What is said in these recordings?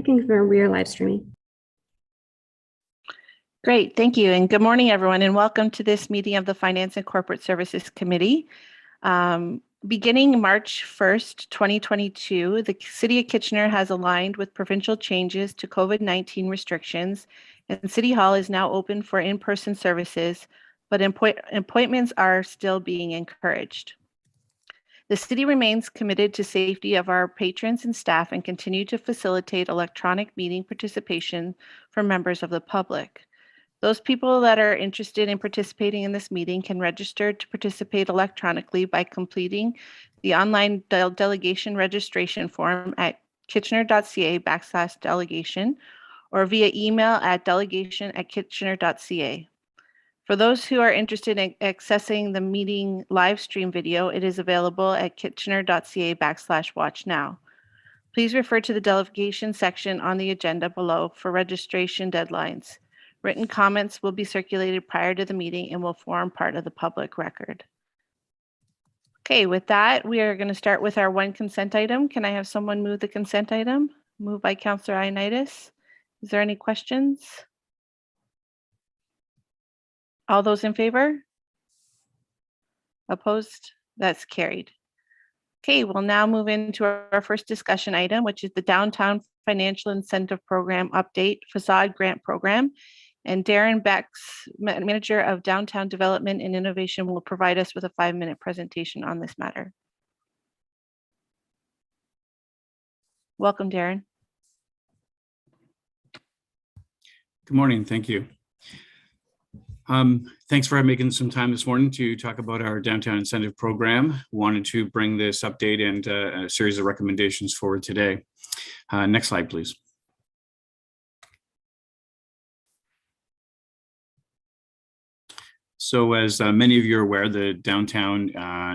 I can confirm we are live streaming. Great, thank you. And good morning, everyone, and welcome to this meeting of the Finance and Corporate Services Committee. Beginning March 1st, 2022, the City of Kitchener has aligned with provincial changes to COVID-19 restrictions, and City Hall is now open for in-person services, but appointments are still being encouraged. The city remains committed to safety of our patrons and staff and continue to facilitate electronic meeting participation for members of the public. Those people that are interested in participating in this meeting can register to participate electronically by completing the online delegation registration form at kitchener.ca/delegation or via email at delegation@kitchener.ca. For those who are interested in accessing the meeting live stream video, it is available at kitchener.ca/watchnow. Please refer to the delegation section on the agenda below for registration deadlines. Written comments will be circulated prior to the meeting and will form part of the public record. Okay, with that, we are going to start with our one consent item. Can I have someone move the consent item? Moved by Councillor Ioannidis. Is there any questions? All those in favor? Opposed? That's carried. Okay, we'll now move into our first discussion item, which is the Downtown Financial Incentive Program Update Facade Grant Program. And Darren Becks, Manager of Downtown Development and Innovation, will provide us with a 5-minute presentation on this matter. Welcome, Darren. Good morning, thank you. Thanks for making some time this morning to talk about our Downtown Incentive Program. Wanted to bring this update and a series of recommendations forward today. Next slide, please. So as many of you are aware, the Downtown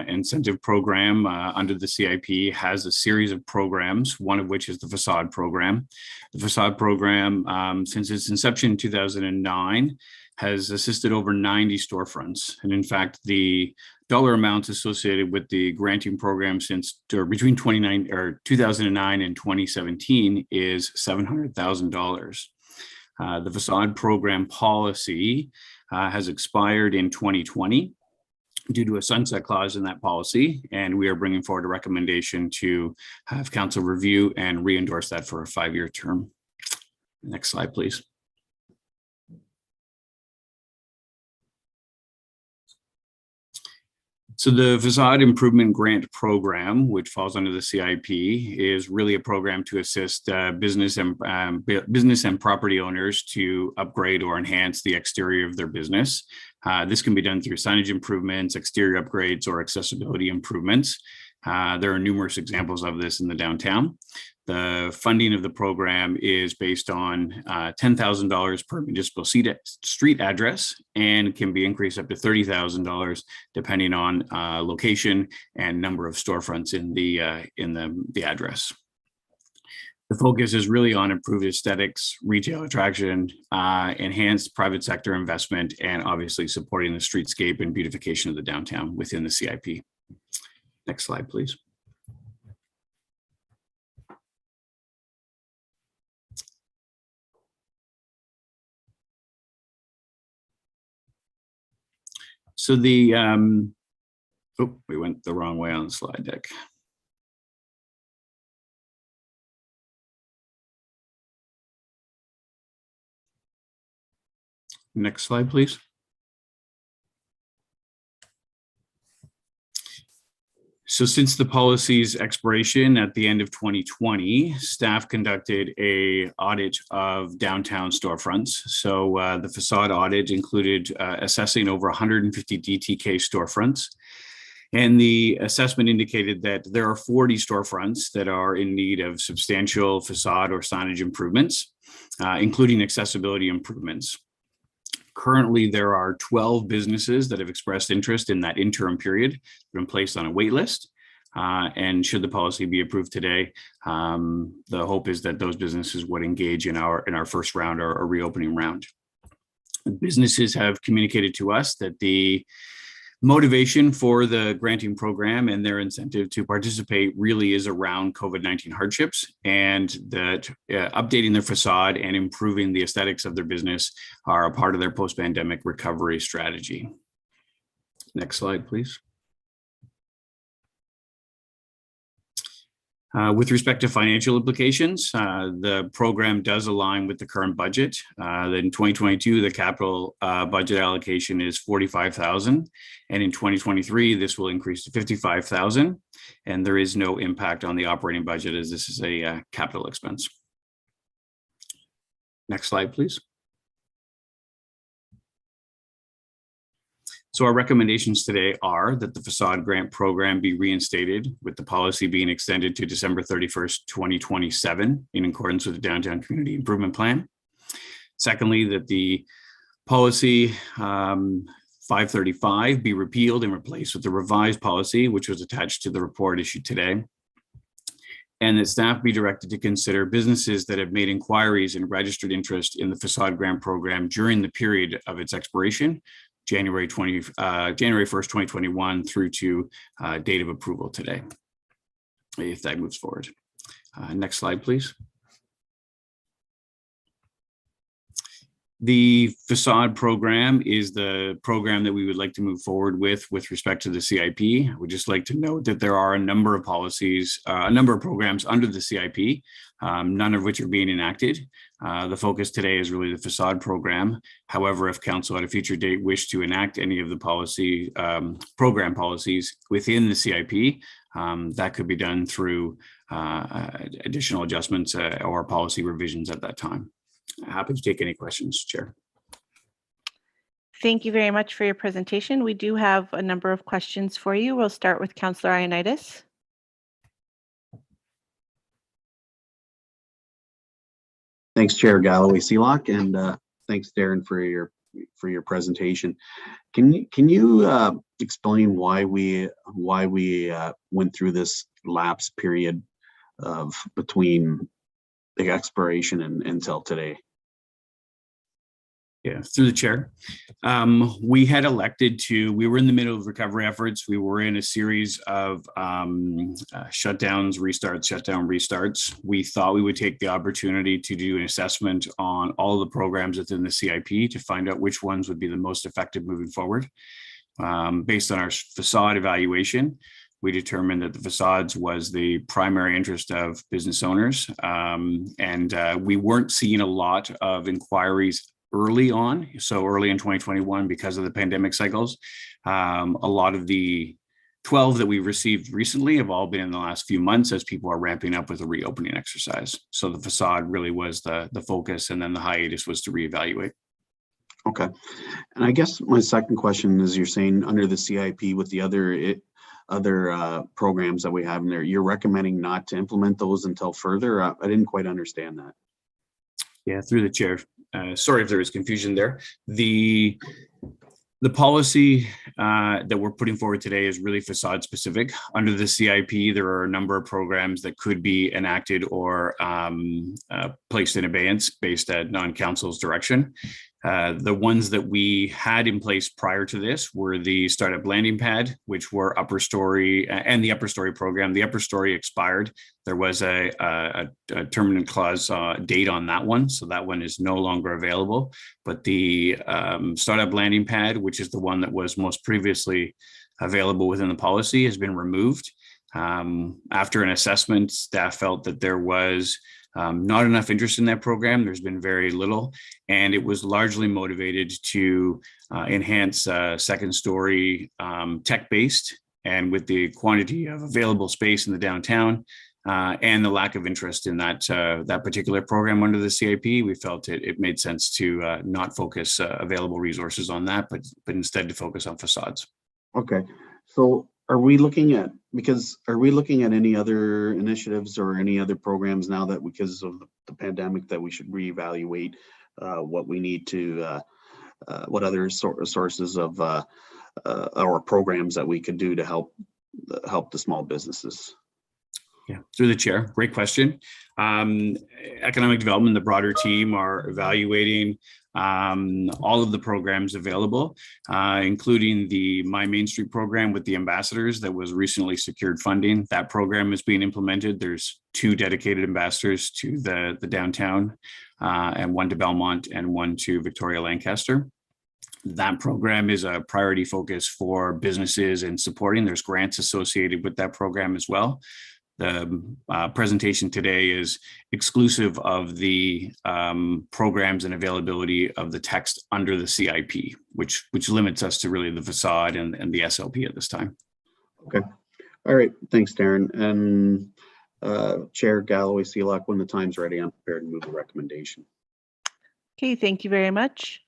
Incentive Program under the CIP has a series of programs, one of which is the Facade Program. The Facade Program, since its inception in 2009, has assisted over 90 storefronts. And in fact, the dollar amounts associated with the granting program between 2009 and 2017 is $700,000. The Facade Program policy has expired in 2020 due to a sunset clause in that policy, and we are bringing forward a recommendation to have council review and re-endorse that for a 5-year term. Next slide, please. So the Facade Improvement Grant Program, which falls under the CIP, is really a program to assist business and property owners to upgrade or enhance the exterior of their business. This can be done through signage improvements, exterior upgrades, or accessibility improvements. There are numerous examples of this in the downtown. The funding of the program is based on $10,000 per municipal street address and can be increased up to $30,000 depending on location and number of storefronts in the address. The focus is really on improved aesthetics, retail attraction, enhanced private sector investment, and obviously supporting the streetscape and beautification of the downtown within the CIP. Next slide, please. So the, we went the wrong way on the slide deck. Next slide, please. So since the policy's expiration at the end of 2020, staff conducted an audit of downtown storefronts. So the facade audit included assessing over 150 DTK storefronts. And the assessment indicated that there are 40 storefronts that are in need of substantial facade or signage improvements, including accessibility improvements. Currently, there are 12 businesses that have expressed interest in that interim period, have been placed on a wait list. And should the policy be approved today, the hope is that those businesses would engage in our first round or reopening round. Businesses have communicated to us that the Motivation for the granting program and their incentive to participate really is around COVID-19 hardships, and that updating their facade and improving the aesthetics of their business are a part of their post-pandemic recovery strategy. Next slide, please. With respect to financial implications, the program does align with the current budget. In 2022, the capital budget allocation is $45,000, and in 2023, this will increase to $55,000, and there is no impact on the operating budget as this is a capital expense. Next slide, please. So our recommendations today are that the facade grant program be reinstated, with the policy being extended to December 31st, 2027 in accordance with the Downtown Community Improvement Plan. Secondly, that the policy 535 be repealed and replaced with the revised policy, which was attached to the report issued today. And that staff be directed to consider businesses that have made inquiries and registered interest in the facade grant program during the period of its expiration, January 1st, 2021 through to date of approval today, if that moves forward. Next slide, please. The facade program is the program that we would like to move forward with respect to the CIP. I would just like to note that there are a number of policies, a number of programs under the CIP, none of which are being enacted. The focus today is really the facade program. However, if council at a future date wish to enact any of the policy program policies within the CIP, that could be done through additional adjustments or policy revisions at that time. Happy to take any questions, Chair. Thank you very much for your presentation. We do have a number of questions for you. We'll start with Councillor Ioannidis. Thanks, Chair Galloway Seelock, and thanks, Darren, for your presentation. Can you explain why we went through this lapse period of between the expiration and until today? Yeah, through the chair. We had elected to, we were in the middle of recovery efforts. We were in a series of shutdowns, restarts, shutdown, restarts. We thought we would take the opportunity to do an assessment on all the programs within the CIP to find out which ones would be the most effective moving forward. Based on our facade evaluation, we determined that the facades was the primary interest of business owners. We weren't seeing a lot of inquiries early on, so early in 2021 because of the pandemic cycles. A lot of the 12 that we've received recently have all been in the last few months as people are ramping up with a reopening exercise. So the facade really was the focus, and then the hiatus was to reevaluate. Okay. And I guess my second question is, you're saying under the CIP with the other programs that we have in there, you're recommending not to implement those until further? I didn't quite understand that. Yeah, through the chair. Sorry if there was confusion there. The policy that we're putting forward today is really facade specific. Under the CIP, there are a number of programs that could be enacted or placed in abeyance based on council's direction. The ones that we had in place prior to this were the startup landing pad, which were upper story, and the upper story program. The upper story expired. There was a terminant clause date on that one, so that one is no longer available. But the startup landing pad, which is the one that was most previously available within the policy, has been removed. After an assessment, staff felt that there was not enough interest in that program. There's been very little, and it was largely motivated to enhance second story tech-based, and with the quantity of available space in the downtown and the lack of interest in that particular program under the CIP, we felt it made sense to not focus available resources on that, but instead to focus on facades. Okay, so are we looking at any other initiatives or any other programs now that, because of the pandemic, that we should reevaluate what we need to, what other sources of or programs that we could do to help the small businesses? Yeah, through the chair, great question. Economic development, the broader team are evaluating all of the programs available, including the My Main Street program with the ambassadors that was recently secured funding. That program is being implemented. There's 2 dedicated ambassadors to the downtown, and 1 to Belmont and 1 to Victoria Lancaster. That program is a priority focus for businesses and supporting. There's grants associated with that program as well. The presentation today is exclusive of the programs and availability of the text under the CIP, which limits us to really the facade and the SLP at this time. Okay. All right. Thanks, Darren. And Chair Galloway Seelock, when the time's ready, I'm prepared to move the recommendation. Okay, thank you very much.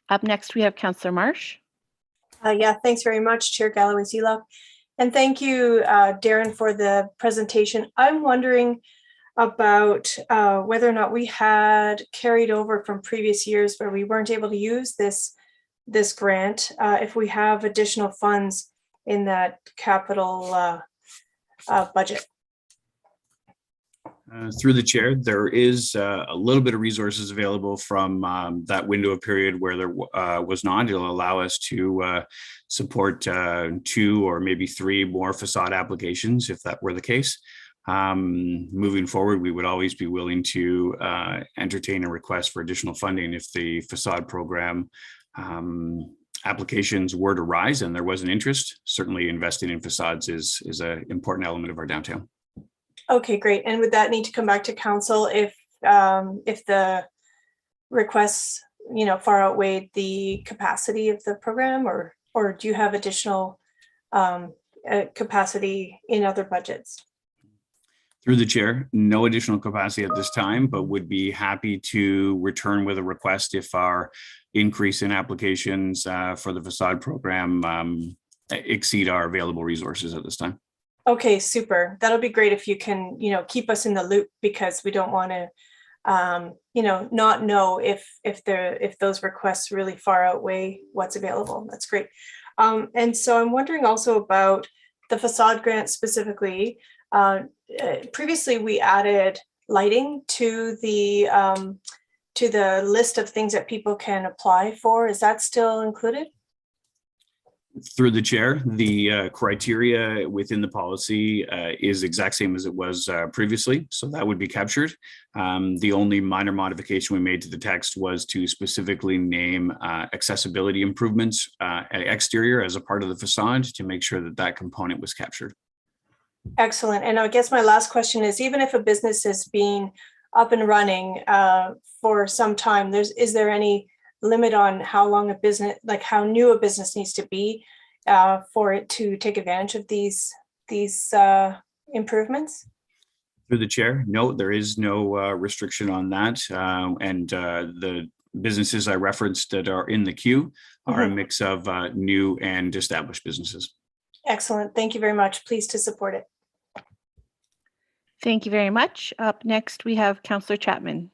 Up next, we have Councillor Marsh. Yeah, thanks very much, Chair Galloway Seelock. And thank you, Darren, for the presentation. I'm wondering about whether or not we had carried over from previous years where we weren't able to use this grant, if we have additional funds in that capital budget. Through the chair, there is a little bit of resources available from that window of period where there was not. It'll allow us to support 2 or maybe 3 more facade applications if that were the case. Moving forward, we would always be willing to entertain a request for additional funding if the facade program applications were to rise and there was an interest. Certainly investing in facades is an important element of our downtown. Okay, great. And would that need to come back to council if the requests, far outweighed the capacity of the program, or do you have additional capacity in other budgets? Through the chair, no additional capacity at this time, but would be happy to return with a request if our increase in applications for the facade program exceed our available resources at this time. Okay, super. That'll be great if you can, keep us in the loop, because we don't want to, not know if those requests really far outweigh what's available. That's great. And so I'm wondering also about the facade grant specifically. Previously, we added lighting to the list of things that people can apply for. Is that still included? Through the chair, the criteria within the policy is exact same as it was previously, so that would be captured. The only minor modification we made to the text was to specifically name accessibility improvements exterior as a part of the facade to make sure that that component was captured. Excellent. And I guess my last question is, even if a business has been up and running for some time, is there any limit on how long a business, like how new a business needs to be for it to take advantage of these improvements? Through the chair, no, there is no restriction on that. And the businesses I referenced that are in the queue are a mix of new and established businesses. Excellent. Thank you very much. Pleased to support it. Thank you very much. Up next, we have Councillor Chapman.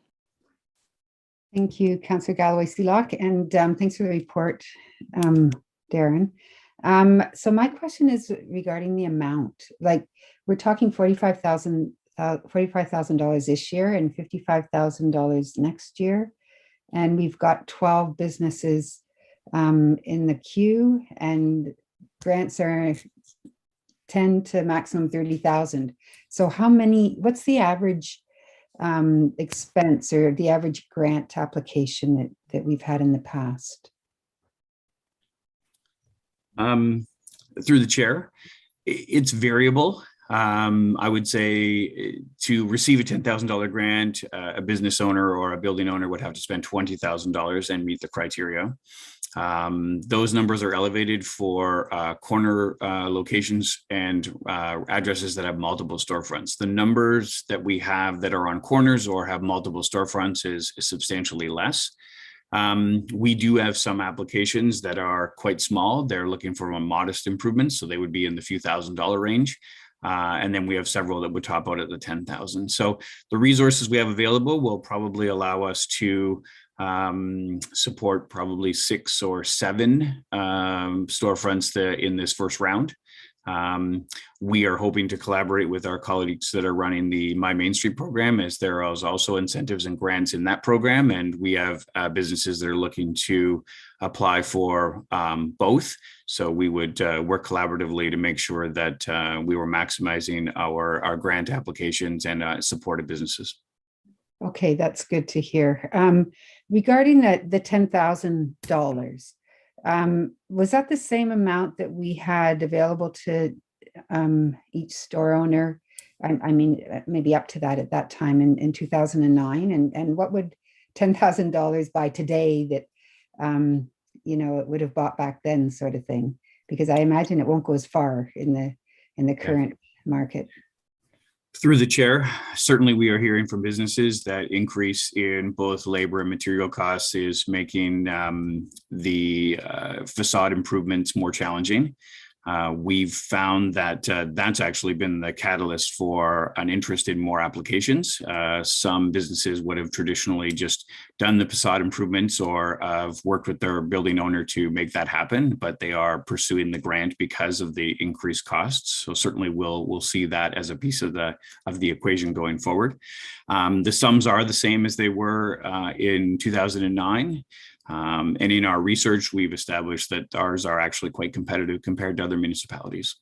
Thank you, Councillor Galloway Seelock, and thanks for the report, Darren. So my question is regarding the amount. Like, we're talking $45,000 this year and $55,000 next year, and we've got 12 businesses in the queue, and grants are 10 to maximum 30,000. So what's the average expense or the average grant application that we've had in the past? Through the chair, it's variable. I would say to receive a $10,000 grant, a business owner or a building owner would have to spend $20,000 and meet the criteria. Those numbers are elevated for corner locations and addresses that have multiple storefronts. The numbers that we have that are on corners or have multiple storefronts is substantially less. We do have some applications that are quite small. They're looking for a modest improvement, so they would be in the few $1,000s range. And then we have several that would top out at the 10,000. So the resources we have available will probably allow us to support probably 6 or 7 storefronts in this first round. We are hoping to collaborate with our colleagues that are running the My Main Street program, as there is also incentives and grants in that program. And we have businesses that are looking to apply for both. So we would work collaboratively to make sure that we were maximizing our grant applications and supported businesses. Okay, that's good to hear. Regarding the $10,000, was that the same amount that we had available to each store owner? I mean, maybe up to that at that time in 2009. And what would $10,000 buy today that, it would have bought back then, sort of thing? Because I imagine it won't go as far in the current market. Through the chair, certainly we are hearing from businesses that increase in both labor and material costs is making the facade improvements more challenging. We've found that that's actually been the catalyst for an interest in more applications. Some businesses would have traditionally just done the facade improvements or have worked with their building owner to make that happen, but they are pursuing the grant because of the increased costs. So certainly we'll see that as a piece of the equation going forward. The sums are the same as they were in 2009. And in our research, we've established that ours are actually quite competitive compared to other municipalities.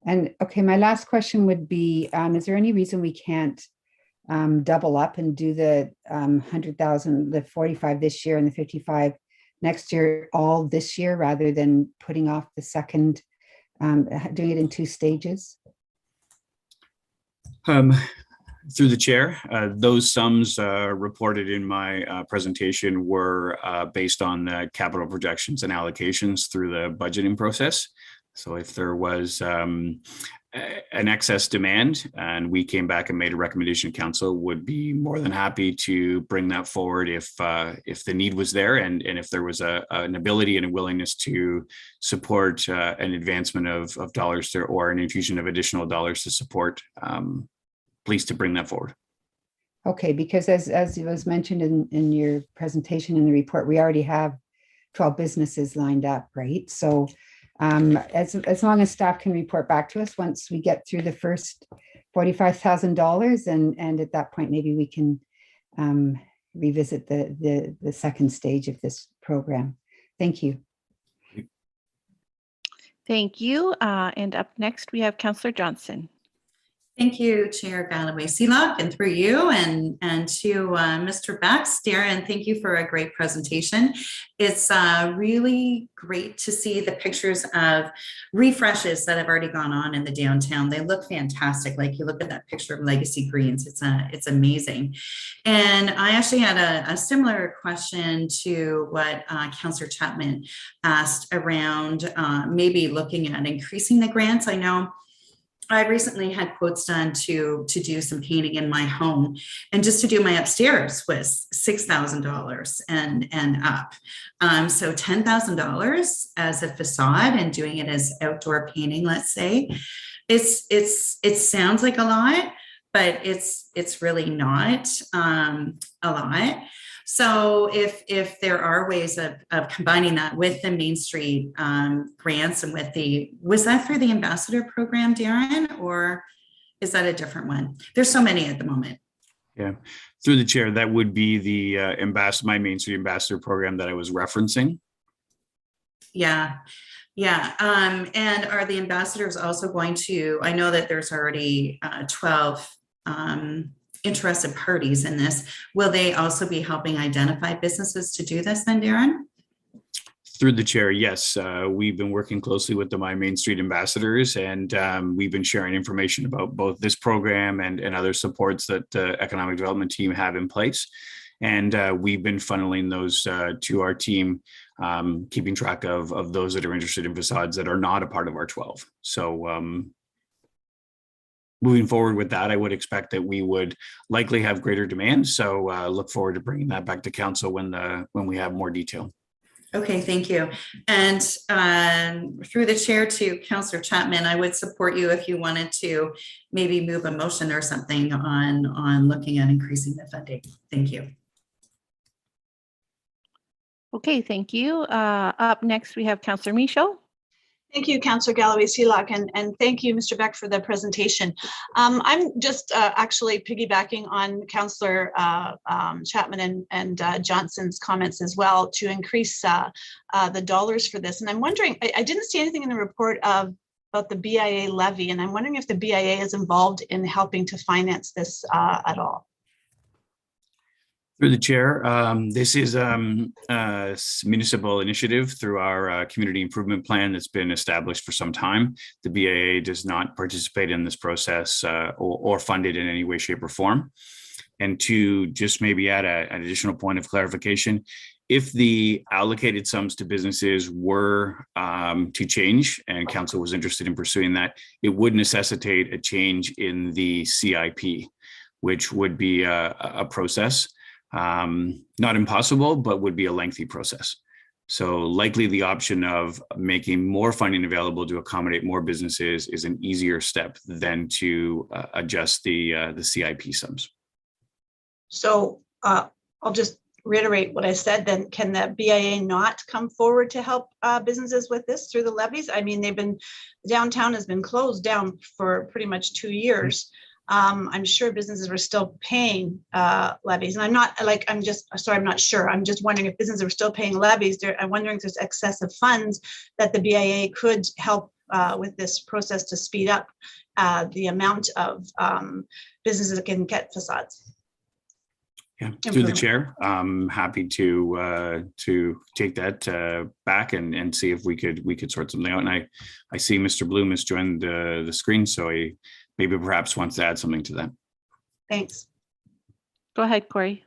And okay, my last question would be, is there any reason we can't double up and do the 100,000, the 45 this year and the 55 next year, all this year, rather than putting off the second, doing it in 2 stages? Through the chair, those sums reported in my presentation were based on the capital projections and allocations through the budgeting process. So if there was an excess demand and we came back and made a recommendation, council would be more than happy to bring that forward if the need was there and if there was an ability and a willingness to support an advancement of dollars or an infusion of additional dollars to support. Pleased to bring that forward. Okay, because as it was mentioned in your presentation in the report, we already have 12 businesses lined up, right? So as long as staff can report back to us once we get through the first $45,000, and at that point, maybe we can revisit the second stage of this program. Thank you. Thank you. And up next, we have Councillor Johnson. Thank you, Chair Galloway-Seelock, and through you and to Mr. Bax. Darren, thank you for a great presentation. It's really great to see the pictures of refreshes that have already gone on in the downtown. They look fantastic. Like you look at that picture of Legacy Greens, it's amazing. And I actually had a similar question to what Councillor Chapman asked around maybe looking at increasing the grants. I know I recently had quotes done to do some painting in my home, and just to do my upstairs was $6,000 and up. So $10,000 as a facade and doing it as outdoor painting, let's say, it sounds like a lot, but it's really not a lot. So if there are ways of combining that with the Main Street grants and was that through the Ambassador program, Darren, or is that a different one? There's so many at the moment. Yeah, through the chair, that would be the My Main Street Ambassador program that I was referencing. Yeah. And are the ambassadors also going to, I know that there's already 12 interested parties in this. Will they also be helping identify businesses to do this then, Darren? Through the chair, yes. We've been working closely with the My Main Street ambassadors, and we've been sharing information about both this program and other supports that the economic development team have in place. And we've been funneling those to our team, keeping track of those that are interested in facades that are not a part of our 12. So moving forward with that, I would expect that we would likely have greater demand. So look forward to bringing that back to council when we have more detail. Okay, thank you. And through the chair to Councillor Chapman, I would support you if you wanted to maybe move a motion or something on looking at increasing the funding. Thank you. Okay, thank you. Up next, we have Councillor Michaud. Thank you, Councillor Galloway Seelock, and thank you, Mr. Beck, for the presentation. I'm just actually piggybacking on Councillor Chapman and Johnson's comments as well to increase the dollars for this. And I'm wondering, I didn't see anything in the report about the BIA levy, and I'm wondering if the BIA is involved in helping to finance this at all. Through the chair, this is a municipal initiative through our community improvement plan that's been established for some time. The BIA does not participate in this process or fund it in any way, shape, or form. And to just maybe add an additional point of clarification, if the allocated sums to businesses were to change and council was interested in pursuing that, it would necessitate a change in the CIP, which would be a process. Not impossible, but would be a lengthy process. So likely the option of making more funding available to accommodate more businesses is an easier step than to adjust the CIP sums. So I'll just reiterate what I said then. Can the BIA not come forward to help businesses with this through the levies? I mean, downtown has been closed down for pretty much 2 years. I'm sure businesses were still paying levies, and I'm not sure. I'm just wondering if businesses are still paying levies. I'm wondering if there's excessive funds that the BIA could help with this process to speed up the amount of businesses that can get facades. Yeah, through the chair, I'm happy to take that back and see if we could sort something out. And I see Mr. Bloom has joined the screen, so he maybe perhaps wants to add something to that. Thanks. Go ahead, Corey.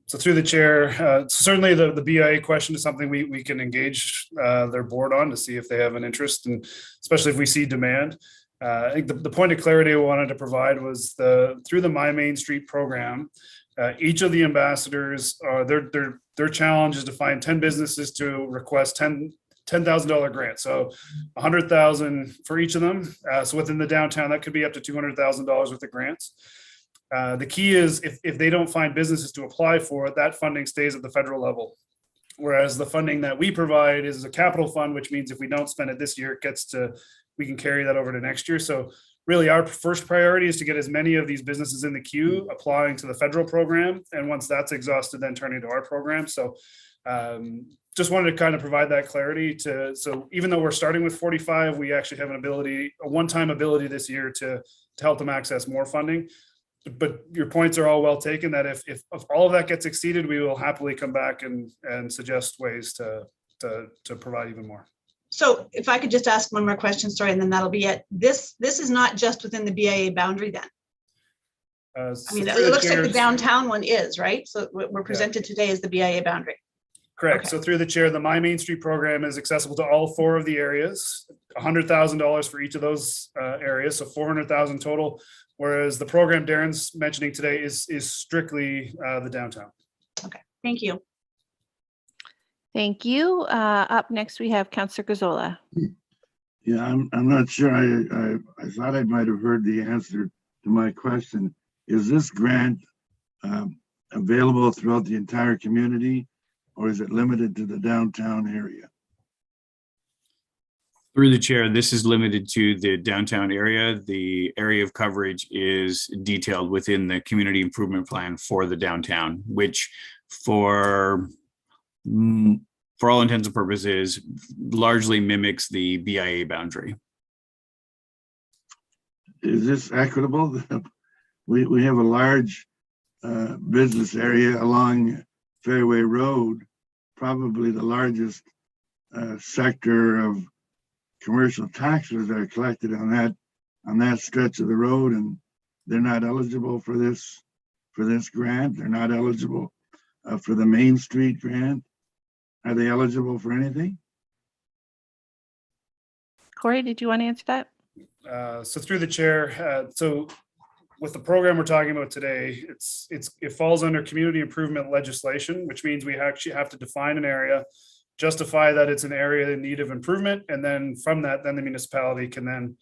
So through the chair, certainly the BIA question is something we can engage their board on to see if they have an interest, and especially if we see demand. I think the point of clarity I wanted to provide was through the My Main Street program, each of the ambassadors, their challenge is to find 10 businesses to request $10,000 grant. So $100,000 for each of them. So within the downtown, that could be up to $200,000 worth of grants. The key is if they don't find businesses to apply for it, that funding stays at the federal level. Whereas the funding that we provide is a capital fund, which means if we don't spend it this year, we can carry that over to next year. So really our first priority is to get as many of these businesses in the queue applying to the federal program. And once that's exhausted, then turning to our program. So just wanted to kind of provide that clarity so even though we're starting with 45, we actually have a one-time ability this year to help them access more funding. But your points are all well taken, that if all of that gets exceeded, we will happily come back and suggest ways to provide even more. So if I could just ask one more question, sorry, and then that'll be it. This is not just within the BIA boundary then? I mean, it looks like the downtown one is, right? So we're presented today as the BIA boundary. Correct. Okay. So through the chair, the My Main Street program is accessible to all 4 of the areas, $100,000 for each of those areas, so $400,000 total. Whereas the program Darren's mentioning today is strictly the downtown. Okay, thank you. Thank you. Up next, we have Councillor Gazzola. Yeah, I'm not sure. I thought I might have heard the answer to my question. Is this grant available throughout the entire community, or is it limited to the downtown area? Through the chair, this is limited to the downtown area. The area of coverage is detailed within the community improvement plan for the downtown, which for all intents and purposes, largely mimics the BIA boundary. Is this equitable? We have a large business area along Fairway Road, probably the largest sector of commercial taxes are collected on that stretch of the road, and they're not eligible for this grant. They're not eligible for the Main Street grant. Are they eligible for anything? Corey, did you want to answer that? So through the chair, so with the program we're talking about today, it falls under community improvement legislation, which means we actually have to define an area, justify that it's an area in need of improvement, and then from that, then the municipality can then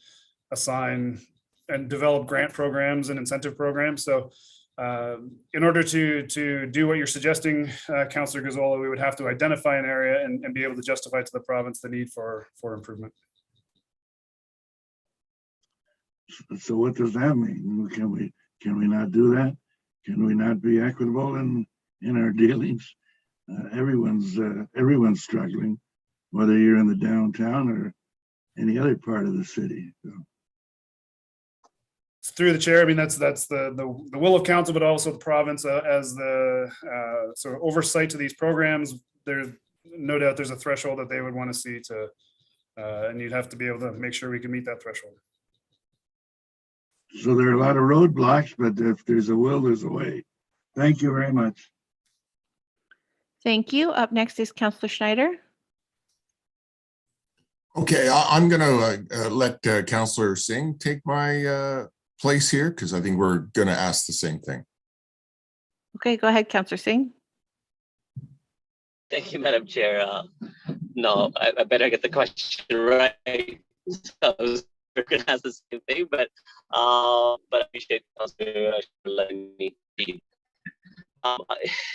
assign and develop grant programs and incentive programs. So In order to do what you're suggesting, Councillor Gazzola, we would have to identify an area and be able to justify to the province the need for improvement. So what does that mean? Can we not do that? Can we not be equitable in our dealings? Everyone's struggling, whether you're in the downtown or any other part of the city. So. Through the chair, I mean, that's the will of council, but also the province as the sort of oversight to these programs. There's no doubt there's a threshold that they would want to see to, and you'd have to be able to make sure we can meet that threshold. So there are a lot of roadblocks, but if there's a will, there's a way. Thank you very much. Thank you. Up next is Councillor Schneider. Okay, I'm going to let Councillor Singh take my place here because I think we're going to ask the same thing. Okay, go ahead, Councillor Singh. Thank you, Madam Chair. No, I better get the question right. So I was going to ask the same thing, but I appreciate Councillor letting me speak.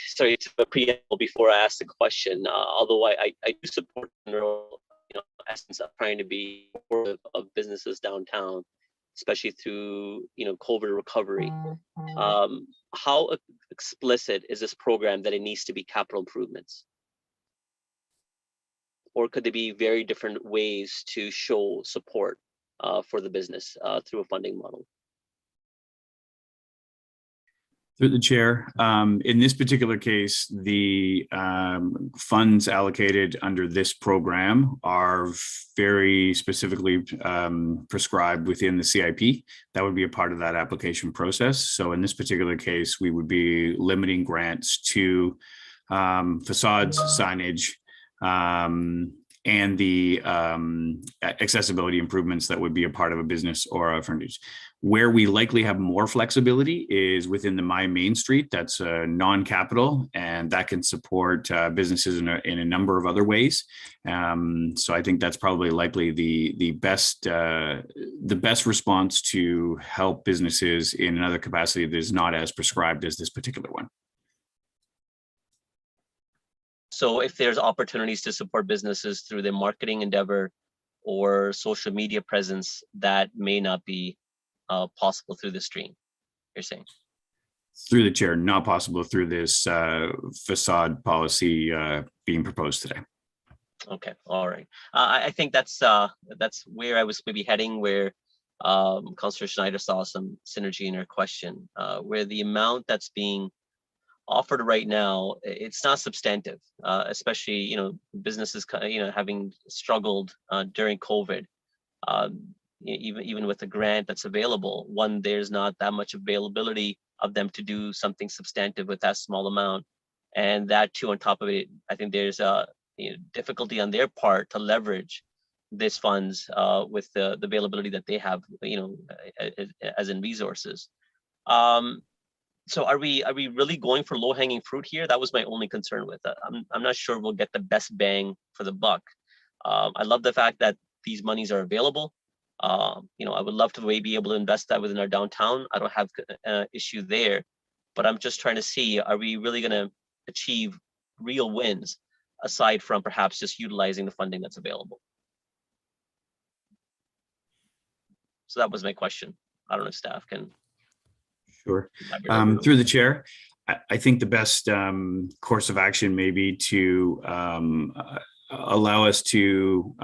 Sorry to preamble before I ask the question. Although I do support the general, essence of trying to be supportive of businesses downtown, especially through COVID recovery. How explicit is this program that it needs to be capital improvements? Or could there be very different ways to show support for the business through a funding model? Through the chair, in this particular case, the funds allocated under this program are very specifically prescribed within the CIP. That would be a part of that application process. So in this particular case, we would be limiting grants to facades, signage, and the accessibility improvements that would be a part of a business or a frontage. Where we likely have more flexibility is within the My Main Street. That's non-capital, and that can support businesses in a number of other ways. So I think that's probably likely the best response to help businesses in another capacity that is not as prescribed as this particular one. So if there's opportunities to support businesses through their marketing endeavor or social media presence, that may not be possible through the stream, you're saying? Through the chair, not possible through this facade policy being proposed today. Okay, all right. I think that's where I was maybe heading, where Councillor Schneider saw some synergy in her question, where the amount that's being offered right now, it's not substantive, especially businesses having struggled during COVID. Even with the grant that's available, there's not that much availability of them to do something substantive with that small amount, and that too, on top of it, I think there's a difficulty on their part to leverage these funds with the availability that they have, as in resources. So are we really going for low-hanging fruit here? That was my only concern with it. I'm not sure we'll get the best bang for the buck. I love the fact that these monies are available. I would love to be able to invest that within our downtown. I don't have an issue there, but I'm just trying to see, are we really going to achieve real wins aside from perhaps just utilizing the funding that's available? So that was my question. I don't know if staff can. Sure. Through the chair, I think the best course of action may be to allow us to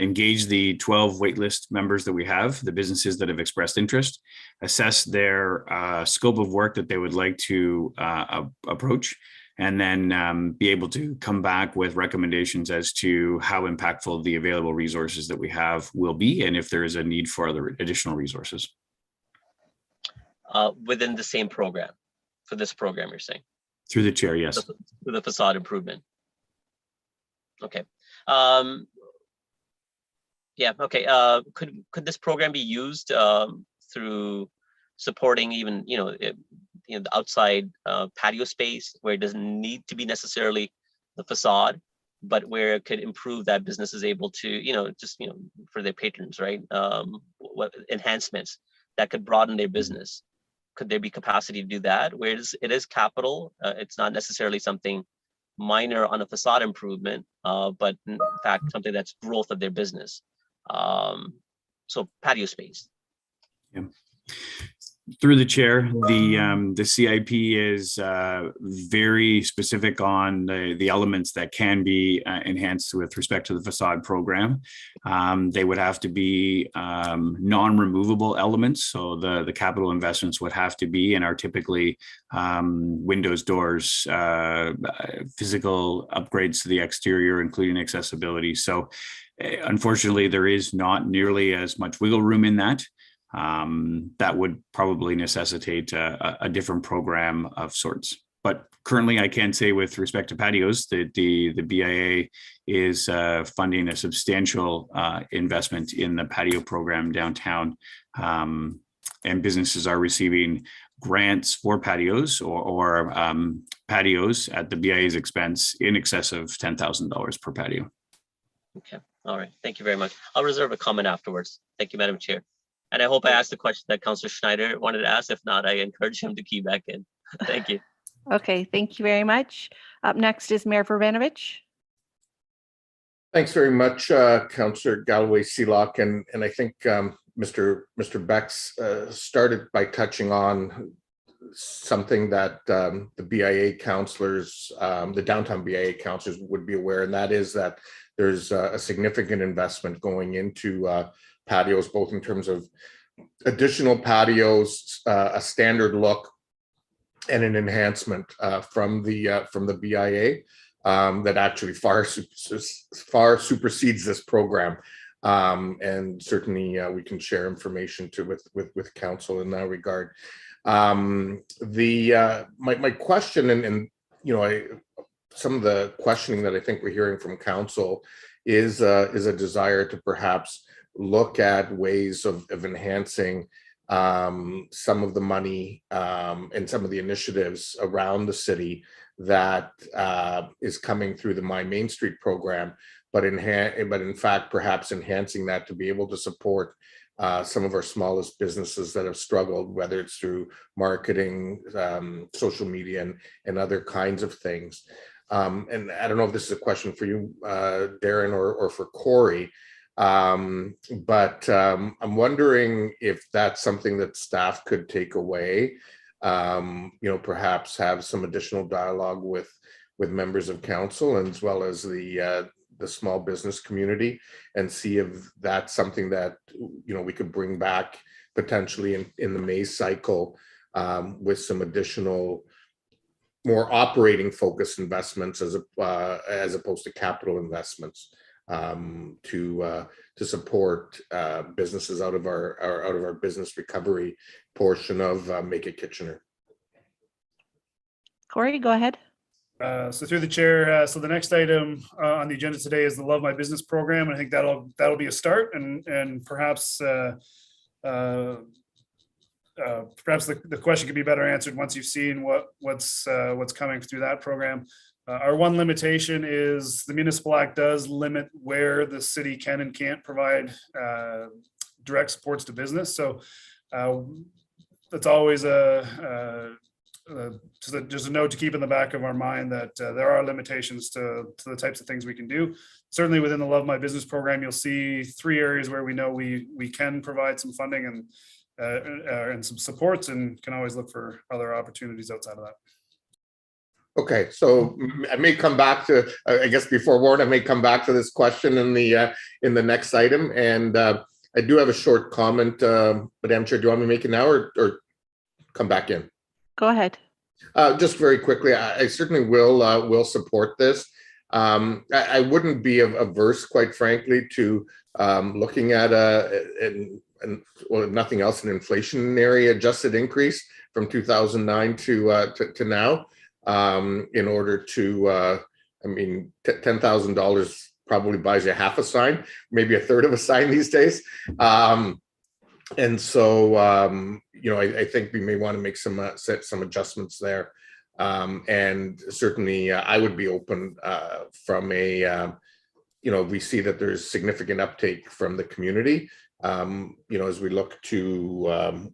engage the 12 waitlist members that we have, the businesses that have expressed interest, assess their scope of work that they would like to approach, and then be able to come back with recommendations as to how impactful the available resources that we have will be, and if there is a need for other additional resources. Within the same program, for this program, you're saying? Through the chair, yes. Through the facade improvement. Okay. Yeah. Okay. Could this program be used through supporting even the outside patio space, where it doesn't need to be necessarily the facade, but where it could improve that business is able to for their patrons, right? What enhancements that could broaden their business. could there be capacity to do that? Whereas it is capital, it's not necessarily something minor on a facade improvement, but in fact, something that's growth of their business. So patio space. Yeah. Through the chair, the CIP is very specific on the elements that can be enhanced with respect to the facade program. They would have to be non-removable elements, so the capital investments would have to be and are typically windows, doors, physical upgrades to the exterior, including accessibility. So unfortunately, there is not nearly as much wiggle room in that. That would probably necessitate a different program of sorts. But currently, I can say with respect to patios that the BIA is funding a substantial investment in the patio program downtown, and businesses are receiving grants for patios or patios at the BIA's expense in excess of $10,000 per patio. Okay, all right, thank you very much. I'll reserve a comment afterwards. Thank you, Madam Chair. And I hope I asked the question that Councillor Schneider wanted to ask. If not, I encourage him to key back in. Thank you. Okay, thank you very much. Up next is Mayor Verbenovich. Thanks very much, Councillor Galloway-Seelock. And I think Mr. Becks started by touching on something that the BIA councillors, the downtown BIA councillors would be aware, and that is that there's a significant investment going into patios, both in terms of additional patios, a standard look, and an enhancement from the BIA that actually far supersedes this program. And certainly we can share information with council in that regard. My question, and some of the questioning that I think we're hearing from council is a desire to perhaps look at ways of enhancing some of the money and some of the initiatives around the city that is coming through the My Main Street program, but in fact, perhaps enhancing that to be able to support some of our smallest businesses that have struggled, whether it's through marketing, social media, and other kinds of things. And I don't know if this is a question for you, Darren, or for Corey, but I'm wondering if that's something that staff could take away, perhaps have some additional dialogue with members of council, and as well as the small business community, and see if that's something that we could bring back potentially in the May cycle with some additional, more operating focused investments as opposed to capital investments to support businesses out of our business recovery portion of Make It Kitchener. Corey, go ahead. So through the chair, so the next item on the agenda today is the Love My Business program. I think that'll be a start, and perhaps perhaps the question could be better answered once you've seen what's coming through that program. Our one limitation is the Municipal Act does limit where the city can and can't provide direct supports to business. So that's always just a note to keep in the back of our mind that there are limitations to the types of things we can do. Certainly within the Love My Business program, you'll see 3 areas where we know we can provide some funding and some supports, and can always look for other opportunities outside of that. Okay, so I may come back to, I guess before Warren, I may come back to this question in the next item. And I do have a short comment, Madam Chair. Do you want me to make it now or come back in? Go ahead. Just very quickly, I certainly will support this. I wouldn't be averse, quite frankly, to looking at well, if nothing else, an inflationary adjusted increase from 2009 to now, in order to, I mean, $10,000 probably buys you half a sign, maybe a third of a sign these days. And so, I think we may want to make some adjustments there. And certainly I would be open from a, we see that there's significant uptake from the community, as we look to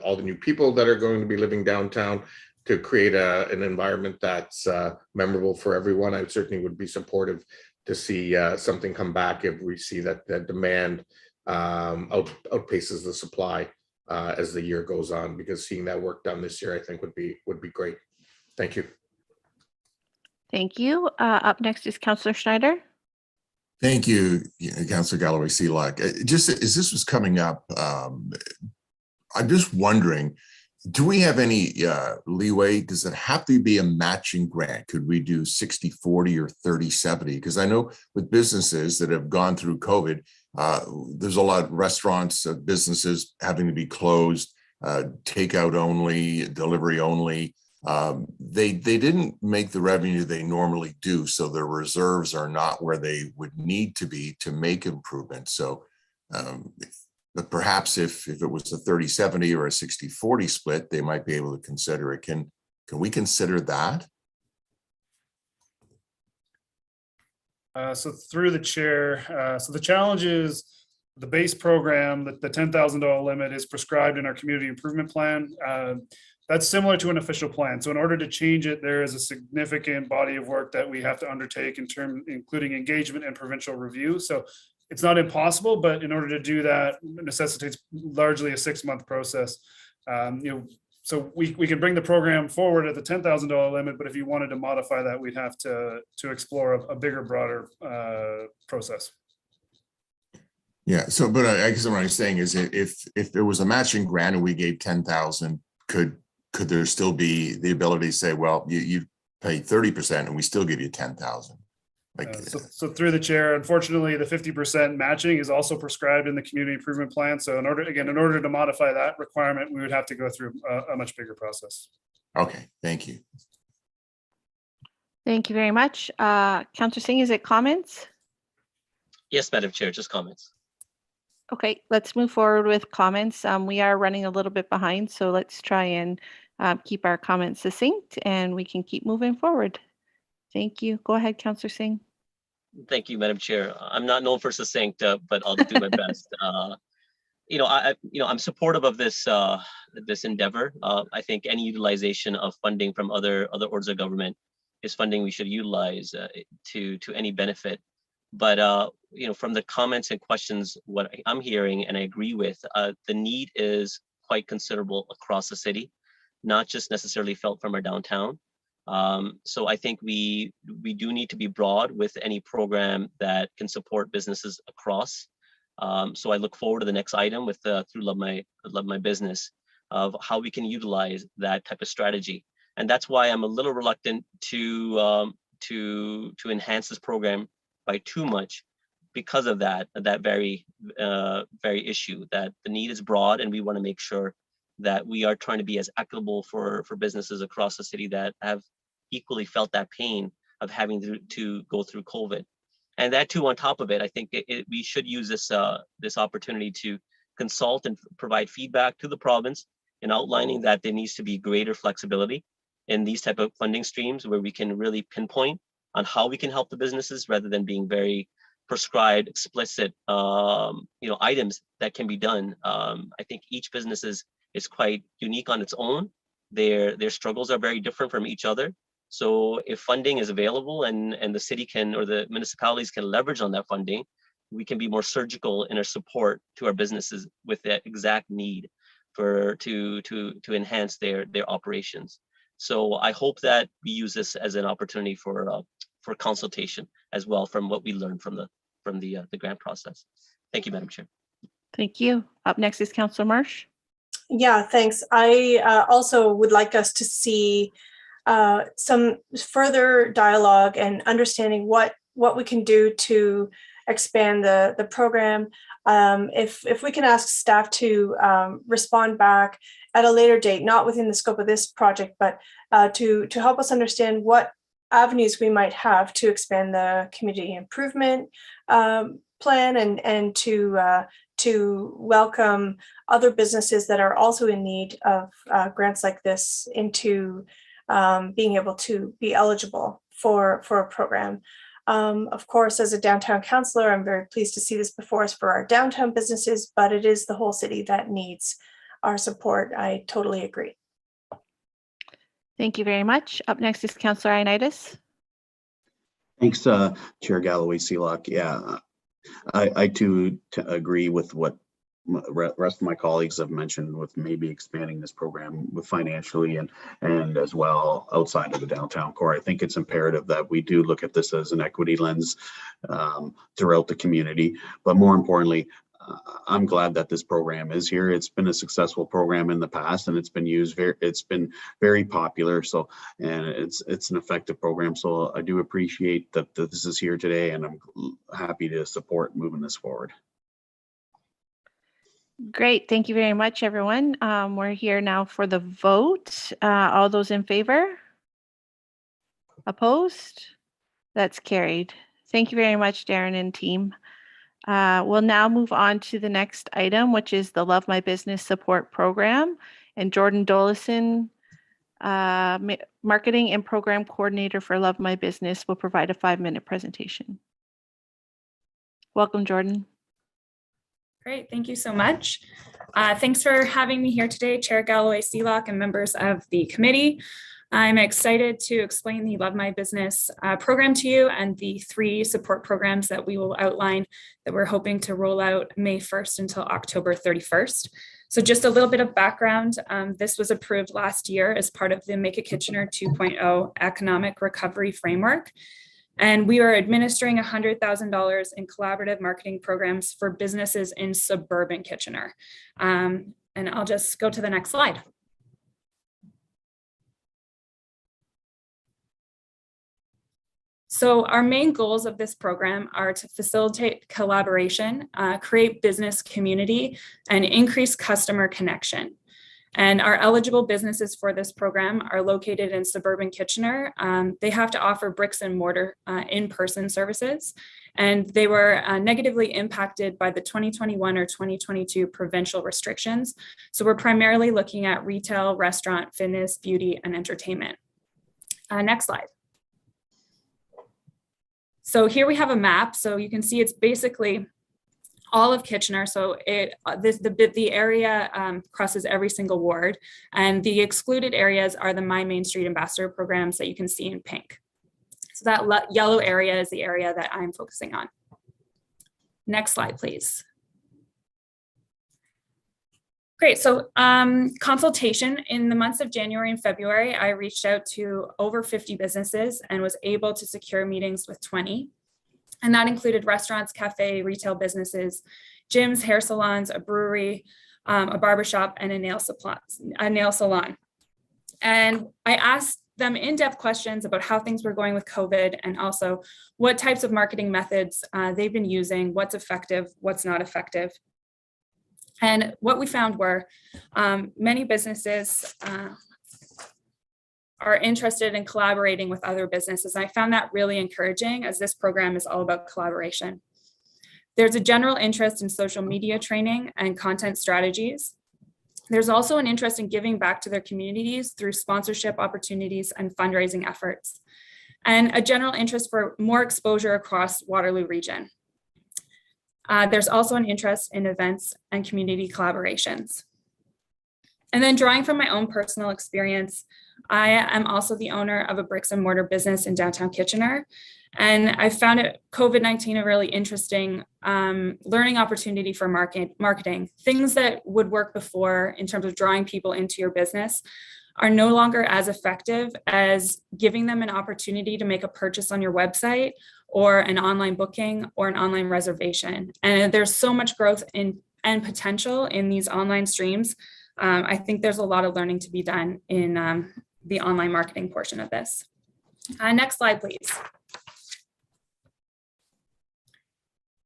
all the new people that are going to be living downtown, to create an environment that's memorable for everyone. I certainly would be supportive to see something come back if we see that the demand outpaces the supply as the year goes on, because seeing that work done this year, I think would be great. Thank you. Thank you. Up next is Councillor Schneider. Thank you, Councillor Galloway Seelock. Just as this was coming up, I'm just wondering, do we have any leeway? Does it have to be a matching grant? Could we do 60-40 or 30-70? Because I know with businesses that have gone through COVID, there's a lot of restaurants, businesses having to be closed, takeout only, delivery only. They didn't make the revenue they normally do, so their reserves are not where they would need to be to make improvements. So but perhaps if it was a 30-70 or a 60-40 split, they might be able to consider it. Can we consider that? So through the chair, so the challenge is the base program, that the $10,000 limit is prescribed in our community improvement plan. That's similar to an official plan. So in order to change it, there is a significant body of work that we have to undertake including engagement and provincial review. So it's not impossible, but in order to do that, it necessitates largely a 6-month process. So we can bring the program forward at the $10,000 limit, but if you wanted to modify that, we'd have to explore a bigger, broader process. Yeah. So, but I guess what I'm saying is, if there was a matching grant and we gave 10,000, could there still be the ability to say, well, you pay 30% and we still give you 10,000? So through the chair, unfortunately, the 50% matching is also prescribed in the community improvement plan. So in order to modify that requirement, we would have to go through a much bigger process. Okay, thank you. Thank you very much. Councillor Singh, is it comments? Yes, Madam Chair, just comments. Okay, let's move forward with comments. We are running a little bit behind, so let's try and keep our comments succinct and we can keep moving forward. Thank you. Go ahead, Councillor Singh. Thank you, Madam Chair. I'm not known for succinct, but I'll do my best. I'm supportive of this this endeavor. I think any utilization of funding from other organs of government is funding we should utilize to any benefit. But from the comments and questions, what I'm hearing and I agree with, the need is quite considerable across the city, not just necessarily felt from our downtown. So I think we do need to be broad with any program that can support businesses across. So I look forward to the next item with through Love My Business of how we can utilize that type of strategy. And that's why I'm a little reluctant to enhance this program by too much, because of that very issue, that the need is broad and we want to make sure that we are trying to be as equitable for businesses across the city that have equally felt that pain of having to go through COVID. And that too, on top of it, I think we should use this opportunity to consult and provide feedback to the province in outlining that there needs to be greater flexibility in these type of funding streams where we can really pinpoint on how we can help the businesses rather than being very prescribed, explicit, items that can be done. I think each business is quite unique on its own. Their struggles are very different from each other. So if funding is available and the city can, or the municipalities can leverage on that funding, we can be more surgical in our support to our businesses with that exact need to enhance their operations. So I hope that we use this as an opportunity for consultation as well from what we learned from the grant process. Thank you, Madam Chair. Thank you. Up next is Councillor Marsh. Yeah, thanks. I also would like us to see some further dialogue and understanding what we can do to expand the program. If we can ask staff to respond back at a later date, not within the scope of this project, but to help us understand what avenues we might have to expand the community improvement plan and to welcome other businesses that are also in need of grants like this into being able to be eligible for a program. Of course, as a downtown councillor, I'm very pleased to see this before us for our downtown businesses, but it is the whole city that needs our support. I totally agree. Thank you very much. Up next is Councillor Ioannidis. Thanks, Chair Galloway Seelock. Yeah, I too agree with what rest of my colleagues have mentioned, with maybe expanding this program with financially and as well outside of the downtown core. I think it's imperative that we do look at this as an equity lens throughout the community, but more importantly, I'm glad that this program is here. It's been a successful program in the past, and it's been used it's been very popular. So, and it's an effective program. So I do appreciate that this is here today, and I'm happy to support moving this forward. Great. Thank you very much, everyone. We're here now for the vote. All those in favor? Opposed? That's carried. Thank you very much, Darren and team. We'll now move on to the next item, which is the Love My Business Support Program. And Jordan Dolison, Marketing and Program Coordinator for Love My Business, will provide a 5-minute presentation. Welcome, Jordan. Great, thank you so much. Thanks for having me here today, Chair Galloway Seelock and members of the committee. I'm excited to explain the Love My Business program to you and the 3 support programs that we will outline that we're hoping to roll out May 1st until October 31st. So just a little bit of background. This was approved last year as part of the Make It Kitchener 2.0 Economic Recovery Framework. And we are administering $100,000 in collaborative marketing programs for businesses in suburban Kitchener. And I'll just go to the next slide. So our main goals of this program are to facilitate collaboration, create business community, and increase customer connection. And our eligible businesses for this program are located in suburban Kitchener. They have to offer bricks and mortar in-person services, and they were negatively impacted by the 2021 or 2022 provincial restrictions. So we're primarily looking at retail, restaurant, fitness, beauty, and entertainment. Next slide. So here we have a map. So you can see it's basically all of Kitchener. So the area crosses every single ward, and the excluded areas are the My Main Street Ambassador programs that you can see in pink. So that yellow area is the area that I'm focusing on. Next slide, please. Great, so consultation. In the months of January and February, I reached out to over 50 businesses and was able to secure meetings with 20. And that included restaurants, cafe, retail businesses, gyms, hair salons, a brewery, a barbershop, and a nail salon. And I asked them in-depth questions about how things were going with COVID, and also what types of marketing methods they've been using, what's effective, what's not effective. And what we found were many businesses are interested in collaborating with other businesses. And I found that really encouraging, as this program is all about collaboration. There's a general interest in social media training and content strategies. There's also an interest in giving back to their communities through sponsorship opportunities and fundraising efforts, and a general interest for more exposure across Waterloo region. There's also an interest in events and community collaborations. And then drawing from my own personal experience, I am also the owner of a bricks and mortar business in downtown Kitchener. And I found COVID-19 a really interesting learning opportunity for marketing. Things that would work before in terms of drawing people into your business are no longer as effective as giving them an opportunity to make a purchase on your website, or an online booking, or an online reservation. And there's so much growth and potential in these online streams. I think there's a lot of learning to be done in the online marketing portion of this. Next slide, please.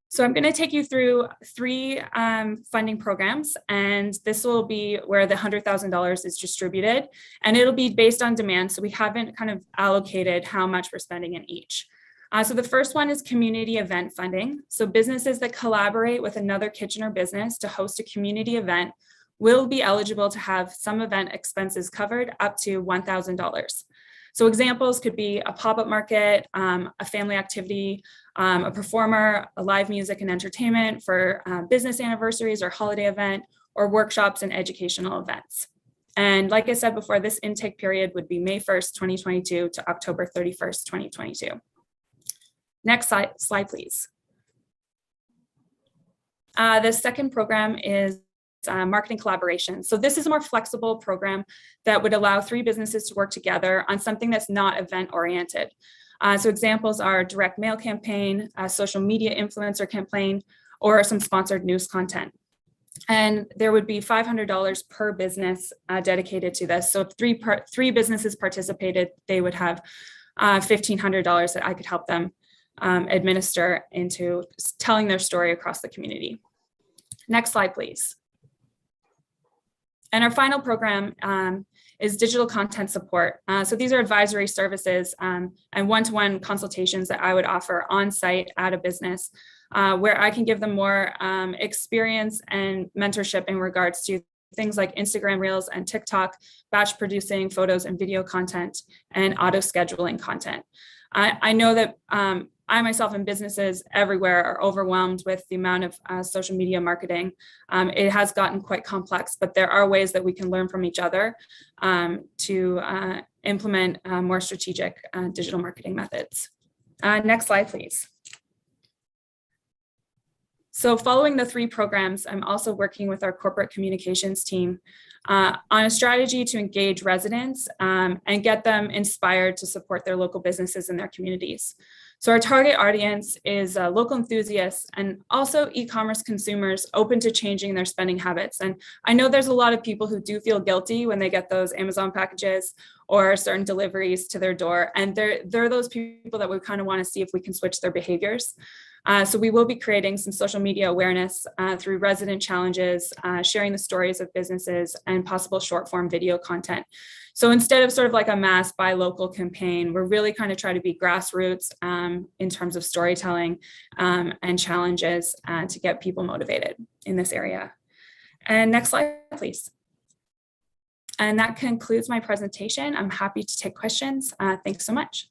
So I'm going to take you through 3 funding programs, and this will be where the $100,000 is distributed, and it'll be based on demand. So we haven't kind of allocated how much we're spending in each. So the first one is community event funding. So businesses that collaborate with another Kitchener business to host a community event will be eligible to have some event expenses covered up to $1,000. So examples could be a pop-up market, a family activity, a performer, a live music and entertainment for business anniversaries or holiday event, or workshops and educational events. And like I said before, this intake period would be May 1st, 2022 to October 31st, 2022. Next slide, please. The second program is marketing collaboration. So this is a more flexible program that would allow 3 businesses to work together on something that's not event oriented. So examples are direct mail campaign, a social media influencer campaign, or some sponsored news content. And there would be $500 per business dedicated to this. So if 3 businesses participated, they would have $1,500 that I could help them administer into telling their story across the community. Next slide, please. And our final program is digital content support. So these are advisory services and one-to-one consultations that I would offer on site at a business where I can give them more experience and mentorship in regards to things like Instagram Reels and TikTok, batch producing photos and video content, and auto scheduling content. I know that I myself and businesses everywhere are overwhelmed with the amount of social media marketing. It has gotten quite complex, but there are ways that we can learn from each other to implement more strategic digital marketing methods. Next slide, please. So following the 3 programs, I'm also working with our corporate communications team on a strategy to engage residents and get them inspired to support their local businesses in their communities. So our target audience is local enthusiasts and also e-commerce consumers open to changing their spending habits. And I know there's a lot of people who do feel guilty when they get those Amazon packages or certain deliveries to their door. And they're those people that we kind of want to see if we can switch their behaviors. So we will be creating some social media awareness through resident challenges, sharing the stories of businesses and possible short form video content. So instead of sort of like a mass buy local campaign, we're really kind of trying to be grassroots in terms of storytelling and challenges to get people motivated in this area. And next slide, please. And that concludes my presentation. I'm happy to take questions. Thanks so much.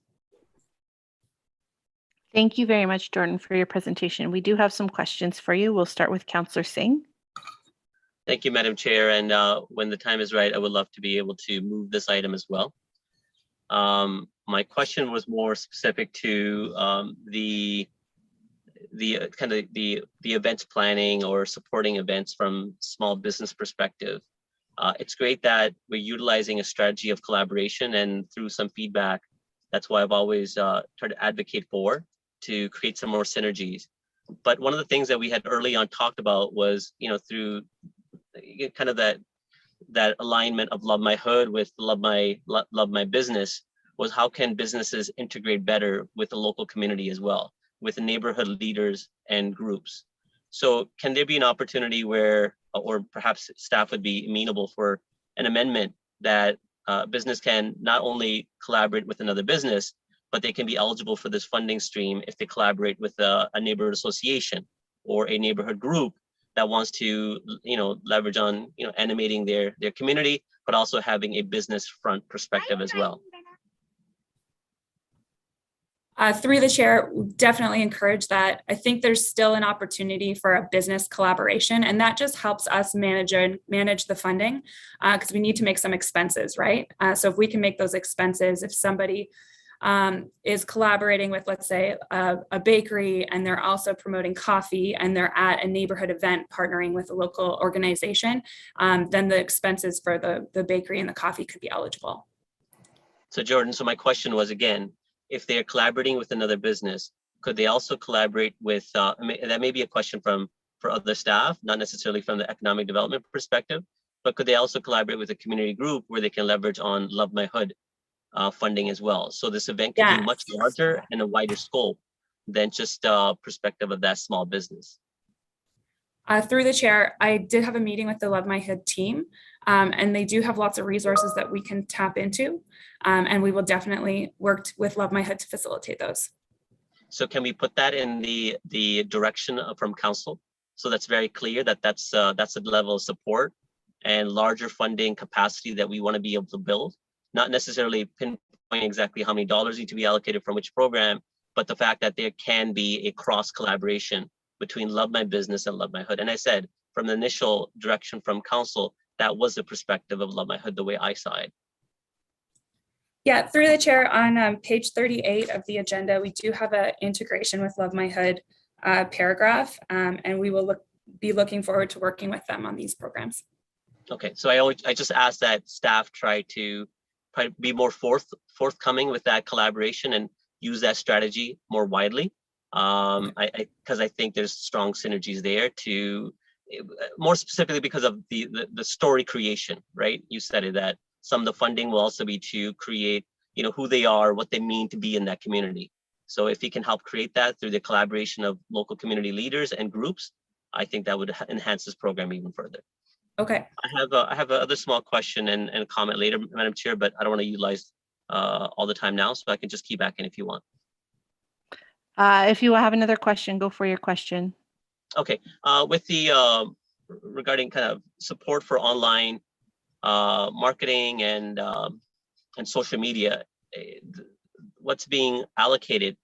Thank you very much, Jordan, for your presentation. We do have some questions for you. We'll start with Councillor Singh. Thank you, Madam Chair. And when the time is right, I would love to be able to move this item as well. My question was more specific to the events planning or supporting events from small business perspective. It's great that we're utilizing a strategy of collaboration, and through some feedback, that's why I've always tried to advocate for, to create some more synergies. But one of the things that we had early on talked about was, through kind of that alignment of Love My Hood with Love My Business, was how can businesses integrate better with the local community as well, with the neighborhood leaders and groups. So can there be an opportunity where, or perhaps staff would be amenable for an amendment that business can not only collaborate with another business, but they can be eligible for this funding stream if they collaborate with a neighborhood association or a neighborhood group that wants to, leverage on, animating their community, but also having a business front perspective as well. Through the chair, definitely encourage that. I think there's still an opportunity for a business collaboration, and that just helps us manage the funding because we need to make some expenses, right? So if we can make those expenses, if somebody is collaborating with, let's say, a bakery, and they're also promoting coffee, and they're at a neighborhood event partnering with a local organization, then the expenses for the bakery and the coffee could be eligible. So Jordan, so my question was, again, if they're collaborating with another business, could they also collaborate with, that may be a question for other staff, not necessarily from the economic development perspective, but could they also collaborate with a community group where they can leverage on Love My Hood funding as well? So this event can be much larger and a wider scope than just perspective of that small business. Through the chair, I did have a meeting with the Love My Hood team, and they do have lots of resources that we can tap into, and we will definitely work with Love My Hood to facilitate those. So can we put that in the direction from council? So that's very clear that that's a level of support and larger funding capacity that we want to be able to build, not necessarily pinpoint exactly how many dollars need to be allocated from which program, but the fact that there can be a cross collaboration between Love My Business and Love My Hood. And I said, from the initial direction from council, that was the perspective of Love My Hood, the way I saw it. Yeah, through the chair, on page 38 of the agenda, we do have an integration with Love My Hood paragraph, and we will be looking forward to working with them on these programs. Okay, so I just ask that staff try to be more forthcoming with that collaboration and use that strategy more widely. Because I think there's strong synergies there, to more specifically because of the story creation, right? You said it, that some of the funding will also be to create, who they are, what they mean to be in that community. So if we can help create that through the collaboration of local community leaders and groups, I think that would enhance this program even further. Okay. I have another small question and a comment later, Madam Chair, but I don't want to utilize all the time now, so I can just key back in if you want. If you have another question, go for your question. Okay, with the regarding kind of support for online marketing and social media, what's being allocated?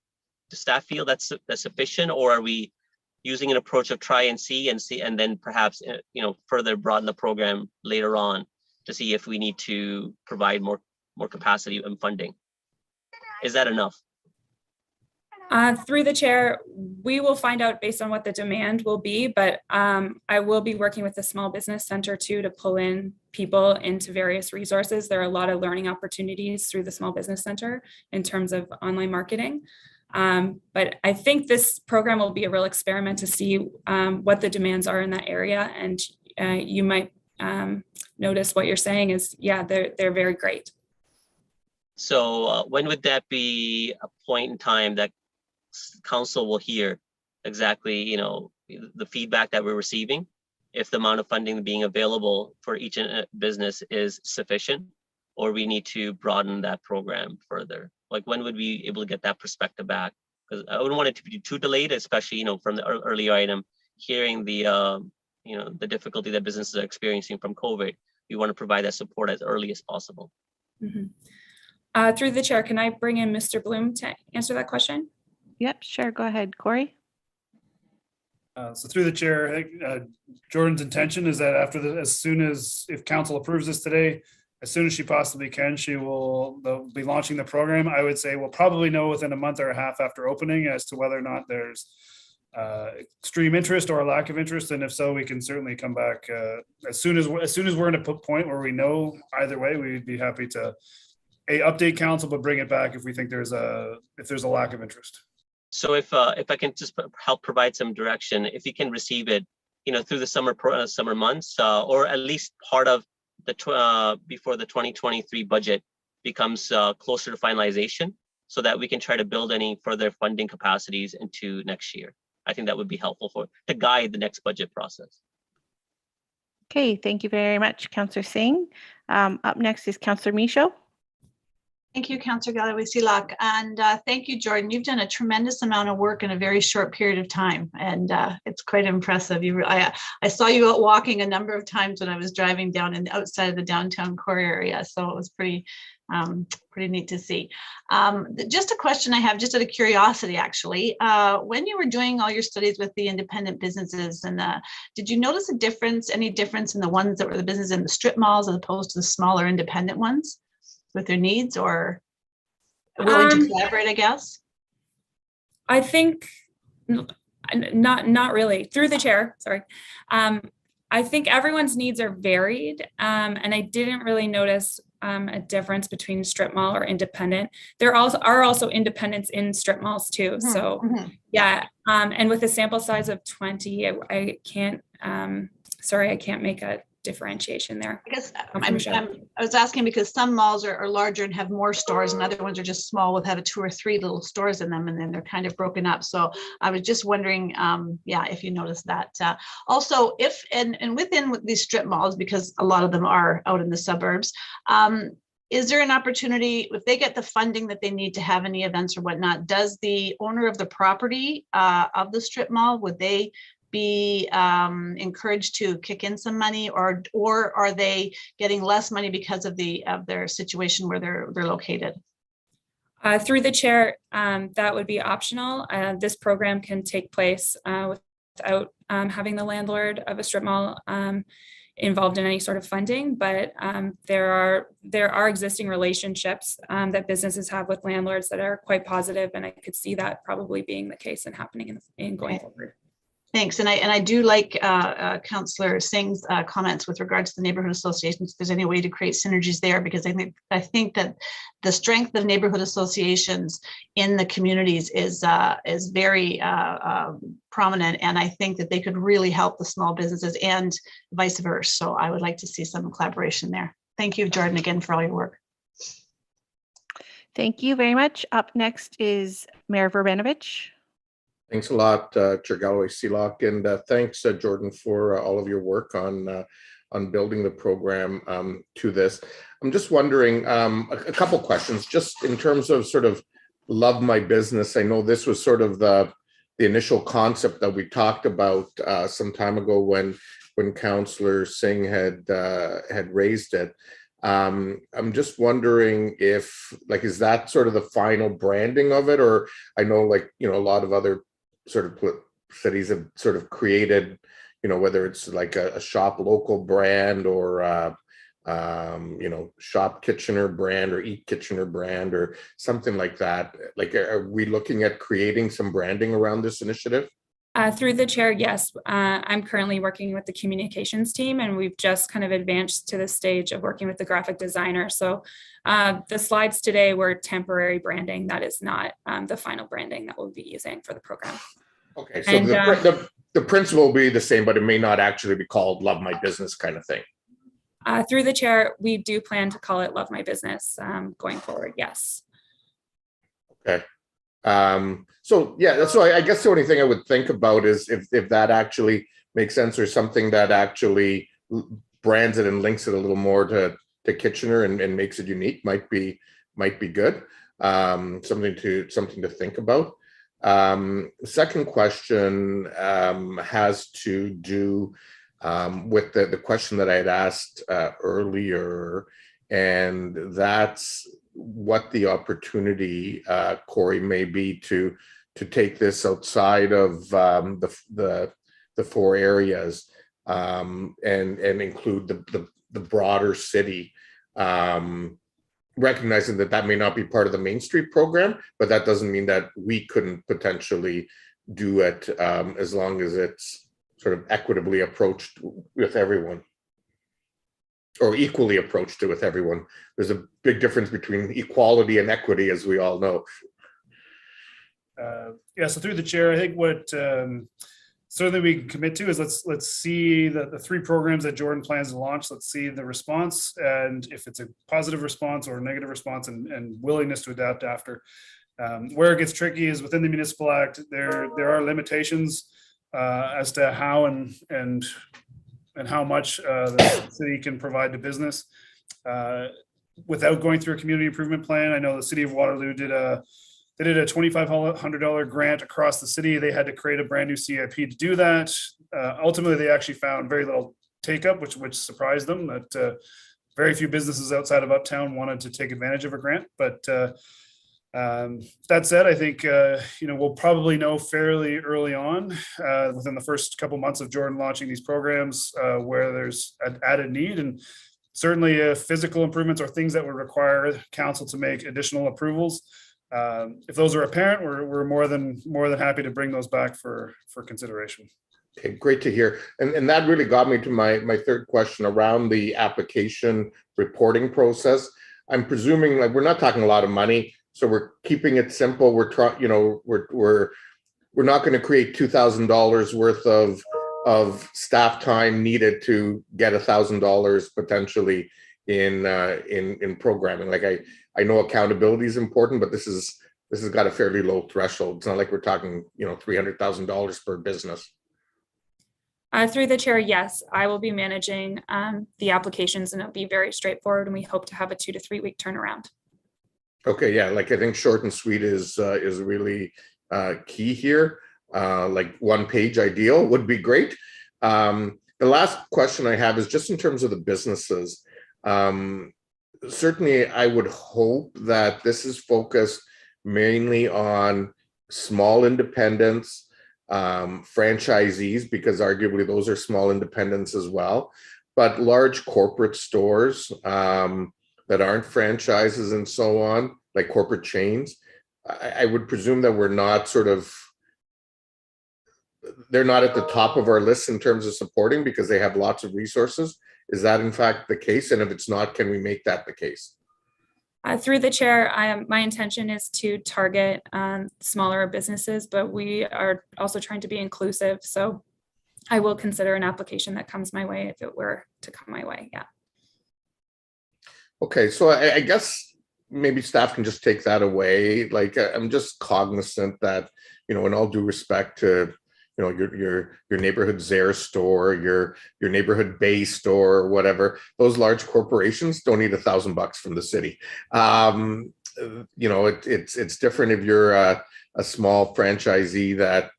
Does staff feel that's sufficient, or are we using an approach of try and see and then perhaps further broaden the program later on to see if we need to provide more capacity and funding? Is that enough? Through the chair, we will find out based on what the demand will be, but I will be working with the Small Business Center too to pull in people into various resources. There are a lot of learning opportunities through the Small Business Center in terms of online marketing. But I think this program will be a real experiment to see what the demands are in that area. And you might notice what you're saying is, yeah, they're very great. So when would that be a point in time that council will hear exactly, the feedback that we're receiving, if the amount of funding being available for each business is sufficient, or we need to broaden that program further? Like, when would we be able to get that perspective back? Because I wouldn't want it to be too delayed, especially, from the earlier item, hearing the, the difficulty that businesses are experiencing from COVID. We want to provide that support as early as possible. Mm-hmm. Through the chair, can I bring in Mr. Bloom to answer that question? Yep, sure. Go ahead, Corey. So through the chair, Jordan's intention is that as soon as, if council approves this today, as soon as she possibly can, they'll be launching the program. I would say we'll probably know within a month or a half after opening as to whether or not there's extreme interest or a lack of interest. And if so, we can certainly come back as soon as we're in a point where we know either way. We'd be happy to update council, but bring it back if we think there's a lack of interest. So if I can just help provide some direction, if you can receive it, through the summer months, or at least part of the before the 2023 budget becomes closer to finalization, so that we can try to build any further funding capacities into next year. I think that would be helpful to guide the next budget process. Okay, thank you very much, Councillor Singh. Up next is Councillor Michaud. Thank you, Councillor Galloway-Seelock, and thank you, Jordan. You've done a tremendous amount of work in a very short period of time, and it's quite impressive. I saw you out walking a number of times when I was driving down in outside of the downtown core area, so it was pretty neat to see. Just a question I have, just out of curiosity, actually, when you were doing all your studies with the independent businesses, and did you notice any difference in the ones that were the businesses in the strip malls as opposed to the smaller independent ones, with their needs, or willing to collaborate, I guess? I think not really. Through the chair, sorry. I think everyone's needs are varied, and I didn't really notice a difference between strip mall or independent. There are also independents in strip malls too. Mm-hmm. So yeah, and with a sample size of 20, I can't. Sorry, I can't make a differentiation there. I guess I was asking because some malls are larger and have more stores, and other ones are just small with have 2 or 3 little stores in them, and then they're kind of broken up. So I was just wondering, if you noticed that. Also, if and within these strip malls, because a lot of them are out in the suburbs, is there an opportunity, if they get the funding that they need to have any events or whatnot, does the owner of the property of the strip mall, would they be encouraged to kick in some money, or are they getting less money because of their situation where they're located? Through the chair, that would be optional. This program can take place with without having the landlord of a strip mall involved in any sort of funding, but there are existing relationships that businesses have with landlords that are quite positive, and I could see that probably being the case and happening in going forward. Thanks. And I do like Councillor Singh's comments with regards to the neighborhood associations. If there's any way to create synergies there, because I think that the strength of neighborhood associations in the communities is very prominent, and I think that they could really help the small businesses and vice versa. So I would like to see some collaboration there. Thank you, Jordan, again for all your work. Thank you very much. Up next is Mayor Verbenovich. Thanks a lot, Chair Galloway-Seelock, and thanks, Jordan, for all of your work on building the program to this. I'm just wondering a couple questions, just in terms of sort of Love My Business. I know this was sort of the initial concept that we talked about some time ago when Councillor Singh had raised it. I'm just wondering if, like, is that sort of the final branding of it? Or I know, like, a lot of other sort of cities have sort of created, whether it's like a Shop Local brand or, Shop Kitchener brand or Eat Kitchener brand or something like that. Like, are we looking at creating some branding around this initiative? Through the chair, yes. I'm currently working with the communications team, and we've just kind of advanced to the stage of working with the graphic designer. So the slides today were temporary branding. That is not the final branding that we'll be using for the program. Okay, so the principle will be the same, but it may not actually be called Love My Business kind of thing. Through the chair, we do plan to call it Love My Business going forward, yes. Okay. So yeah, that's why I guess the only thing I would think about is if that actually makes sense, or something that actually brands it and links it a little more to Kitchener and makes it unique might be good. Something to think about. Second question has to do with the question that I had asked earlier, and that's what the opportunity, Corey, may be to take this outside of the four areas and include the broader city, recognizing that may not be part of the Main Street program, but that doesn't mean that we couldn't potentially do it as long as it's sort of equitably approached with everyone, or equally approached with everyone. There's a big difference between equality and equity, as we all know. Yeah, so through the chair, I think what certainly we can commit to is let's see the three programs that Jordan plans to launch. Let's see the response, and if it's a positive response or a negative response, and willingness to adapt after. Where it gets tricky is within the Municipal Act, there are limitations as to how and how much the city can provide to business without going through a community improvement plan. I know the city of Waterloo did a $2,500 grant across the city. They had to create a brand new CIP to do that. Ultimately, they actually found very little take up, which surprised them, that very few businesses outside of Uptown wanted to take advantage of a grant. But that said, I think we'll probably know fairly early on within the first couple months of Jordan launching these programs where there's an added need, and certainly if physical improvements are things that would require council to make additional approvals. If those are apparent, we're more than happy to bring those back for consideration. Okay, great to hear. And that really got me to my third question around the application reporting process. I'm presuming, like, we're not talking a lot of money, so we're keeping it simple. We're not going to create $2,000 worth of staff time needed to get $1,000 potentially in programming. Like, I know accountability is important, but this has got a fairly low threshold. It's not like we're talking, $300,000 per business. Through the chair, yes, I will be managing the applications, and it'll be very straightforward, and we hope to have a 2 to 3 week turnaround. Okay, yeah, like, I think short and sweet is really key here. Like, 1 page ideal would be great. The last question I have is just in terms of the businesses. Certainly, I would hope that this is focused mainly on small independents, franchisees, because arguably those are small independents as well, but large corporate stores that aren't franchises and so on, like corporate chains. I would presume that we're not they're not at the top of our list in terms of supporting because they have lots of resources. Is that in fact the case? And if it's not, can we make that the case? Through the chair, my intention is to target smaller businesses, but we are also trying to be inclusive. So I will consider an application that comes my way if it were to come my way. Yeah. Okay, so I guess maybe staff can just take that away. Like, I'm just cognizant that, in all due respect to, your neighborhood Zare store, your neighborhood Bay store, or whatever, those large corporations don't need $1,000 from the city. It's different if you're a small franchisee that,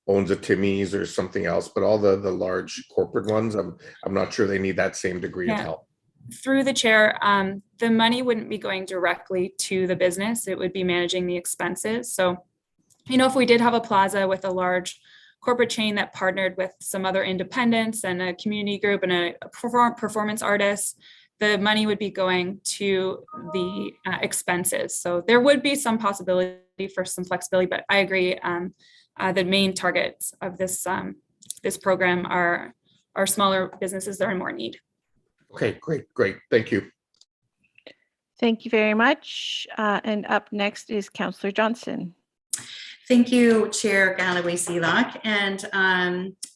owns a Timmy's or something else, but all the large corporate ones, I'm not sure they need that same degree of help. Through the chair, the money wouldn't be going directly to the business. It would be managing the expenses. So, if we did have a plaza with a large corporate chain that partnered with some other independents and a community group and a performance artist, the money would be going to the expenses. So there would be some possibility for some flexibility, but I agree. The main targets of this program are smaller businesses that are in more need. Okay, great. Thank you. Thank you very much. And up next is Councillor Johnson. Thank you, Chair Galloway-Seelock. And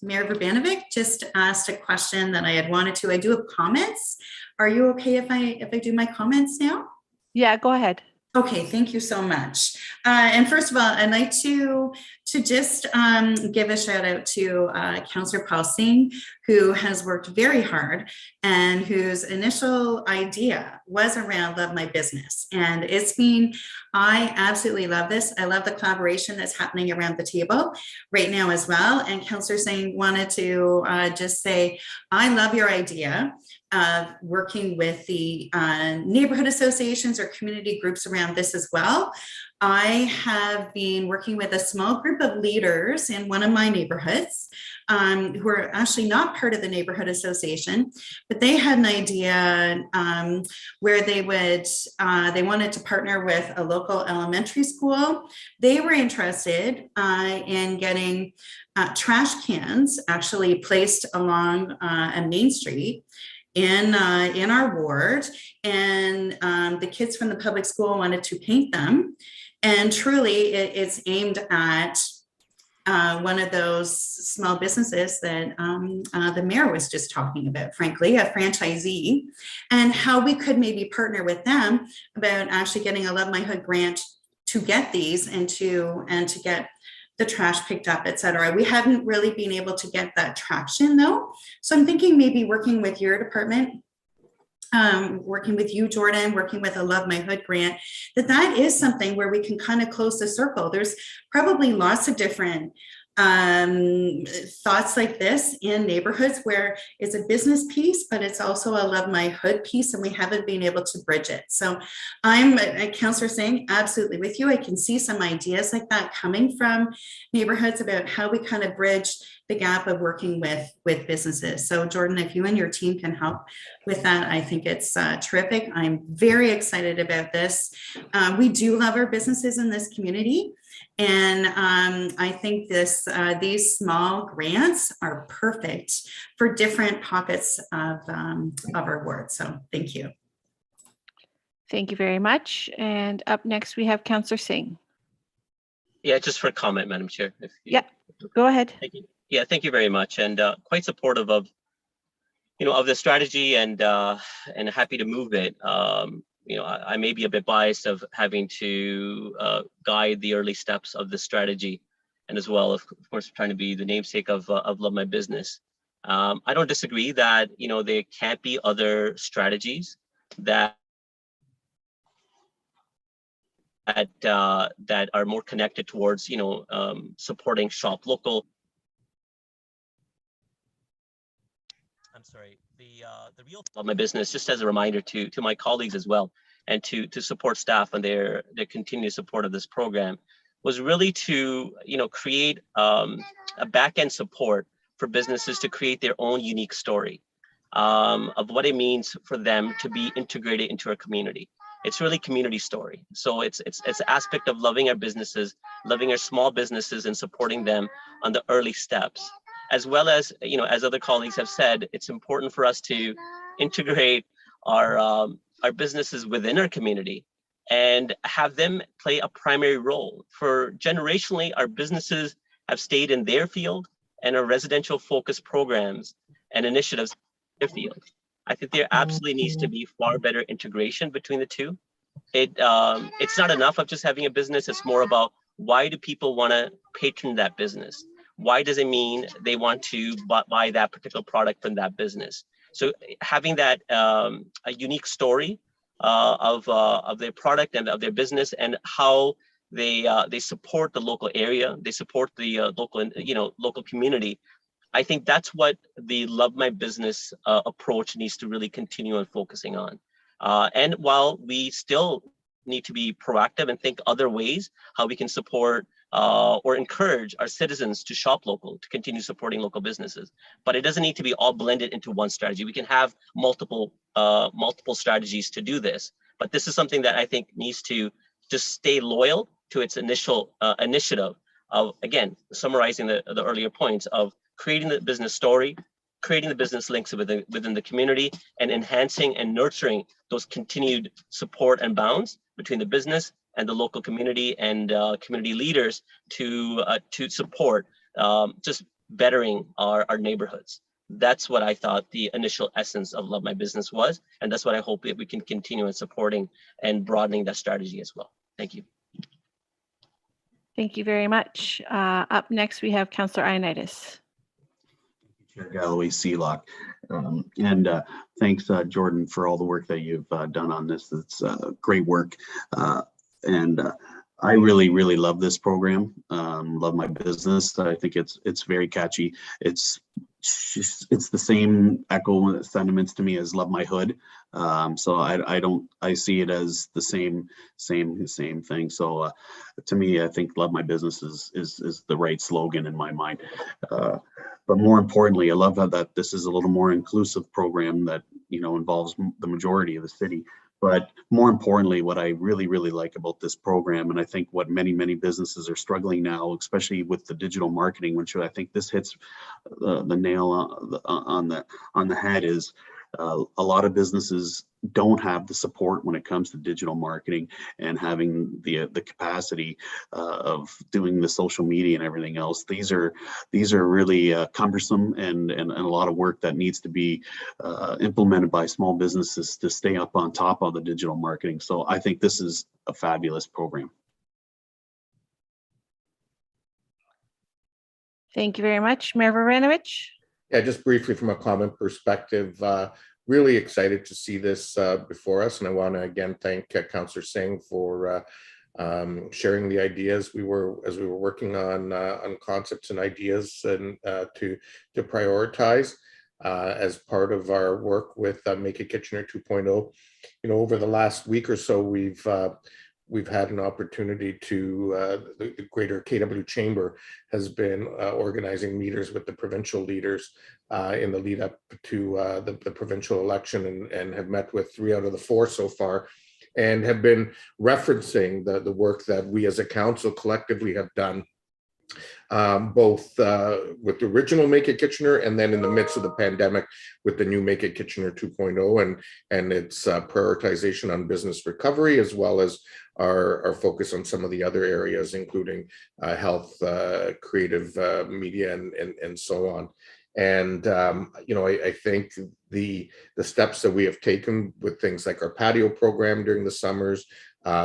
Mayor Verbanovic just asked a question that I had wanted to. I do have comments. Are you okay if I do my comments now? Yeah, go ahead. Okay, thank you so much. And first of all, I'd like to just give a shout out to Councillor Paul Singh, who has worked very hard and whose initial idea was around Love My Business. And I absolutely love this. I love the collaboration that's happening around the table right now as well. And Councillor Singh wanted to just say, I love your idea of working with the neighborhood associations or community groups around this as well. I have been working with a small group of leaders in one of my neighborhoods who are actually not part of the neighborhood association, but they had an idea where they wanted to partner with a local elementary school. They were interested in getting trash cans actually placed along a main street in our ward, and the kids from the public school wanted to paint them. And truly, it's aimed at one of those small businesses that the mayor was just talking about, frankly, a franchisee, and how we could maybe partner with them about actually getting a Love My Hood grant to get these and to get the trash picked up, et cetera. We haven't really been able to get that traction though. So I'm thinking maybe working with your department, working with you, Jordan, working with a Love My Hood grant, that is something where we can kind of close the circle. There's probably lots of different thoughts like this in neighborhoods where it's a business piece, but it's also a Love My Hood piece, and we haven't been able to bridge it. So I'm a Councillor Singh, absolutely with you. I can see some ideas like that coming from neighborhoods about how we kind of bridge the gap of working with businesses. So Jordan, if you and your team can help with that, I think it's terrific. I'm very excited about this. We do love our businesses in this community. And I think these small grants are perfect for different pockets of our ward. So thank you. Thank you very much. And up next, we have Councillor Singh. Yeah, just for a comment, Madam Chair. Go ahead. Thank you. Yeah, thank you very much, and quite supportive of, of the strategy, and happy to move it. I may be a bit biased of having to guide the early steps of the strategy, and as well, of course, trying to be the namesake of Love My Business. I don't disagree that there can't be other strategies that are more connected towards supporting shop local. I'm sorry, the real Love My Business, just as a reminder to my colleagues as well, and to support staff on their continued support of this program. was really to, create a back-end support for businesses to create their own unique story of what it means for them to be integrated into our community. It's really community story. So it's an aspect of loving our businesses, loving our small businesses, and supporting them on the early steps, as well as, as other colleagues have said, it's important for us to integrate our businesses within our community and have them play a primary role. For generationally, our businesses have stayed in their field, and our residential focused programs and initiatives in their field. I think there absolutely needs to be far better integration between the two. It's not enough of just having a business. It's more about, why do people want to patron that business? Why does it mean they want to buy that particular product from that business? So having that a unique story of their product and of their business, and how they support the local area, they support the local community. I think that's what the Love My Business approach needs to really continue on focusing on. And while we still need to be proactive and think other ways how we can support or encourage our citizens to shop local, to continue supporting local businesses, but it doesn't need to be all blended into one strategy. We can have multiple strategies to do this, but this is something that I think needs to just stay loyal to its initial initiative of, again, summarizing the earlier points of creating the business story, creating the business links within the community, and enhancing and nurturing those continued support and bounds between the business and the local community and community leaders to support just bettering our neighborhoods. That's what I thought the initial essence of Love My Business was, and that's what I hope that we can continue in supporting and broadening that strategy as well. Thank you. Thank you very much. Up next, we have Councillor Ioannidis. Chair Galloway Seelock. And thanks, Jordan, for all the work that you've done on this. It's great work. And I really, really love this program. Love My Business. I think it's very catchy. It's the same echo sentiments to me as Love My Hood. So I see it as the same thing. So to me, I think Love My Business is the right slogan in my mind. But more importantly, I love that this is a little more inclusive program that, involves the majority of the city. But more importantly, what I really, really like about this program, and I think what many, many businesses are struggling now, especially with the digital marketing, which I think this hits the nail on the head, is a lot of businesses don't have the support when it comes to digital marketing and having the capacity of doing the social media and everything else. These are really cumbersome and a lot of work that needs to be implemented by small businesses to stay up on top of the digital marketing. So I think this is a fabulous program. Thank you very much. Mayor Varanovich. Yeah, just briefly from a comment perspective, really excited to see this before us. And I want to again thank Councillor Singh for sharing the ideas as we were working on concepts and ideas and to prioritize as part of our work with Make It Kitchener 2.0. Over the last week or so, we've had an opportunity to, the Greater KW Chamber has been organizing meetings with the provincial leaders in the lead up to the provincial election, and have met with 3 out of the 4 so far, and have been referencing the work that we as a council collectively have done, both with the original Make It Kitchener and then in the midst of the pandemic with the new Make It Kitchener 2.0 and its prioritization on business recovery, as well as our focus on some of the other areas, including health, creative media, and so on. And I think the steps that we have taken with things like our patio program during the summers,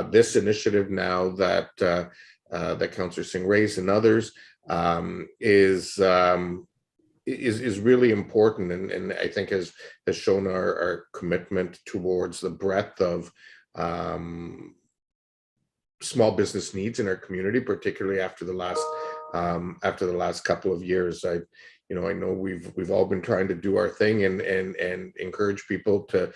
this initiative now that Councillor Singh raised and others is really important, and I think has shown our commitment towards the breadth of small business needs in our community, particularly after the last couple of years. I know we've all been trying to do our thing and encourage people to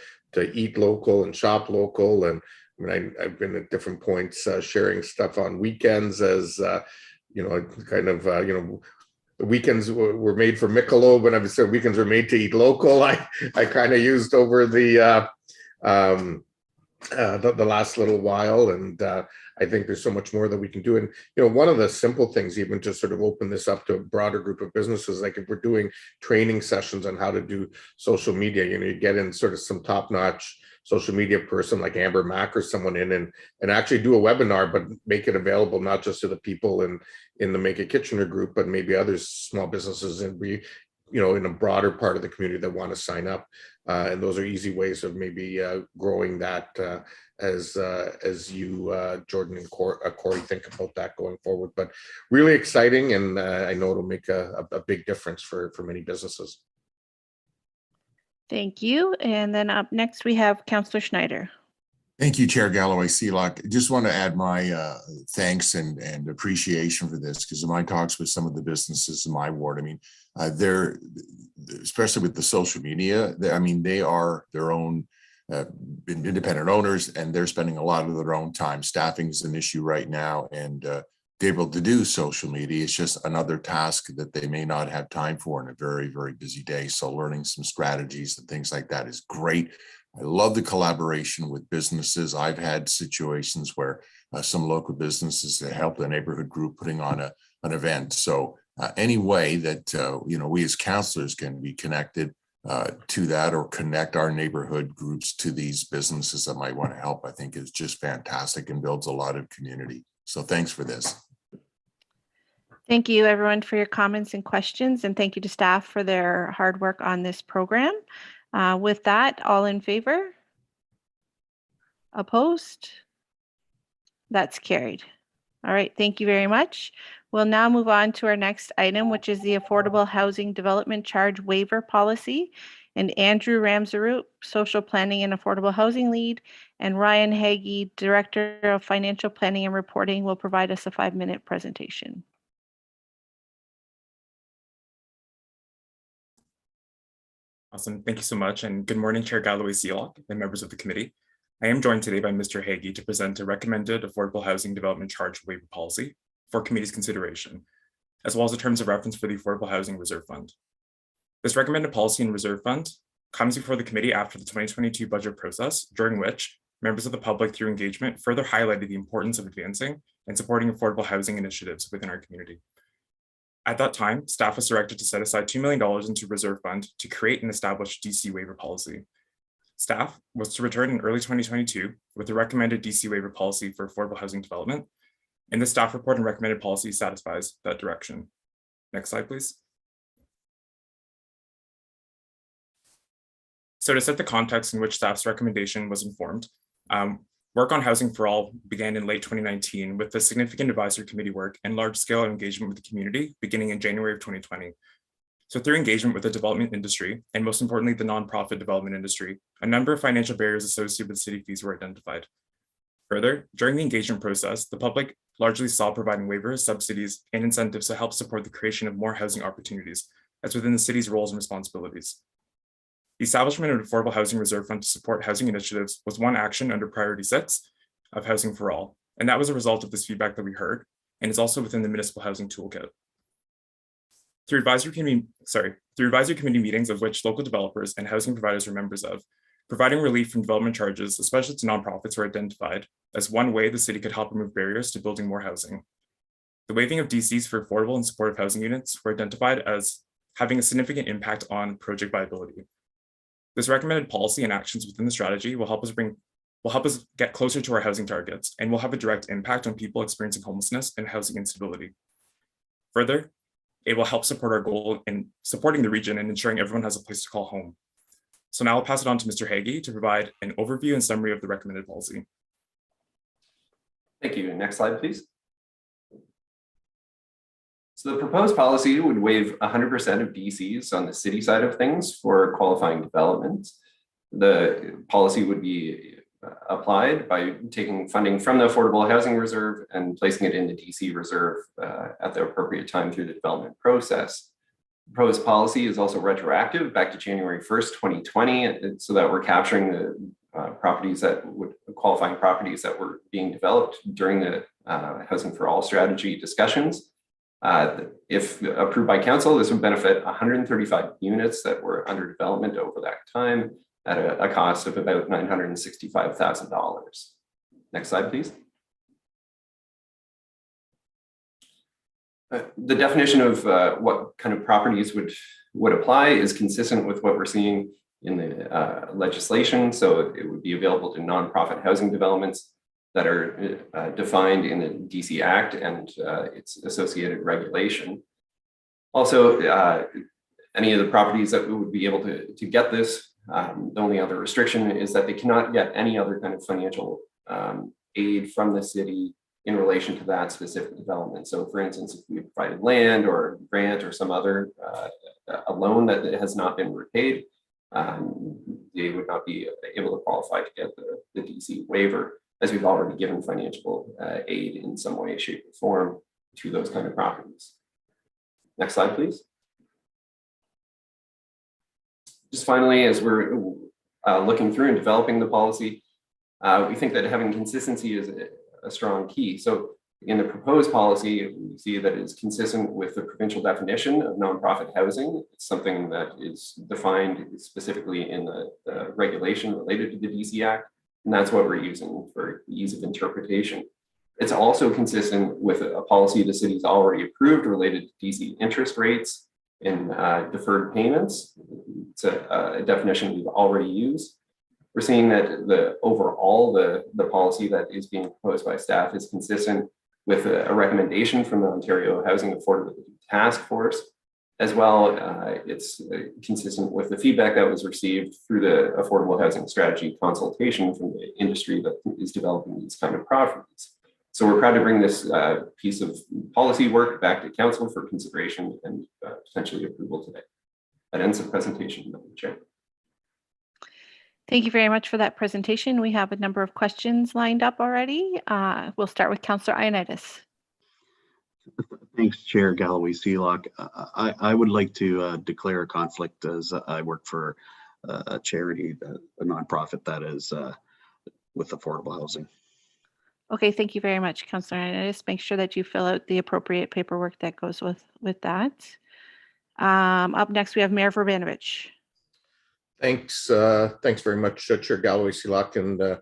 eat local and shop local, and I mean, I've been at different points sharing stuff on weekends as, kind of, the weekends were made for Michelob, and I've said weekends were made to eat local. I kind of used over the last little while, and I think there's so much more that we can do. And one of the simple things, even to sort of open this up to a broader group of businesses, like if we're doing training sessions on how to do social media, you get in sort of some top-notch social media person like Amber Mack or someone in and actually do a webinar, but make it available not just to the people in the Make It Kitchener group, but maybe other small businesses and in a broader part of the community that want to sign up. And those are easy ways of maybe growing that as you, Jordan and Corey, think about that going forward. But really exciting, and I know it'll make a big difference for many businesses. Thank you. And then up next, we have Councillor Schneider. Thank you, Chair Galloway Seelock. Just want to add my thanks and appreciation for this, because in my talks with some of the businesses in my ward, I mean, they're, especially with the social media, they are their own independent owners, and they're spending a lot of their own time. Staffing is an issue right now, and they're able to do social media. It's just another task that they may not have time for in a very, very busy day. So learning some strategies and things like that is great. I love the collaboration with businesses. I've had situations where some local businesses that help the neighborhood group putting on an event. So any way that we as councillors can be connected to that, or connect our neighborhood groups to these businesses that might want to help, I think is just fantastic and builds a lot of community. So thanks for this. Thank you, everyone, for your comments and questions, and thank you to staff for their hard work on this program. With that, all in favor? Opposed? That's carried. All right, thank you very much. We'll now move on to our next item, which is the Affordable Housing Development Charge Waiver Policy. And Andrew Ramsarut, Social Planning and Affordable Housing Lead, and Ryan Hagee, Director of Financial Planning and Reporting, will provide us a 5-minute presentation. Awesome. Thank you so much. And good morning, Chair Galloway Seelock and members of the committee. I am joined today by Mr. Hagee to present a recommended Affordable Housing Development Charge Waiver Policy for committee's consideration, as well as the terms of reference for the Affordable Housing Reserve Fund. This recommended policy and reserve fund comes before the committee after the 2022 budget process, during which members of the public through engagement further highlighted the importance of advancing and supporting affordable housing initiatives within our community. At that time, staff was directed to set aside $2 million into reserve fund to create and establish DC waiver policy. Staff was to return in early 2022 with a recommended DC waiver policy for affordable housing development, and the staff report and recommended policy satisfies that direction. Next slide, please. So to set the context in which staff's recommendation was informed, work on Housing for All began in late 2019 with the significant advisory committee work and large-scale engagement with the community beginning in January of 2020. So through engagement with the development industry, and most importantly, the nonprofit development industry, a number of financial barriers associated with city fees were identified. Further, during the engagement process, the public largely saw providing waivers, subsidies, and incentives to help support the creation of more housing opportunities as within the city's roles and responsibilities. The establishment of an Affordable Housing Reserve Fund to support housing initiatives was one action under Priority 6 of Housing for All, and that was a result of this feedback that we heard, and is also within the Municipal Housing Toolkit. Through advisory committee meetings, of which local developers and housing providers are members of, providing relief from development charges, especially to nonprofits, were identified as one way the city could help remove barriers to building more housing. The waiving of DCs for affordable and supportive housing units were identified as having a significant impact on project viability. This recommended policy and actions within the strategy will help us get closer to our housing targets, and will have a direct impact on people experiencing homelessness and housing instability. Further, it will help support our goal in supporting the region and ensuring everyone has a place to call home. So now I'll pass it on to Mr. Hagee to provide an overview and summary of the recommended policy. Thank you. Next slide, please. So the proposed policy would waive 100% of DCs on the city side of things for qualifying developments. The policy would be applied by taking funding from the Affordable Housing Reserve and placing it in the DC Reserve at the appropriate time through the development process. The proposed policy is also retroactive back to January 1st, 2020, so that we're capturing the properties that would qualifying properties that were being developed during the Housing for All strategy discussions. If approved by council, this would benefit 135 units that were under development over that time at a cost of about $965,000. Next slide, please. The definition of what kind of properties would apply is consistent with what we're seeing in the legislation. So it would be available to nonprofit housing developments that are defined in the DC Act and its associated regulation. Also, any of the properties that we would be able to get this, the only other restriction is that they cannot get any other kind of financial aid from the city in relation to that specific development. So for instance, if we provided land or grant or some other a loan that has not been repaid, they would not be able to qualify to get the DC waiver, as we've already given financial aid in some way, shape, or form to those kind of properties. Next slide, please. Just finally, as we're looking through and developing the policy, we think that having consistency is a strong key. So in the proposed policy, we see that it's consistent with the provincial definition of nonprofit housing. It's something that is defined specifically in the regulation related to the DC Act, and that's what we're using for ease of interpretation. It's also consistent with a policy the city's already approved related to DC interest rates and deferred payments. It's a definition we've already used. We're seeing that the policy that is being proposed by staff is consistent with a recommendation from the Ontario Housing Affordability Task Force. As well, it's consistent with the feedback that was received through the Affordable Housing Strategy consultation from the industry that is developing these kind of properties. So we're proud to bring this piece of policy work back to council for consideration and potentially approval today. That ends the presentation, Madam Chair. Thank you very much for that presentation. We have a number of questions lined up already. We'll start with Councillor Ioannidis. Thanks, Chair Galloway Seelock. I would like to declare a conflict, as I work for a charity, a nonprofit that is with affordable housing. Okay, thank you very much, Councillor Ioannidis. Make sure that you fill out the appropriate paperwork that goes with that. Up next, we have Mayor Verbanovich. Thanks. Thanks very much, Chair Galloway Seelock, and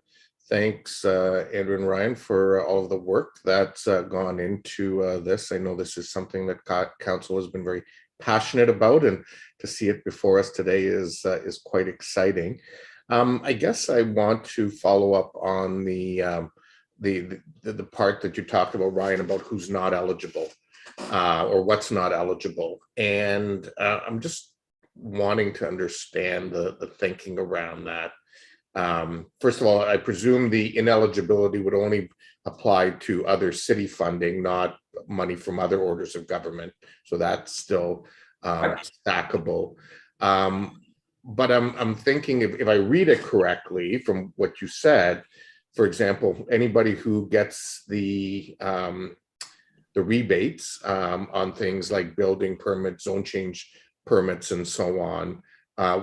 thanks, Andrew and Ryan, for all of the work that's gone into this. I know this is something that council has been very passionate about, and to see it before us today is quite exciting. I guess I want to follow up on the part that you talked about, Ryan, about who's not eligible or what's not eligible, and I'm just wanting to understand the thinking around that. First of all, I presume the ineligibility would only apply to other city funding, not money from other orders of government. So that's still stackable. But I'm thinking, if I read it correctly from what you said, for example, anybody who gets the rebates on things like building permits, zone change permits, and so on,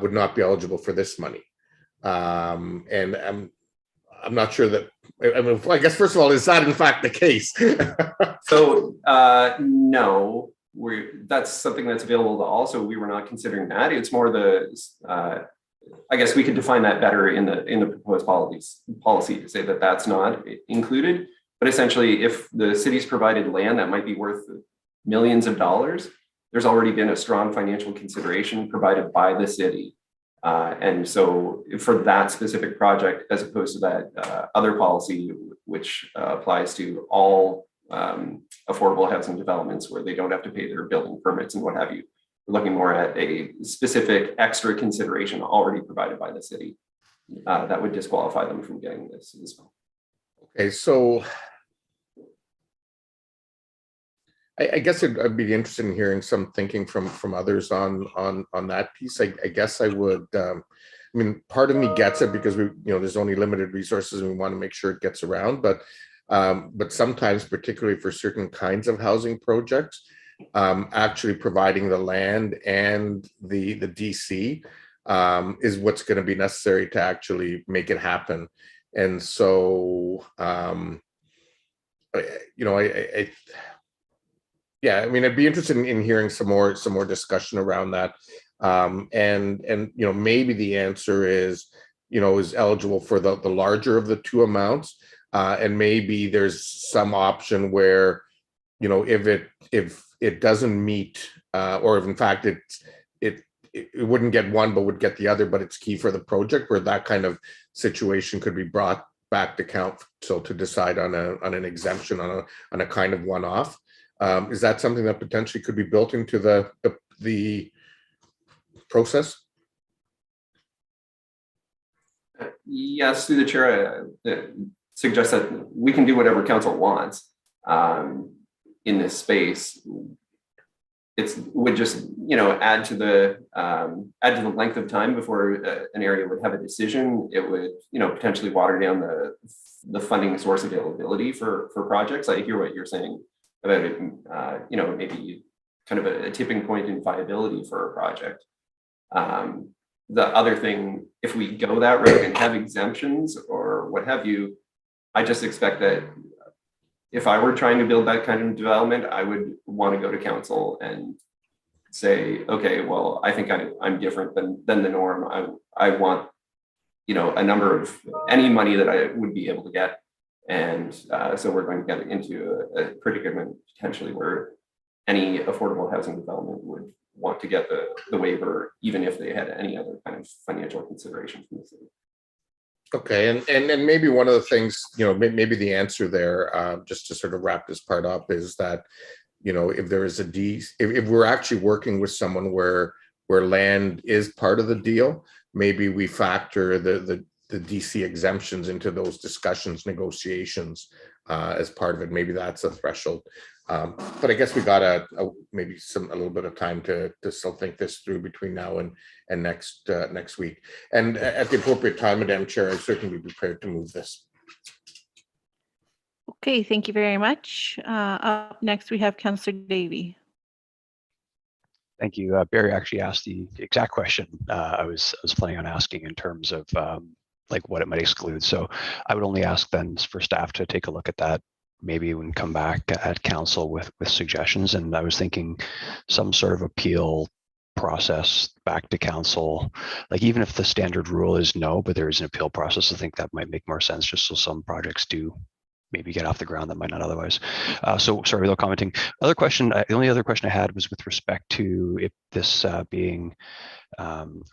would not be eligible for this money. And I'm not sure that, I mean, I guess, first of all, is that in fact the case? So no, that's something that's available to all. So we were not considering that. It's more the, I guess we could define that better in the proposed policy to say that that's not included. But essentially, if the city's provided land that might be worth millions of dollars, there's already been a strong financial consideration provided by the city. And so for that specific project, as opposed to that other policy, which applies to all affordable housing developments where they don't have to pay their building permits and what have you, we're looking more at a specific extra consideration already provided by the city that would disqualify them from getting this as well. Okay, so I guess I'd be interested in hearing some thinking from others on that piece. I guess I would. I mean, part of me gets it because there's only limited resources and we want to make sure it gets around. But sometimes, particularly for certain kinds of housing projects, actually providing the land and the DC is what's going to be necessary to actually make it happen. And so, yeah, I mean, I'd be interested in hearing some more discussion around that. And maybe the answer is, is eligible for the larger of the two amounts. And maybe there's some option where, if it doesn't meet, or if in fact it wouldn't get one but would get the other, but it's key for the project, where that kind of situation could be brought back to council to decide on an exemption on a kind of one-off. Is that something that potentially could be built into the process? Yes, through the chair, I suggest that we can do whatever council wants in this space. It would just, add to the length of time before an area would have a decision. It would, potentially water down the funding source availability for projects. I hear what you're saying about it, maybe kind of a tipping point in viability for a project. The other thing, if we go that route and have exemptions or what have you, I just expect that if I were trying to build that kind of development, I would want to go to council and say, okay, well, I think I'm different than the norm. I want, a number of any money that I would be able to get. And so we're going to get into a predicament potentially where any affordable housing development would want to get the waiver, even if they had any other kind of financial consideration from the city. Okay, and maybe one of the things, maybe the answer there, just to sort of wrap this part up, is that, if there is if we're actually working with someone where land is part of the deal, maybe we factor the DC exemptions into those discussions, negotiations as part of it. Maybe that's a threshold. But I guess we got maybe a little bit of time to still think this through between now and next week. And at the appropriate time, Madam Chair, I certainly be prepared to move this. Okay, thank you very much. Up next, we have Councillor Davey. Thank you. Barry actually asked the exact question I was planning on asking in terms of like what it might exclude. So I would only ask then for staff to take a look at that, maybe we can come back at council with suggestions. And I was thinking some sort of appeal process back to council, like even if the standard rule is no, but there is an appeal process, I think that might make more sense, just so some projects do maybe get off the ground that might not otherwise. So sorry, without commenting. The only other question I had was with respect to this being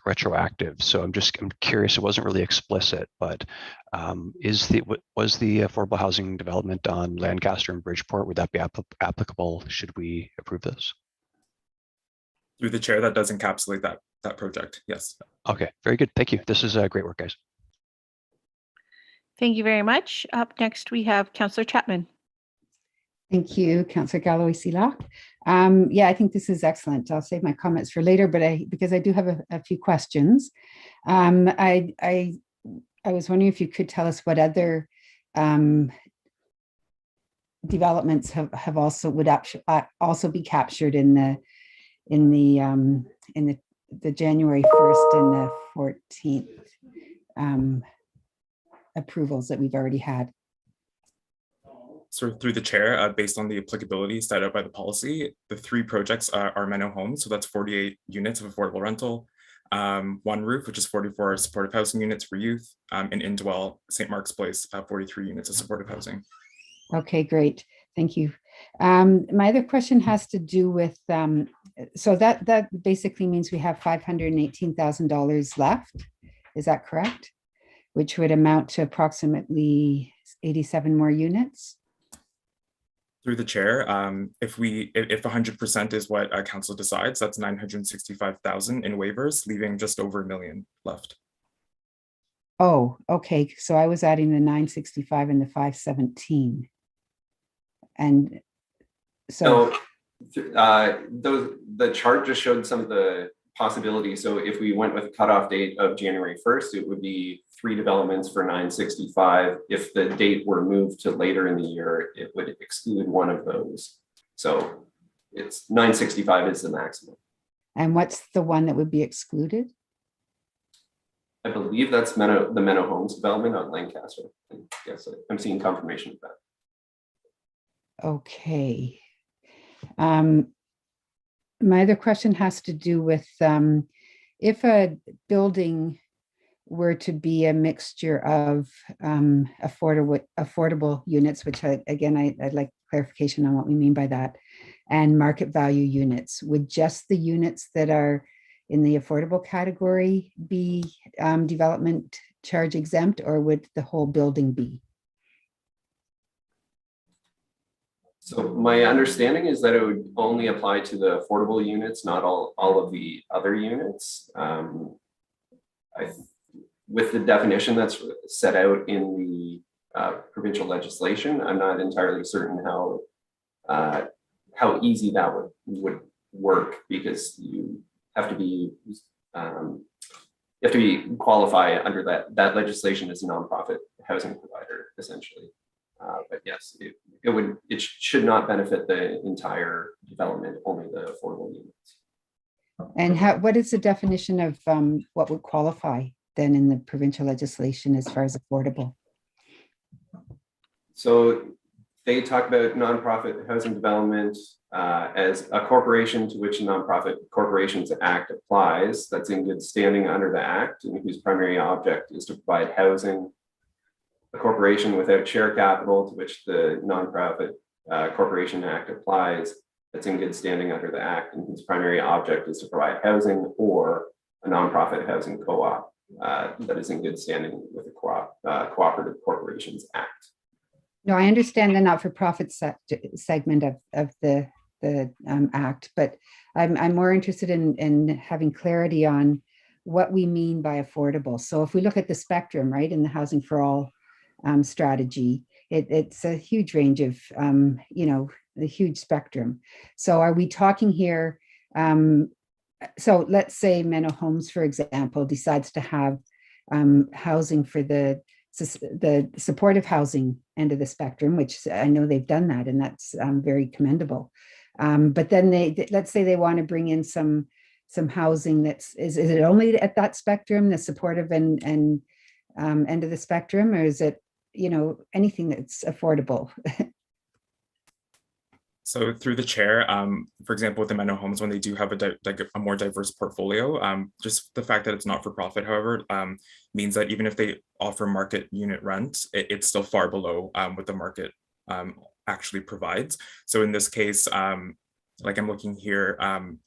retroactive. So I'm curious, it wasn't really explicit, but was the affordable housing development on Lancaster and Bridgeport, would that be applicable? Should we approve this? Through the chair, that does encapsulate that project, yes. Okay, very good. Thank you. This is great work, guys. Thank you very much. Up next, we have Councillor Chapman. Thank you, Councillor Galloway-Sealock. Yeah, I think this is excellent. I'll save my comments for later, but because I do have a few questions. I was wondering if you could tell us what other developments would also be captured in the January 1st and the 14th approvals that we've already had. So through the chair, based on the applicability set out by the policy, the three projects are Menno Homes. So that's 48 units of affordable rental, One Roof, which is 44 supportive housing units for youth, and Indwell, St. Mark's Place, 43 units of supportive housing. Okay, great. Thank you. My other question has to do with, so that basically means we have $518,000 left. Is that correct? Which would amount to approximately 87 more units. Through the chair, if 100% is what council decides, that's 965,000 in waivers, leaving just over $1 million left. Oh, okay. So I was adding the 965 and the 517. And so the chart just showed some of the possibilities. So if we went with a cutoff date of January 1st, it would be 3 developments for 965. If the date were moved to later in the year, it would exclude one of those. So it's 965 is the maximum. And what's the one that would be excluded? I believe that's the Menno Homes development on Lancaster. Yes, I'm seeing confirmation of that. Okay. My other question has to do with if a building were to be a mixture of affordable units, which I'd like clarification on what we mean by that, and market value units, would just the units that are in the affordable category be development charge exempt, or would the whole building be? So my understanding is that it would only apply to the affordable units, not all of the other units. With the definition that's set out in the provincial legislation, I'm not entirely certain how easy that would work, because you have to be qualify under that legislation as a nonprofit housing provider, essentially. But yes, it should not benefit the entire development, only the affordable units. And what is the definition of what would qualify then in the provincial legislation as far as affordable? So they talk about nonprofit housing development as a corporation to which the Nonprofit Corporations Act applies, that's in good standing under the Act, and whose primary object is to provide housing. A corporation without share capital to which the Nonprofit Corporation Act applies, that's in good standing under the Act, and whose primary object is to provide housing, or a nonprofit housing co-op that is in good standing with the Cooperative Corporations Act. No, I understand the not-for-profit segment of the Act, but I'm more interested in having clarity on what we mean by affordable. So if we look at the spectrum, right, in the Housing for All strategy, it's a huge range of, the huge spectrum. So are we talking here, so let's say Menno Homes, for example, decides to have housing for the supportive housing end of the spectrum, which I know they've done that, and that's very commendable. But then let's say they want to bring in some housing is it only at that spectrum, the supportive and end of the spectrum, or is it, anything that's affordable? So through the chair, for example, with the Menno Homes, when they do have a more diverse portfolio, just the fact that it's not for profit, however, means that even if they offer market unit rent, it's still far below what the market actually provides. So in this case, like I'm looking here,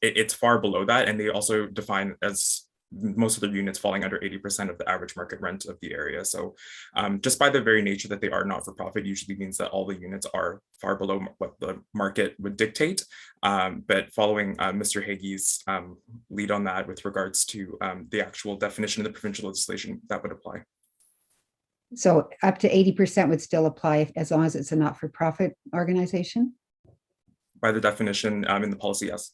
it's far below that, and they also define as most of their units falling under 80% of the average market rent of the area. So just by the very nature that they are not for profit usually means that all the units are far below what the market would dictate. But following Mr. Hagee's lead on that with regards to the actual definition of the provincial legislation, that would apply. So up to 80% would still apply as long as it's a not-for-profit organization? By the definition in the policy, yes.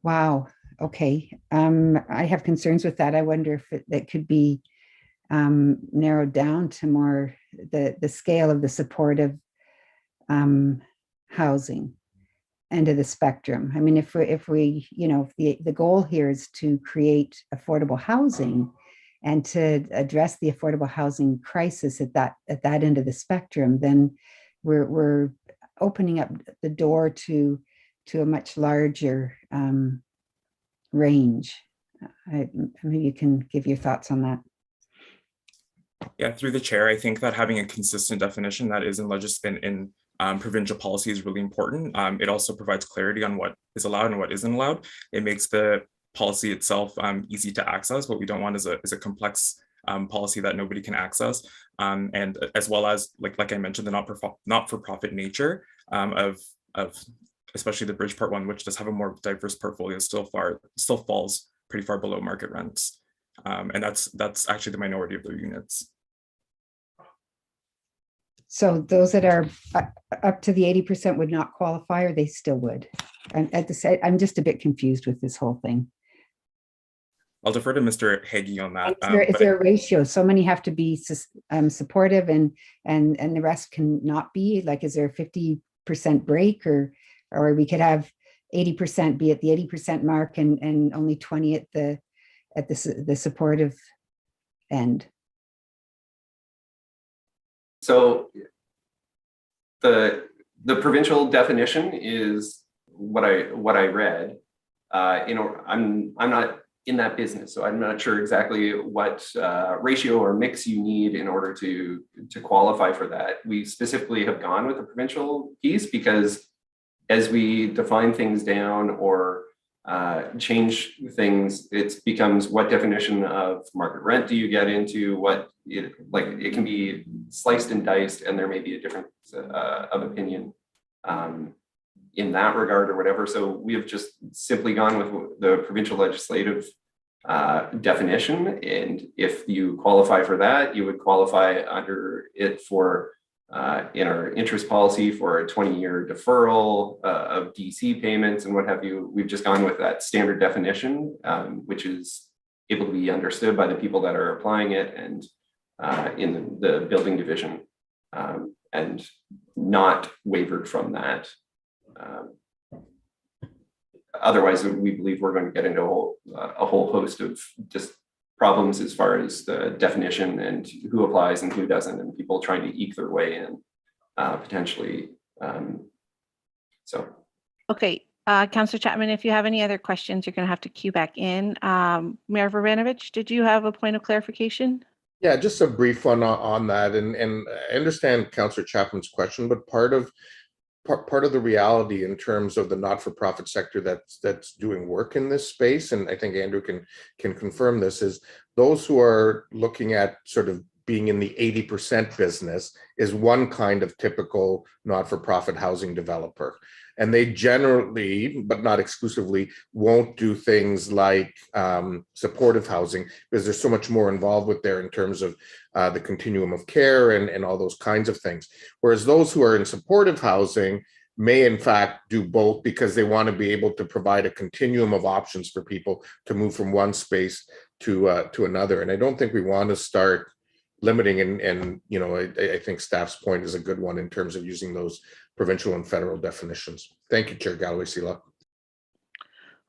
Wow. Okay. I have concerns with that. I wonder if that could be narrowed down to more the scale of the supportive housing end of the spectrum. I mean, if the goal here is to create affordable housing and to address the affordable housing crisis at that end of the spectrum, then we're opening up the door to a much larger range. Maybe you can give your thoughts on that. Yeah, through the chair, I think that having a consistent definition that is in provincial policy is really important. It also provides clarity on what is allowed and what isn't allowed. It makes the policy itself easy to access. What we don't want is a complex policy that nobody can access, and as well as like I mentioned, the not-for-profit nature of especially the Bridgeport one, which does have a more diverse portfolio, still falls pretty far below market rents, and that's actually the minority of their units. So those that are up to the 80% would not qualify, or they still would? And I'm just a bit confused with this whole thing. I'll defer to Mr. Hagee on that. Is there a ratio? So many have to be supportive, and the rest can not be? Like, is there a 50% break, or we could have 80% be at the 80% mark and only 20 at at the supportive end. So the provincial definition is what I read. I'm not in that business, so I'm not sure exactly what ratio or mix you need in order to qualify for that. We specifically have gone with the provincial piece because as we define things down or change things, it becomes what definition of market rent do you get into, it can be sliced and diced, and there may be a difference of opinion in that regard or whatever. So we have just simply gone with the provincial legislative definition. And if you qualify for that, you would qualify under it for in our interest policy for a 20-year deferral of DC payments and what have you. We've just gone with that standard definition, which is able to be understood by the people that are applying it and in the building division, and not wavered from that. Otherwise, we believe we're going to get into a whole host of just problems as far as the definition and who applies and who doesn't, and people trying to eke their way in potentially. Okay, Councillor Chapman, if you have any other questions, you're going to have to queue back in. Mayor Varanovich, did you have a point of clarification? Yeah, just a brief one on that, and I understand Councillor Chapman's question, but part of the reality in terms of the not-for-profit sector that's doing work in this space, and I think Andrew can confirm this, is those who are looking at sort of being in the 80% business is one kind of typical not-for-profit housing developer. And they generally, but not exclusively, won't do things like supportive housing because there's so much more involved with there in terms of the continuum of care and all those kinds of things. Whereas those who are in supportive housing may in fact do both because they want to be able to provide a continuum of options for people to move from one space to another. And I don't think we want to start limiting, and you know, I think staff's point is a good one in terms of using those provincial and federal definitions. Thank you, Chair Galloway-Seelock.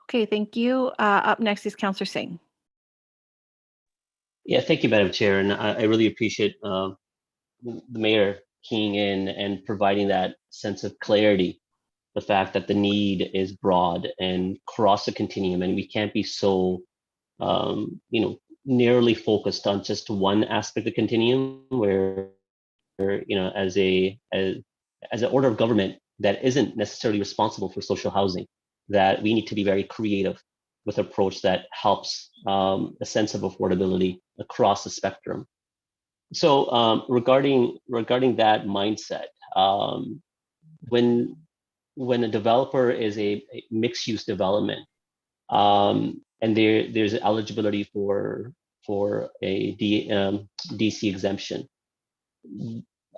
Okay, thank you. Up next is Councillor Singh. Yeah, thank you, Madam Chair, and I really appreciate the Mayor keying in and providing that sense of clarity, the fact that the need is broad and across the continuum, and we can't be so, narrowly focused on just one aspect of the continuum where, as an order of government that isn't necessarily responsible for social housing, that we need to be very creative with an approach that helps a sense of affordability across the spectrum. So regarding that mindset, when a developer is a mixed-use development, and there's eligibility for a DC exemption,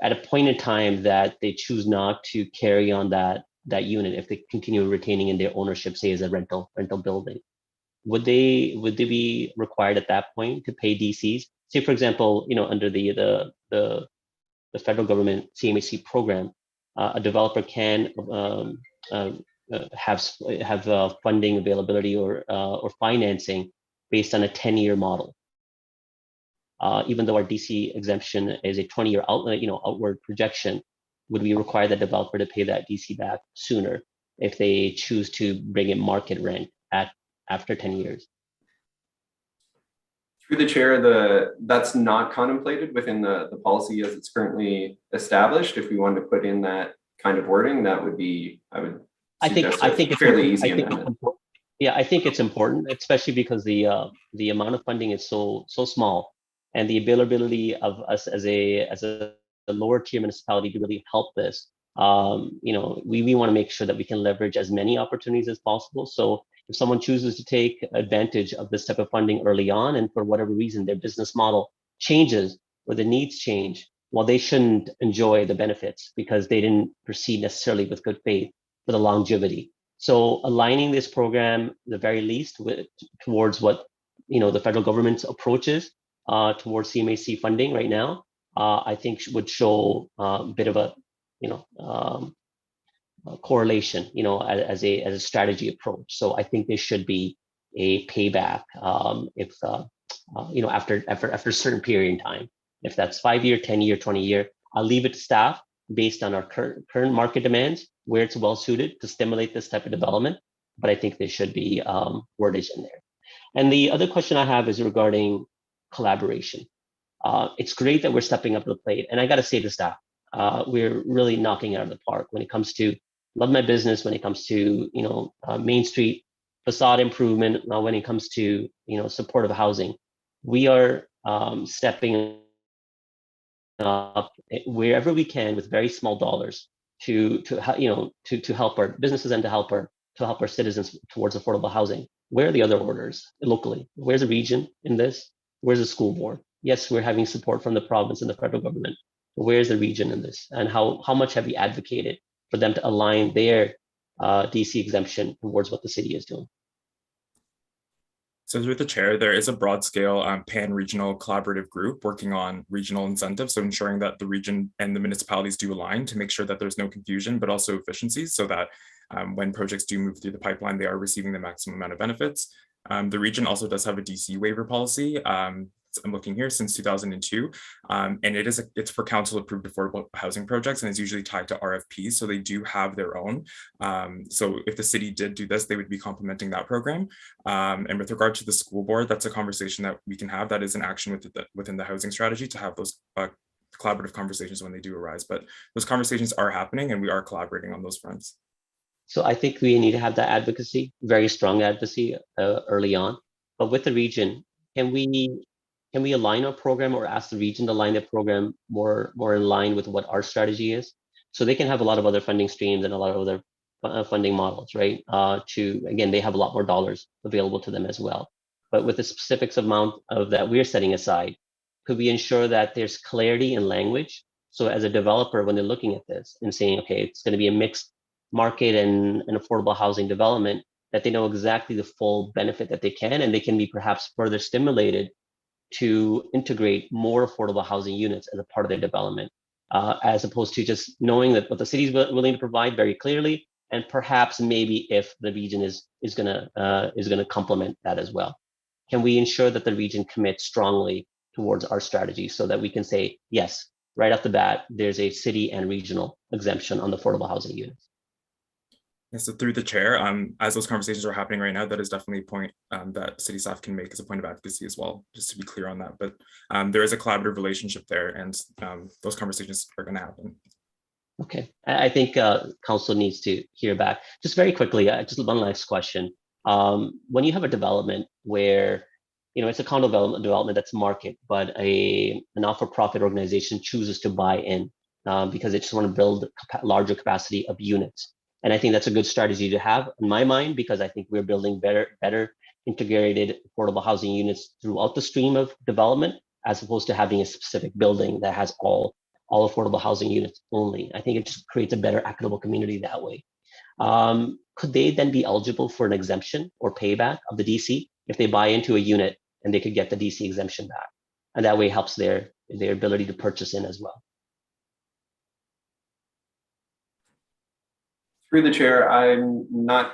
at a point in time that they choose not to carry on that unit, if they continue retaining in their ownership, say as a rental building, would they be required at that point to pay DCs? Say, for example, under the federal government CMHC program, a developer can have funding availability or financing based on a 10-year model. Even though our DC exemption is a 20-year outward projection, would we require the developer to pay that DC back sooner if they choose to bring in market rent after 10 years? Through the chair, that's not contemplated within the policy as it's currently established. If we wanted to put in that kind of wording, that would be, I think it's fairly easy amendment. Yeah, I think it's important, especially because the amount of funding is so small, and the availability of us as a lower tier municipality to really help this. We want to make sure that we can leverage as many opportunities as possible. So if someone chooses to take advantage of this type of funding early on, and for whatever reason their business model changes or the needs change, well, they shouldn't enjoy the benefits because they didn't proceed necessarily with good faith for the longevity. So aligning this program, at the very least, towards what the federal government's approach is towards CMHC funding right now, I think would show a bit of a correlation, as a strategy approach. So I think they should be a payback if after a certain period in time. If that's 5-year, 10-year, 20-year, I'll leave it to staff based on our current market demands, where it's well suited to stimulate this type of development. But I think there should be wordage in there. And the other question I have is regarding collaboration. It's great that we're stepping up to the plate. And I got to say to staff, we're really knocking it out of the park when it comes to love my business, when it comes to, Main Street facade improvement, when it comes to, supportive housing. We are stepping up wherever we can with very small dollars to help our businesses and to help our citizens towards affordable housing. Where are the other orders locally? Where's the region in this? Where's the school board? Yes, we're having support from the province and the federal government. But where's the region in this? And how much have we advocated for them to align their DC exemption towards what the city is doing? So through the chair, there is a broad scale pan-regional collaborative group working on regional incentives. So ensuring that the region and the municipalities do align to make sure that there's no confusion, but also efficiencies so that when projects do move through the pipeline, they are receiving the maximum amount of benefits. The region also does have a DC waiver policy. I'm looking here since 2002, and it's for council approved affordable housing projects, and it's usually tied to RFPs. So they do have their own. So if the city did do this, they would be complementing that program. And with regard to the school board, that's a conversation that we can have. That is an action within the housing strategy to have those collaborative conversations when they do arise. But those conversations are happening, and we are collaborating on those fronts. So I think we need to have that advocacy, very strong advocacy early on. But with the region, can we align our program or ask the region to align their program more in line with what our strategy is? So they can have a lot of other funding streams and a lot of other funding models, right? Again, they have a lot more dollars available to them as well. But with the specifics amount of that we're setting aside, could we ensure that there's clarity in language? So as a developer, when they're looking at this and saying, okay, it's going to be a mixed market and affordable housing development, that they know exactly the full benefit that they can, and they can be perhaps further stimulated to integrate more affordable housing units as a part of their development, as opposed to just knowing that what the city is willing to provide very clearly, and perhaps maybe if the region is going to complement that as well. Can we ensure that the region commits strongly towards our strategy so that we can say, yes, right off the bat, there's a city and regional exemption on the affordable housing units? And so through the chair, as those conversations are happening right now, that is definitely a point that city staff can make as a point of advocacy as well, just to be clear on that. But there is a collaborative relationship there, and those conversations are going to happen. Okay, I think council needs to hear back. Just very quickly, just one last question. When you have a development where, it's a condo development that's market, but a not-for-profit organization chooses to buy in because they just want to build a larger capacity of units. And I think that's a good strategy to have in my mind, because I think we're building better integrated affordable housing units throughout the stream of development, as opposed to having a specific building that has all affordable housing units only. I think it just creates a better equitable community that way. Could they then be eligible for an exemption or payback of the DC if they buy into a unit and they could get the DC exemption back? And that way helps their ability to purchase in as well. Through the chair, I'm not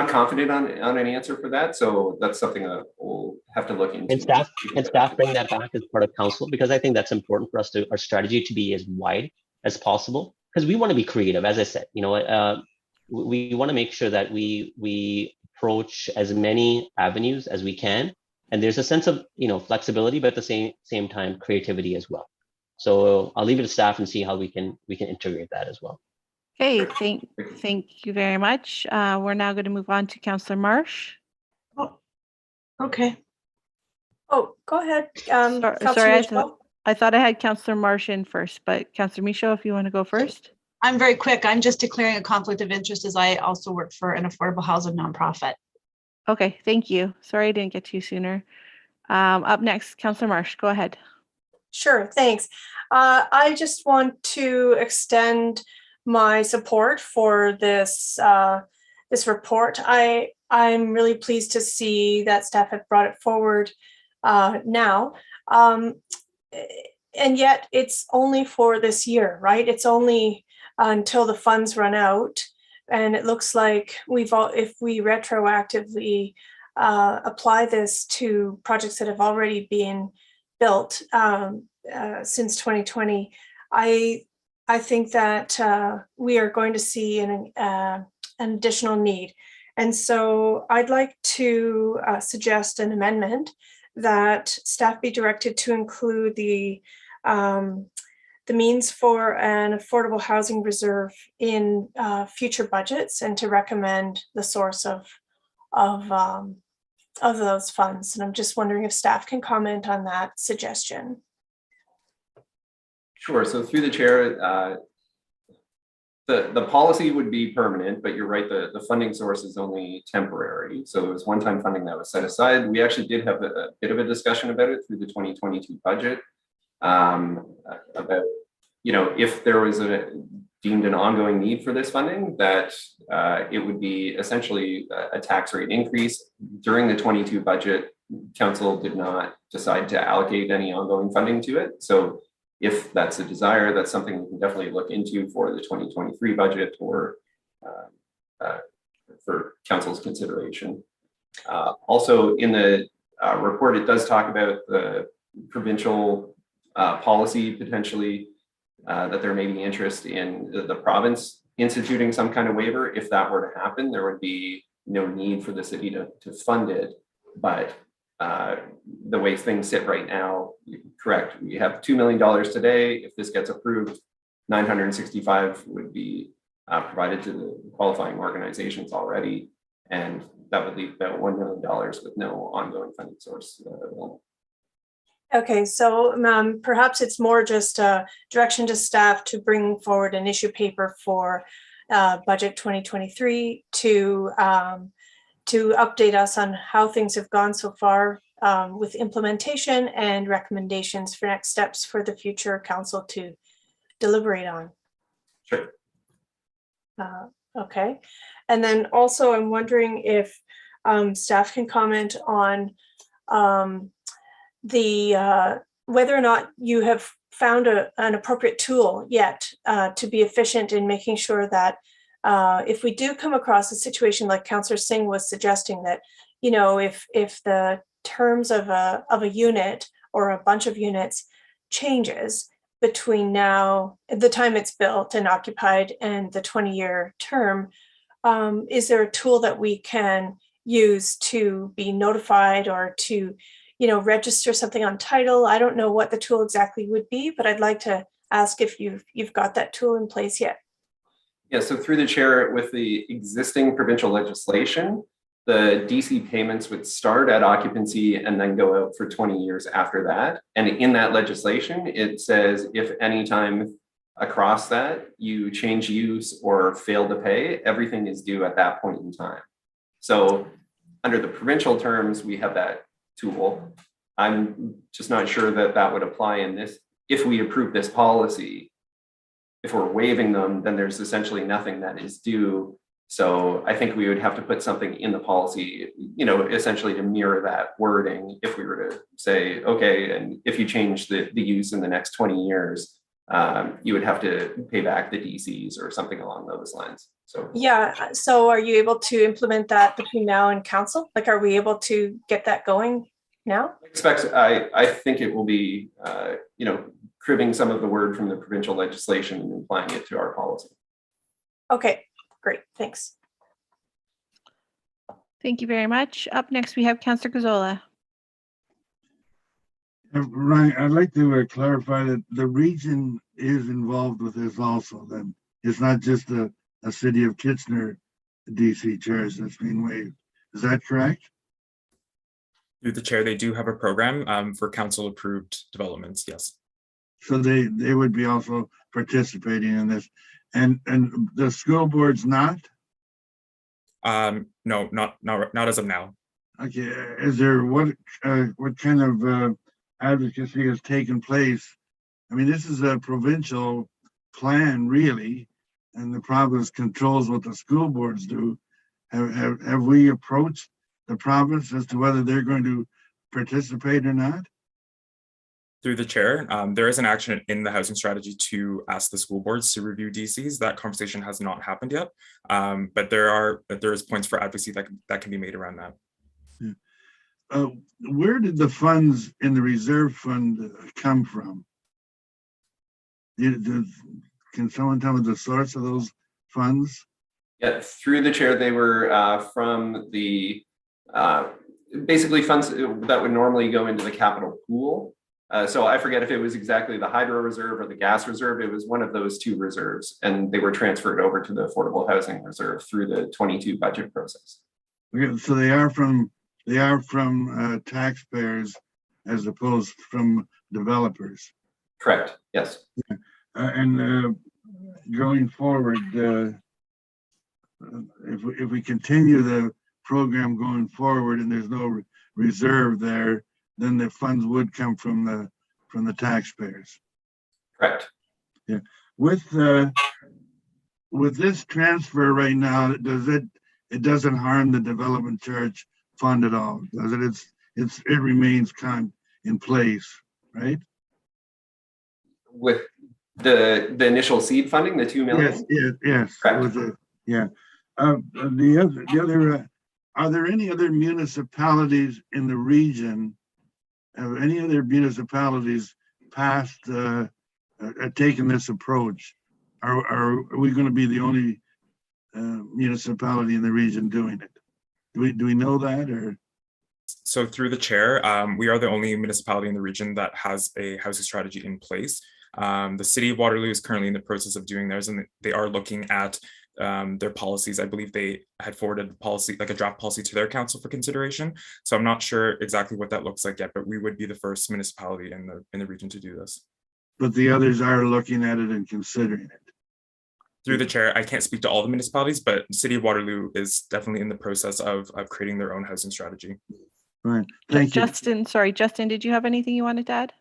confident on an answer for that, so that's something that we'll have to look into. And staff bring that back as part of council, because I think that's important for us our strategy to be as wide as possible, because we want to be creative. As I said, we want to make sure that we approach as many avenues as we can, and there's a sense of flexibility, but at the same time creativity as well. So I'll leave it to staff and see how we can integrate that as well. Okay, thank you very much. We're now going to move on to Councillor Marsh. Oh, okay. Oh, go ahead. Sorry, I thought I had Councillor Marsh in first, but Councillor Michaud, if you want to go first. I'm very quick. I'm just declaring a conflict of interest as I also work for an affordable housing nonprofit. Okay, thank you. Sorry I didn't get to you sooner. Up next, Councillor Marsh, go ahead. Sure, thanks. I just want to extend my support for this this report. I'm really pleased to see that staff have brought it forward now, and yet it's only for this year, right? It's only until the funds run out, and it looks like if we retroactively apply this to projects that have already been built since 2020, I think that we are going to see an additional need. And so I'd like to suggest an amendment that staff be directed to include the means for an affordable housing reserve in future budgets, and to recommend the source of those funds. And I'm just wondering if staff can comment on that suggestion. Sure. So through the chair, the policy would be permanent, but you're right, the funding source is only temporary. So it was one-time funding that was set aside. We actually did have a bit of a discussion about it through the 2022 budget, about, you know, if there was deemed an ongoing need for this funding, that it would be essentially a tax rate increase. During the 22 budget, council did not decide to allocate any ongoing funding to it. So if that's a desire, that's something we can definitely look into for the 2023 budget, or for council's consideration. Also in the report, it does talk about the provincial policy potentially, that there may be interest in the province instituting some kind of waiver. If that were to happen, there would be no need for the city to fund it. But the way things sit right now, correct, we have $2 million today. If this gets approved, 965 would be provided to the qualifying organizations already, and that would leave about $1 million with no ongoing funding source available. Okay, so perhaps it's more just a direction to staff to bring forward an issue paper for budget 2023 to update us on how things have gone so far with implementation, and recommendations for next steps for the future council to deliberate on. Sure. Okay, and then also I'm wondering if staff can comment on whether or not you have found an appropriate tool yet to be efficient in making sure that if we do come across a situation like Councillor Singh was suggesting, that, you know, if the terms of a unit or a bunch of units changes between now, the time it's built and occupied, and the 20-year term, is there a tool that we can use to be notified, or to, you know, register something on title? I don't know what the tool exactly would be, but I'd like to ask if you've got that tool in place yet. Yeah, so through the chair, with the existing provincial legislation, the DC payments would start at occupancy and then go out for 20 years after that. And in that legislation, it says if any time across that you change use or fail to pay, everything is due at that point in time. So under the provincial terms, we have that tool. I'm just not sure that that would apply in this. If we approve this policy, if we're waiving them, then there's essentially nothing that is due. So I think we would have to put something in the policy, you know, essentially to mirror that wording. If we were to say, okay, and if you change the use in the next 20 years, you would have to pay back the DCs or something along those lines. So yeah, so are you able to implement that between now and council? Like, are we able to get that going now? I think it will be, you know, cribbing some of the word from the provincial legislation and applying it to our policy. Okay, great, thanks. Thank you very much. Up next, we have Councillor Gazzola. Ryan, I'd like to clarify that the region is involved with this also. Then it's not just a City of Kitchener DC chairs that's being waived. Is that correct? Through the chair, they do have a program for council approved developments. Yes. So they would be also participating in this, and the school board's not? No, not as of now. Okay, is there what kind of advocacy has taken place? I mean, this is a provincial plan, really, and the province controls what the school boards do. Have we approached the province as to whether they're going to participate or not? Through the chair, there is an action in the housing strategy to ask the school boards to review DCs. That conversation has not happened yet, but there is points for advocacy that can be made around that. Where did the funds in the reserve fund come from? Can someone tell me the source of those funds? Yeah, through the chair, they were from the basically funds that would normally go into the capital pool. So I forget if it was exactly the hydro reserve or the gas reserve. It was one of those two reserves, and they were transferred over to the affordable housing reserve through the 22 budget process. Okay, so they are from taxpayers as opposed from developers. Correct. Yes. And going forward, if we continue the program going forward and there's no reserve there, then the funds would come from the taxpayers. Correct. Yeah. With this transfer right now, it doesn't harm the development charge fund at all, does it? It remains in place, right? With the initial seed funding, the $2 million. Yes. Correct. Yeah. Are there any other municipalities in the region? Have any other municipalities passed taken this approach? Are we going to be the only municipality in the region doing it? Do we know that, or? So through the chair, we are the only municipality in the region that has a housing strategy in place. The city of Waterloo is currently in the process of doing theirs, and they are looking at their policies. I believe they had forwarded policy, like a draft policy, to their council for consideration. So I'm not sure exactly what that looks like yet, but we would be the first municipality in the region to do this. But the others are looking at it and considering it. Through the chair, I can't speak to all the municipalities, but the city of Waterloo is definitely in the process of creating their own housing strategy. Right. Thank you. Justin, did you have anything you wanted to add?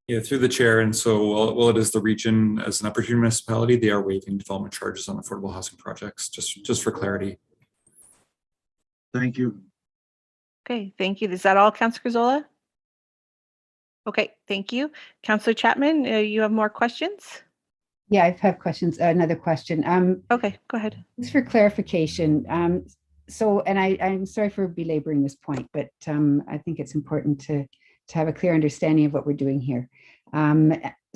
Yeah, through the chair. And so while it is the region as an upper tier municipality, they are waiving development charges on affordable housing projects, just for clarity. Thank you. Okay, thank you. Is that all, Councillor Grzula? Okay, thank you. Councillor Chapman, you have more questions? Yeah, I have questions. Another question. Okay, go ahead. Just for clarification. And I'm sorry for belaboring this point, but I think it's important to have a clear understanding of what we're doing here.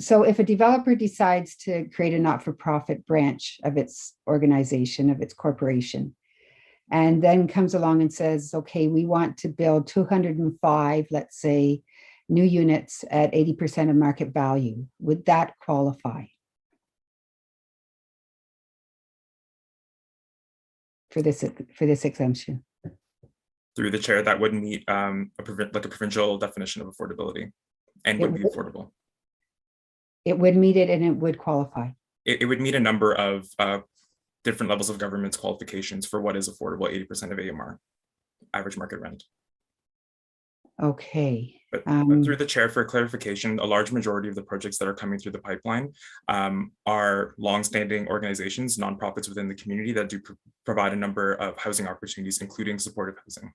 So if a developer decides to create a not-for-profit branch of its organization, of its corporation, and then comes along and says, okay, we want to build 205, let's say, new units at 80% of market value, would that qualify for this exemption? Through the chair, that would meet a provincial definition of affordability, and would be affordable. It would meet it, and it would qualify. It would meet a number of different levels of government's qualifications for what is affordable, 80% of AMR, average market rent. Okay. But through the chair, for clarification, a large majority of the projects that are coming through the pipeline are longstanding organizations, nonprofits within the community that do provide a number of housing opportunities, including supportive housing.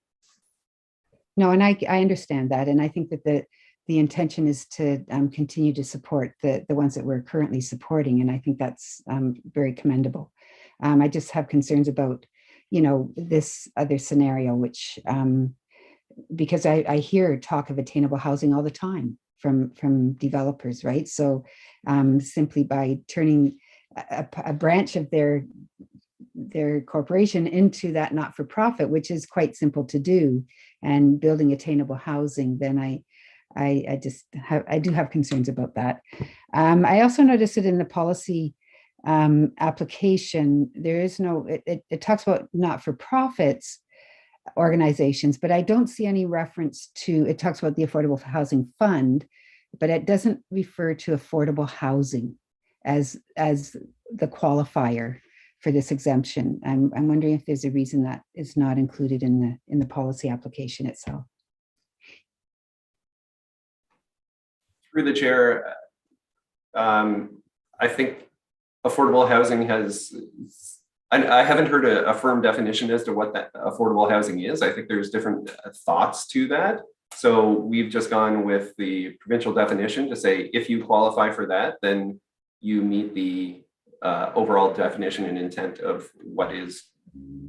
No, and I understand that. And I think that the intention is to continue to support the ones that we're currently supporting. And I think that's very commendable. I just have concerns about, this other scenario, which because I hear talk of attainable housing all the time from developers, right? So simply by turning a branch of their corporation into that not-for-profit, which is quite simple to do, and building attainable housing, then I do have concerns about that. I also noticed that in the policy application, there is no, it talks about not-for-profits organizations, but I don't see any reference to, it talks about the Affordable Housing Fund, but it doesn't refer to affordable housing as the qualifier for this exemption. I'm wondering if there's a reason that is not included in the policy application itself. Through the chair, I think affordable housing has, I haven't heard a firm definition as to what that affordable housing is. I think there's different thoughts to that. So we've just gone with the provincial definition to say, if you qualify for that, then you meet the overall definition and intent of what is,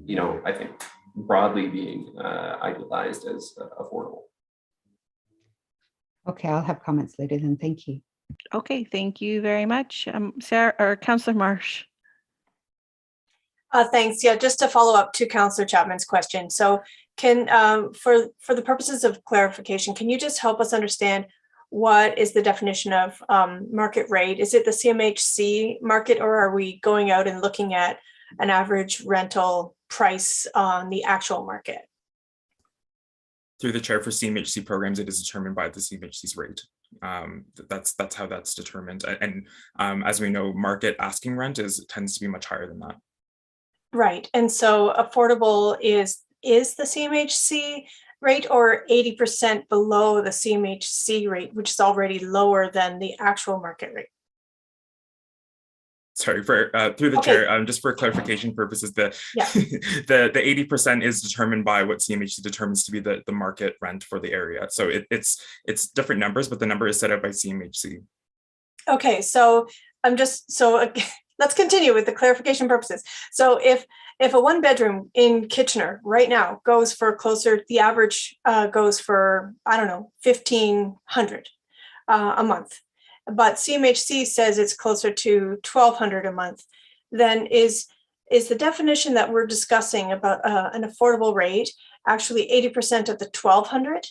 I think, broadly being idealized as affordable. Okay, I'll have comments later then. Thank you. Okay, thank you very much. Sarah or Councillor Marsh. Thanks. Yeah, just to follow up to Councillor Chapman's question. So can, for the purposes of clarification, can you just help us understand what is the definition of market rate? Is it the CMHC market, or are we going out and looking at an average rental price on the actual market? Through the chair, for CMHC programs, it is determined by the CMHC's rate. That's how that's determined. And as we know, market asking rent tends to be much higher than that. Right. And so affordable is the CMHC rate, or 80% below the CMHC rate, which is already lower than the actual market rate? Sorry, for through the chair, just for clarification purposes, the 80% is determined by what CMHC determines to be the market rent for the area. So it's different numbers, but the number is set out by CMHC. Okay, so let's continue with the clarification purposes. So if a 1-bedroom in Kitchener right now goes for closer, the average goes for, I don't know, $1,500 a month, but CMHC says it's closer to $1,200 a month, then is the definition that we're discussing about an affordable rate actually 80% of the $1,200?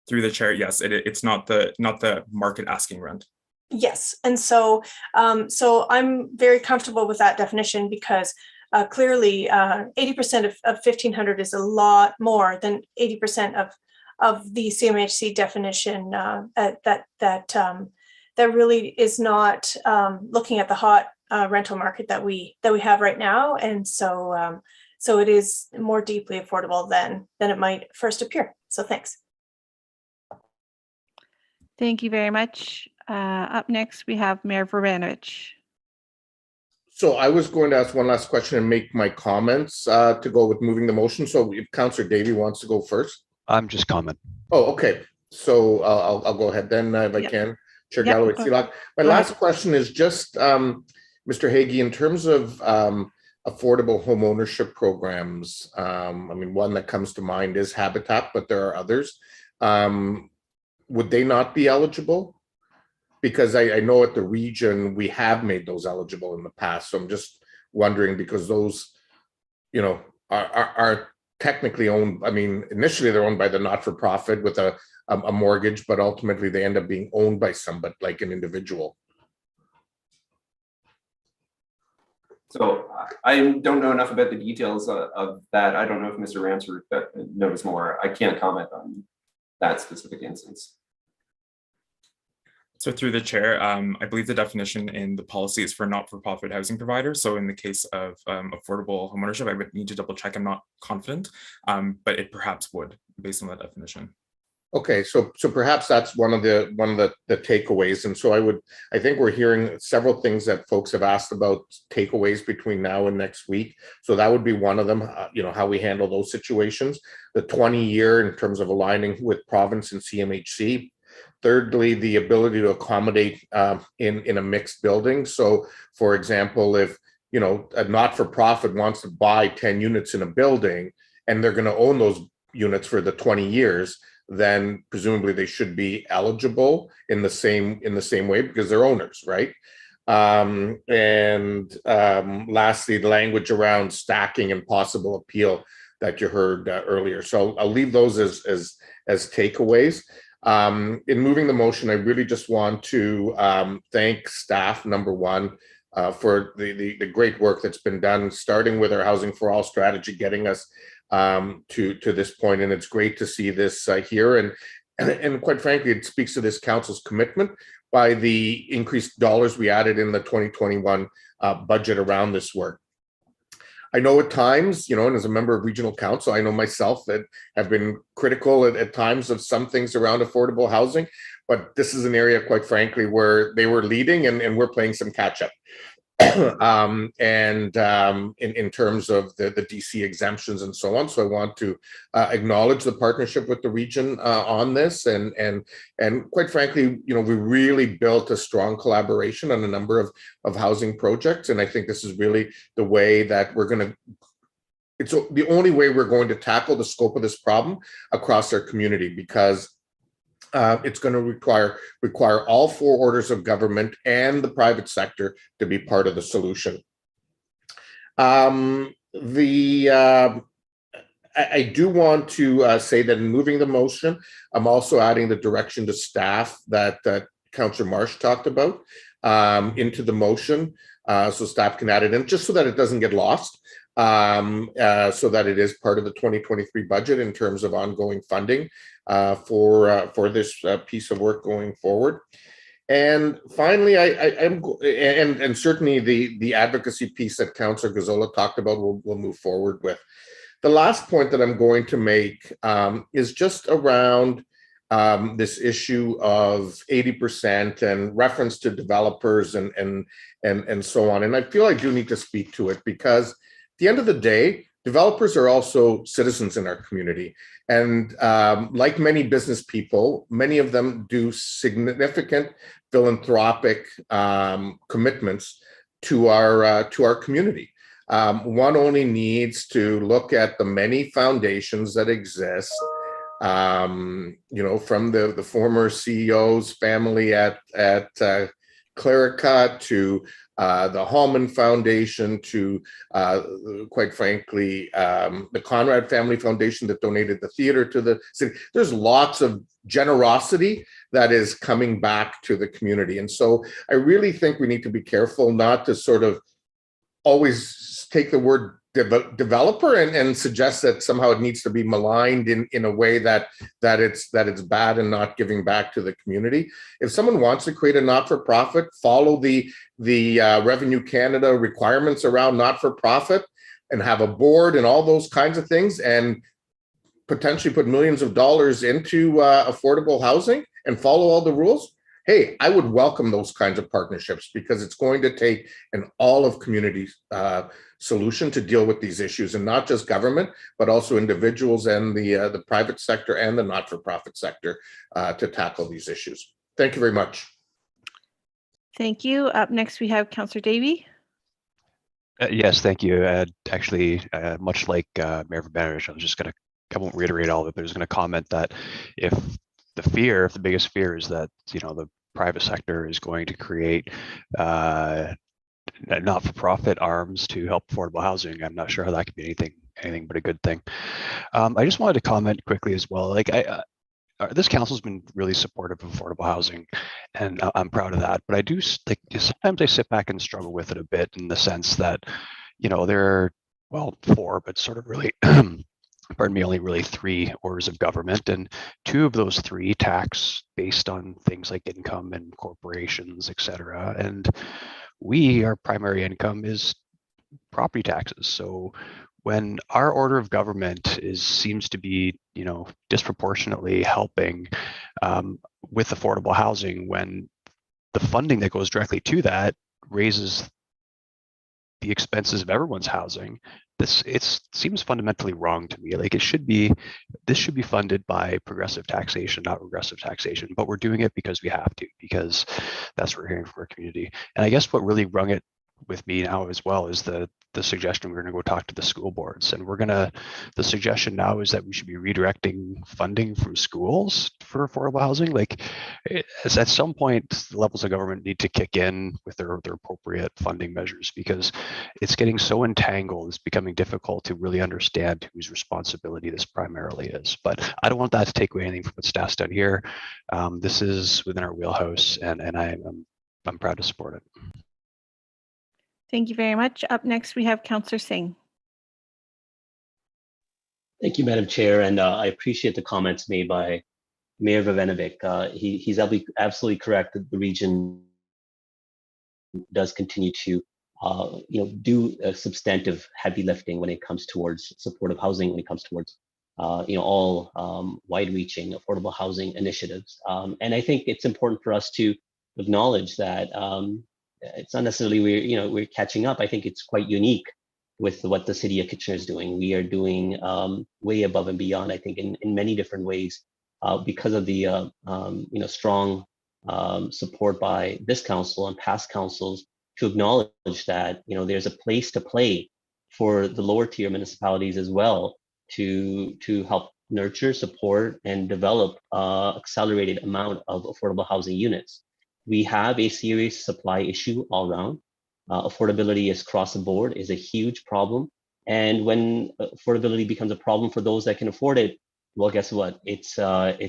Through the chair, yes, it's not the market asking rent. Yes, and so I'm very comfortable with that definition, because clearly 80% of 1,500 is a lot more than 80% of the CMHC definition. That really is not looking at the hot rental market that we have right now, and so it is more deeply affordable than it might first appear. So thanks. Thank you very much. Up next, we have Mayor Varanovich. So I was going to ask one last question and make my comments to go with moving the motion. So if Councillor Davey wants to go first. I'm just comment. Oh, okay. So I'll go ahead then if I can. Chair Galloway Seelock. My last question is just, Mr. Hagee, in terms of affordable home ownership programs, I mean, one that comes to mind is Habitat, but there are others. Would they not be eligible? Because I know at the region, we have made those eligible in the past. So I'm just wondering, because those, you know, are technically owned. I mean, initially they're owned by the not-for-profit with a mortgage, but ultimately they end up being owned by somebody, like an individual. So I don't know enough about the details of that. I don't know if Mr. Ransford knows more. I can't comment on that specific instance. So through the chair, I believe the definition in the policy is for not-for-profit housing providers. So in the case of affordable homeownership, I would need to double check. I'm not confident, but it perhaps would, based on that definition. Okay, so perhaps that's one of the takeaways. And so I think we're hearing several things that folks have asked about takeaways between now and next week. So that would be one of them, you know, how we handle those situations. The 20-year in terms of aligning with province and CMHC. Thirdly, the ability to accommodate in a mixed building. So for example, if, you know, a not-for-profit wants to buy 10 units in a building and they're going to own those units for the 20 years, then presumably they should be eligible in the same way because they're owners, right? Lastly, the language around stacking and possible appeal that you heard earlier. So I'll leave those as takeaways. In moving the motion, I really just want to thank staff, number one, for the great work that's been done, starting with our Housing for All strategy, getting us to this point. And it's great to see this here. And quite frankly, it speaks to this council's commitment by the increased dollars we added in the 2021 budget around this work. I know at times, you know, and as a member of regional council, I know myself that have been critical at times of some things around affordable housing, but this is an area, quite frankly, where they were leading and we're playing some catch up. In terms of the DC exemptions and so on. So I want to acknowledge the partnership with the region on this, and quite frankly, you know, we really built a strong collaboration on a number of housing projects, and I think this is really the way that we're going to it's the only way we're going to tackle the scope of this problem across our community, because it's going to require all four orders of government and the private sector to be part of the solution. I do want to say that in moving the motion, I'm also adding the direction to staff that Councillor Marsh talked about into the motion, so staff can add it in, just so that it doesn't get lost, so that it is part of the 2023 budget in terms of ongoing funding for this piece of work going forward. And finally, and certainly the advocacy piece that Councillor Gazzola talked about, we'll move forward with. The last point that I'm going to make is just around this issue of 80% and reference to developers and so on. And I feel I do need to speak to it, because at the end of the day, developers are also citizens in our community. And like many business people, many of them do significant philanthropic commitments to our community. One only needs to look at the many foundations that exist, from the former CEO's family at Clerica to the Hallman Foundation to, quite frankly, the Conrad Family Foundation that donated the theater to the city. There's lots of generosity that is coming back to the community. And so I really think we need to be careful not to sort of always take the word developer and suggest that somehow it needs to be maligned in a way that it's bad and not giving back to the community. If someone wants to create a not-for-profit, follow the Revenue Canada requirements around not-for-profit and have a board and all those kinds of things, and potentially put millions of dollars into affordable housing and follow all the rules, hey, I would welcome those kinds of partnerships, because it's going to take an all of community solution to deal with these issues, and not just government, but also individuals and the private sector and the not-for-profit sector to tackle these issues. Thank you very much. Thank you. Up next, we have Councillor Davey. Yes, thank you. Actually, much like Mayor Verbanich, I won't reiterate all of it, but I was going to comment that if the biggest fear is that, the private sector is going to create not-for-profit arms to help affordable housing, I'm not sure how that could be anything but a good thing. I just wanted to comment quickly as well. This council's been really supportive of affordable housing, and I'm proud of that. But I do sometimes I sit back and struggle with it a bit, in the sense that, there are four, but sort of really. Pardon me, only really three orders of government, and two of those three tax based on things like income and corporations, etc. And our primary income is property taxes. So when our order of government seems to be, disproportionately helping with affordable housing, when the funding that goes directly to that raises the expenses of everyone's housing, it seems fundamentally wrong to me. This should be funded by progressive taxation, not regressive taxation, but we're doing it because we have to, because that's what we're hearing from our community. And I guess what really rung it with me now as well is the suggestion we're going to go talk to the school boards, and the suggestion now is that we should be redirecting funding from schools for affordable housing. At some point, the levels of government need to kick in with their appropriate funding measures, because it's getting so entangled, it's becoming difficult to really understand whose responsibility this primarily is. But I don't want that to take away anything from what staff's done here. This is within our wheelhouse, and I'm proud to support it. Thank you very much. Up next, we have Councillor Singh. Thank you, Madam Chair, and I appreciate the comments made by Mayor Vivanovic. He's absolutely correct that the region does continue to do a substantive heavy lifting when it comes towards supportive housing, when it comes towards all wide-reaching affordable housing initiatives. And I think it's important for us to acknowledge that it's not necessarily we're catching up. I think it's quite unique with what the city of Kitchener is doing. We are doing way above and beyond, I think, in many different ways because of the strong support by this council and past councils to acknowledge that there's a place to play for the lower tier municipalities as well to help nurture, support, and develop accelerated amount of affordable housing units. We have a serious supply issue all around. Affordability is across the board, is a huge problem. And when affordability becomes a problem for those that can afford it, well, guess what? It's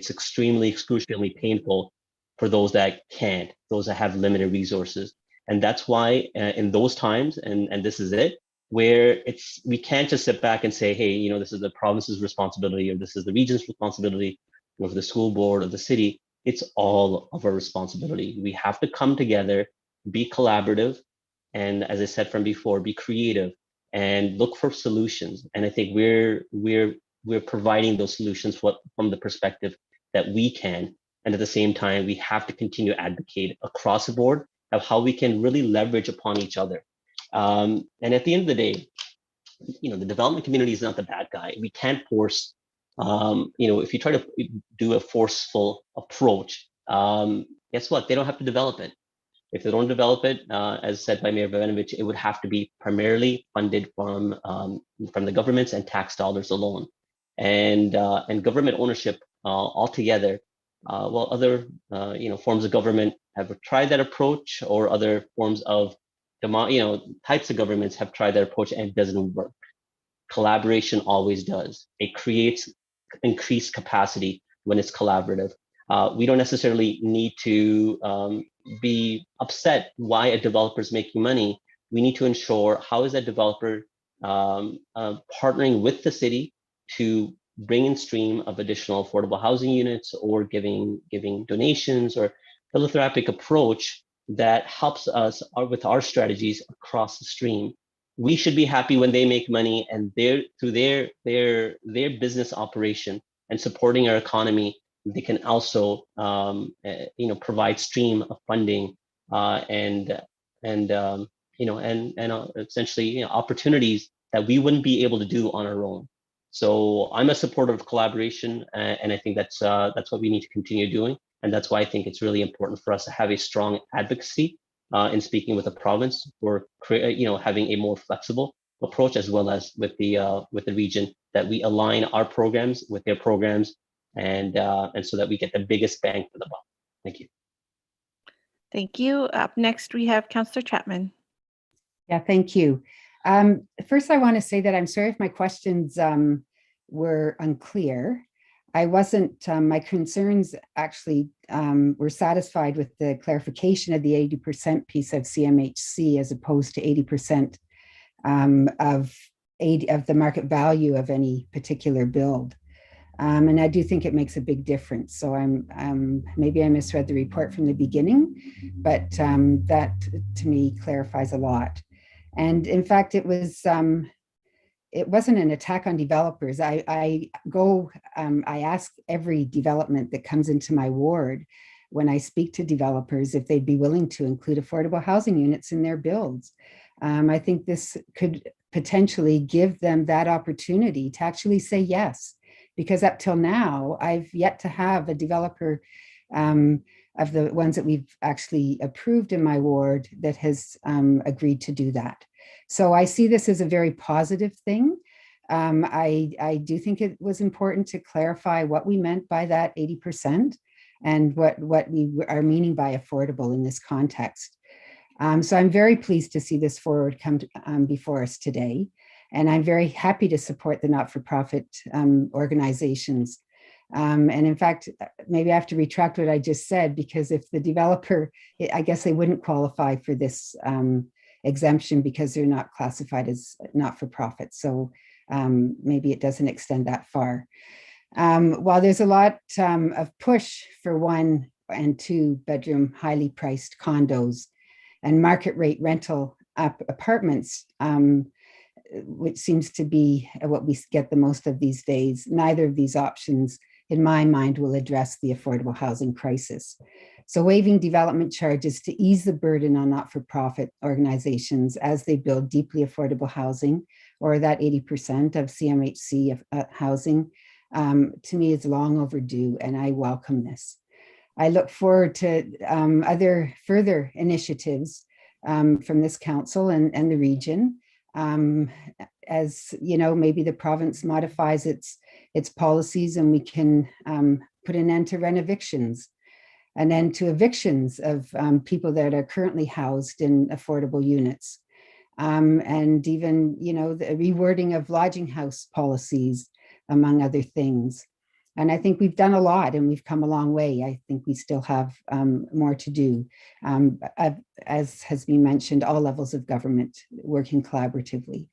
extremely excruciatingly painful for those that can't, those that have limited resources. And that's why in those times, and this is it, where we can't just sit back and say, hey, you know, this is the province's responsibility, or this is the region's responsibility, or the school board or the city. It's all of our responsibility. We have to come together, be collaborative, and as I said from before, be creative and look for solutions. And I think we're providing those solutions from the perspective that we can. And at the same time, we have to continue to advocate across the board of how we can really leverage upon each other. And at the end of the day, you know, the development community is not the bad guy. We can't force, you know, if you try to do a forceful approach, guess what? They don't have to develop it. If they don't develop it, as said by Mayor Voinovich, it would have to be primarily funded from the governments and tax dollars alone, and government ownership altogether. Well, other you know, forms of government have tried that approach, or other forms of types of governments have tried that approach, and it doesn't work. Collaboration always does. It creates increased capacity when it's collaborative. We don't necessarily need to be upset why a developer is making money. We need to ensure how is that developer partnering with the city to bring in stream of additional affordable housing units, or giving donations, or philanthropic approach that helps us with our strategies across the stream. We should be happy when they make money, and through their business operation and supporting our economy, they can also you know, provide stream of funding and essentially, you know, opportunities that we wouldn't be able to do on our own. So I'm a supporter of collaboration, and I think that's what we need to continue doing. And that's why I think it's really important for us to have a strong advocacy in speaking with the province for, you know, having a more flexible approach, as well as with the region, that we align our programs with their programs, and so that we get the biggest bang for the buck. Thank you. Thank you. Up next, we have Councillor Chapman. Yeah, thank you. First, I want to say that I'm sorry if my questions were unclear. I wasn't, my concerns actually were satisfied with the clarification of the 80% piece of CMHC, as opposed to 80% of the market value of any particular build. And I do think it makes a big difference. So maybe I misread the report from the beginning, but that to me clarifies a lot. And in fact, it wasn't an attack on developers. I ask every development that comes into my ward, when I speak to developers, if they'd be willing to include affordable housing units in their builds. I think this could potentially give them that opportunity to actually say yes, because up till now, I've yet to have a developer of the ones that we've actually approved in my ward that has agreed to do that. So I see this as a very positive thing. I do think it was important to clarify what we meant by that 80% and what we are meaning by affordable in this context. So I'm very pleased to see this forward come before us today. And I'm very happy to support the not-for-profit organizations. And in fact, maybe I have to retract what I just said, because if the developer, I guess they wouldn't qualify for this exemption because they're not classified as not-for-profit. So maybe it doesn't extend that far. While there's a lot of push for 1- and 2-bedroom highly priced condos and market rate rental apartments, which seems to be what we get the most of these days, neither of these options, in my mind, will address the affordable housing crisis. So waiving development charges to ease the burden on not-for-profit organizations as they build deeply affordable housing, or that 80% of CMHC housing, to me is long overdue, and I welcome this. I look forward to other further initiatives from this council and the region as you know, maybe the province modifies its policies and we can put an end to rent-evictions, an end to evictions of people that are currently housed in affordable units. And even, you know, the rewording of lodging house policies, among other things. And I think we've done a lot and we've come a long way. I think we still have more to do. As has been mentioned, all levels of government working collaboratively.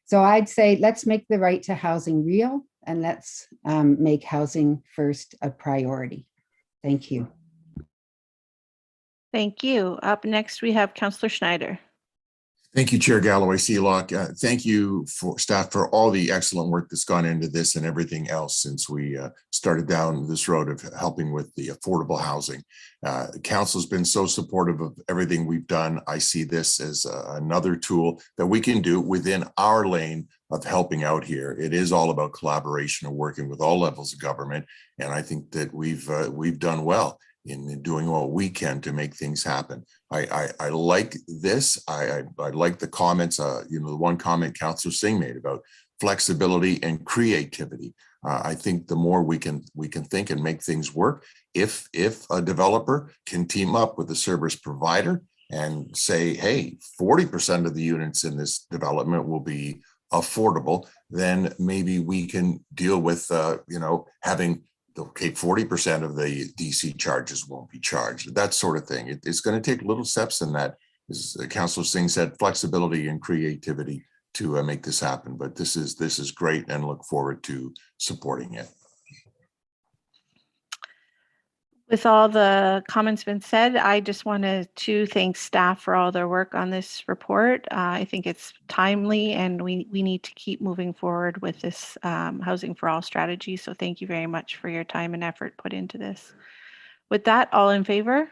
So I'd say let's make the right to housing real and let's make housing first a priority. Thank you. Thank you. Up next, we have Councillor Schneider. Thank you, Chair Galloway Seelock. Thank you for staff for all the excellent work that's gone into this and everything else since we started down this road of helping with the affordable housing. Council's been so supportive of everything we've done. I see this as another tool that we can do within our lane of helping out here. It is all about collaboration and working with all levels of government. And I think that we've done well in doing what we can to make things happen. I like this. I like the comments, you know, the one comment Councillor Singh made about flexibility and creativity. I think the more we can think and make things work, if a developer can team up with a service provider and say, hey, 40% of the units in this development will be affordable, then maybe we can deal with, you know, having okay, 40% of the DC charges won't be charged, that sort of thing. It's going to take little steps in that, as Councillor Singh said, flexibility and creativity to make this happen. But this is great and look forward to supporting it. With all the comments been said, I just wanted to thank staff for all their work on this report. I think it's timely and we need to keep moving forward with this Housing for All strategy. So thank you very much for your time and effort put into this. With that, all in favor?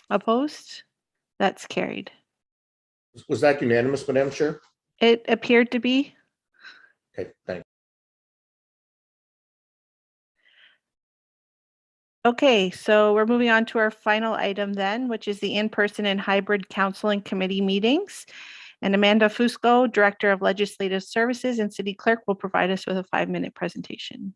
Opposed? That's carried. Was that unanimous, Madam Chair? It appeared to be. Okay, thanks. Okay, so we're moving on to our final item then, which is the in-person and hybrid council and committee meetings. And Amanda Fusco, Director of Legislative Services and City Clerk, will provide us with a 5-minute presentation.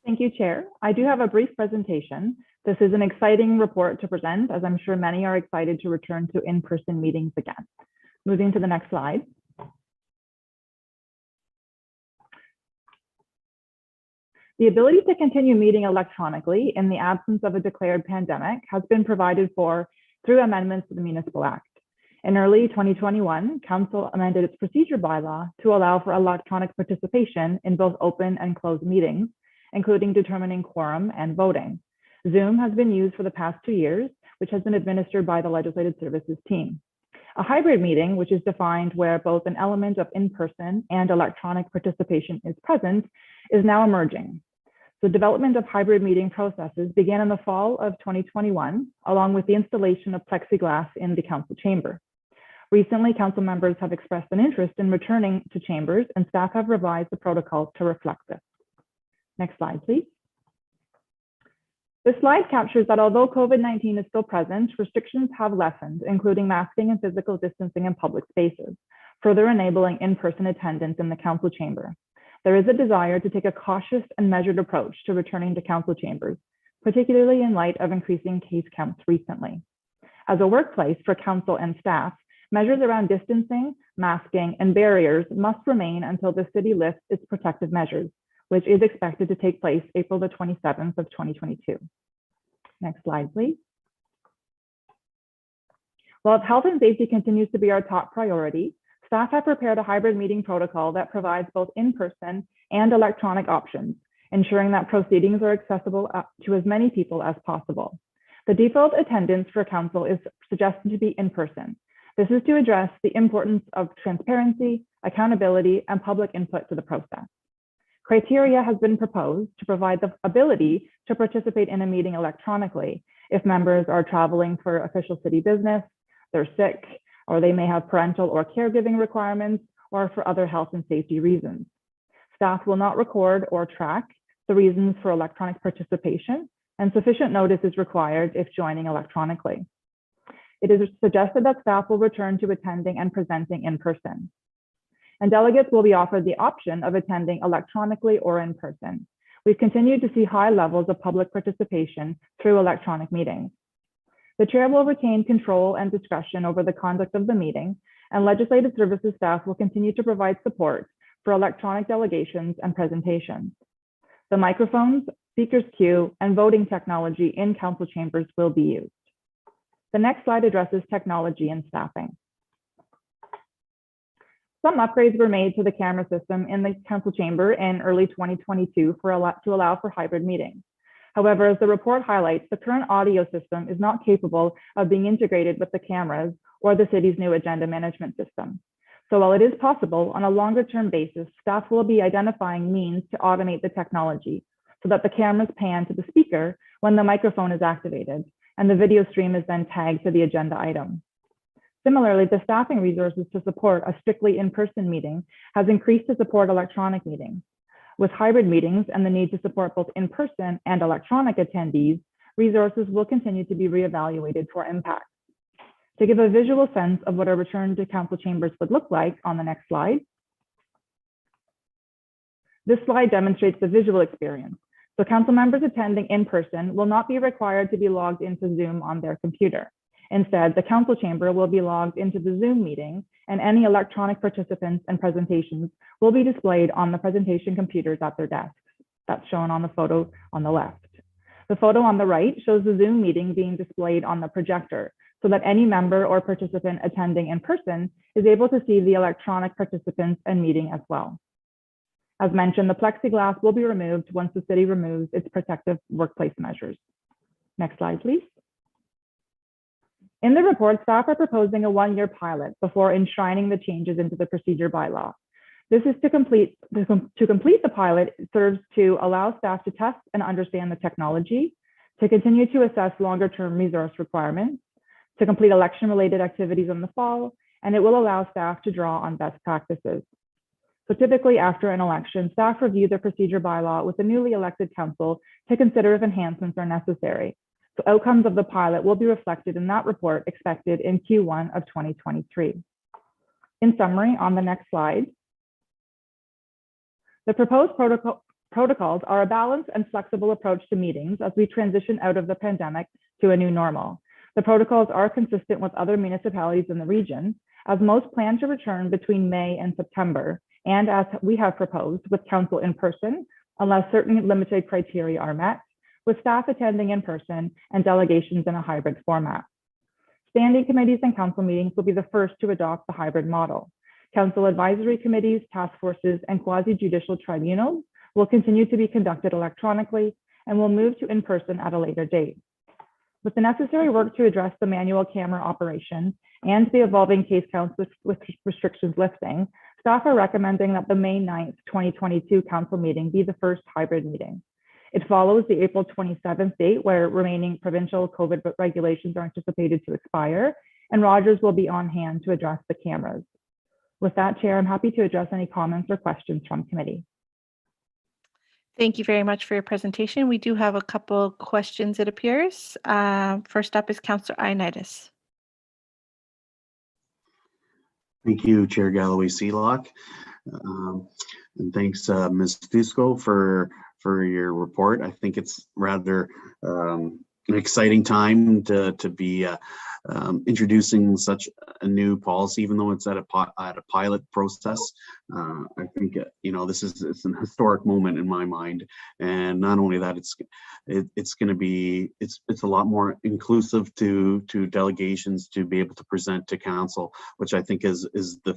Thank you, Chair. I do have a brief presentation. This is an exciting report to present, as I'm sure many are excited to return to in-person meetings again. Moving to the next slide. The ability to continue meeting electronically in the absence of a declared pandemic has been provided for through amendments to the Municipal Act. In early 2021, Council amended its procedure bylaw to allow for electronic participation in both open and closed meetings, including determining quorum and voting. Zoom has been used for the past 2 years, which has been administered by the Legislative Services team. A hybrid meeting, which is defined where both an element of in-person and electronic participation is present, is now emerging. The development of hybrid meeting processes began in the fall of 2021, along with the installation of plexiglass in the council chamber. Recently, council members have expressed an interest in returning to chambers, and staff have revised the protocol to reflect this. Next slide, please. This slide captures that although COVID-19 is still present, restrictions have lessened, including masking and physical distancing in public spaces, further enabling in-person attendance in the council chamber. There is a desire to take a cautious and measured approach to returning to council chambers, particularly in light of increasing case counts recently. As a workplace for council and staff, measures around distancing, masking, and barriers must remain until the city lifts its protective measures, which is expected to take place April the 27th of 2022. Next slide, please. While health and safety continues to be our top priority, staff have prepared a hybrid meeting protocol that provides both in-person and electronic options, ensuring that proceedings are accessible to as many people as possible. The default attendance for council is suggested to be in person. This is to address the importance of transparency, accountability, and public input to the process. Criteria has been proposed to provide the ability to participate in a meeting electronically if members are traveling for official city business, they're sick, or they may have parental or caregiving requirements, or for other health and safety reasons. Staff will not record or track the reasons for electronic participation, and sufficient notice is required if joining electronically. it is suggested that staff will return to attending and presenting in person. And delegates will be offered the option of attending electronically or in person. We've continued to see high levels of public participation through electronic meetings. The chair will retain control and discretion over the conduct of the meeting, and legislative services staff will continue to provide support for electronic delegations and presentations. The microphones, speakers queue, and voting technology in council chambers will be used. The next slide addresses technology and staffing. Some upgrades were made to the camera system in the council chamber in early 2022 to allow for hybrid meetings. However, as the report highlights, the current audio system is not capable of being integrated with the cameras or the city's new agenda management system. So while it is possible, on a longer-term basis, staff will be identifying means to automate the technology so that the cameras pan to the speaker when the microphone is activated, and the video stream is then tagged to the agenda item. Similarly, the staffing resources to support a strictly in-person meeting has increased to support electronic meetings. With hybrid meetings and the need to support both in-person and electronic attendees, resources will continue to be reevaluated for impact. To give a visual sense of what a return to council chambers would look like on the next slide. This slide demonstrates the visual experience. So council members attending in person will not be required to be logged into Zoom on their computer. Instead, the council chamber will be logged into the Zoom meeting, and any electronic participants and presentations will be displayed on the presentation computers at their desks. That's shown on the photo on the left. The photo on the right shows the Zoom meeting being displayed on the projector, so that any member or participant attending in person is able to see the electronic participants and meeting as well. As mentioned, the plexiglass will be removed once the city removes its protective workplace measures. Next slide, please. In the report, staff are proposing a one-year pilot before enshrining the changes into the procedure bylaw. This is to complete the pilot. It serves to allow staff to test and understand the technology, to continue to assess longer-term resource requirements, to complete election-related activities in the fall, and it will allow staff to draw on best practices. So typically after an election, staff review the procedure bylaw with the newly elected council to consider if enhancements are necessary. So outcomes of the pilot will be reflected in that report expected in Q1 of 2023. In summary, on the next slide, the proposed protocols are a balanced and flexible approach to meetings as we transition out of the pandemic to a new normal. The protocols are consistent with other municipalities in the region, as most plan to return between May and September, and as we have proposed with council in person, unless certain limited criteria are met, with staff attending in person and delegations in a hybrid format. Standing committees and council meetings will be the first to adopt the hybrid model. Council advisory committees, task forces, and quasi-judicial tribunals will continue to be conducted electronically and will move to in-person at a later date. With the necessary work to address the manual camera operation and the evolving case counts with restrictions lifting, staff are recommending that the May 9th, 2022 council meeting be the first hybrid meeting. It follows the April 27th date where remaining provincial COVID regulations are anticipated to expire, and Rogers will be on hand to address the cameras. With that, Chair, I'm happy to address any comments or questions from committee. Thank you very much for your presentation. We do have a couple questions, it appears. First up is Councillor Ioannidis. Thank you, Chair Galloway-Sealock. And thanks, Ms. Fusco, for your report. I think it's rather an exciting time to be introducing such a new policy, even though it's at a pilot process. I think it's an historic moment in my mind, and not only that, it's going to be it's a lot more inclusive to delegations to be able to present to council, which I think is to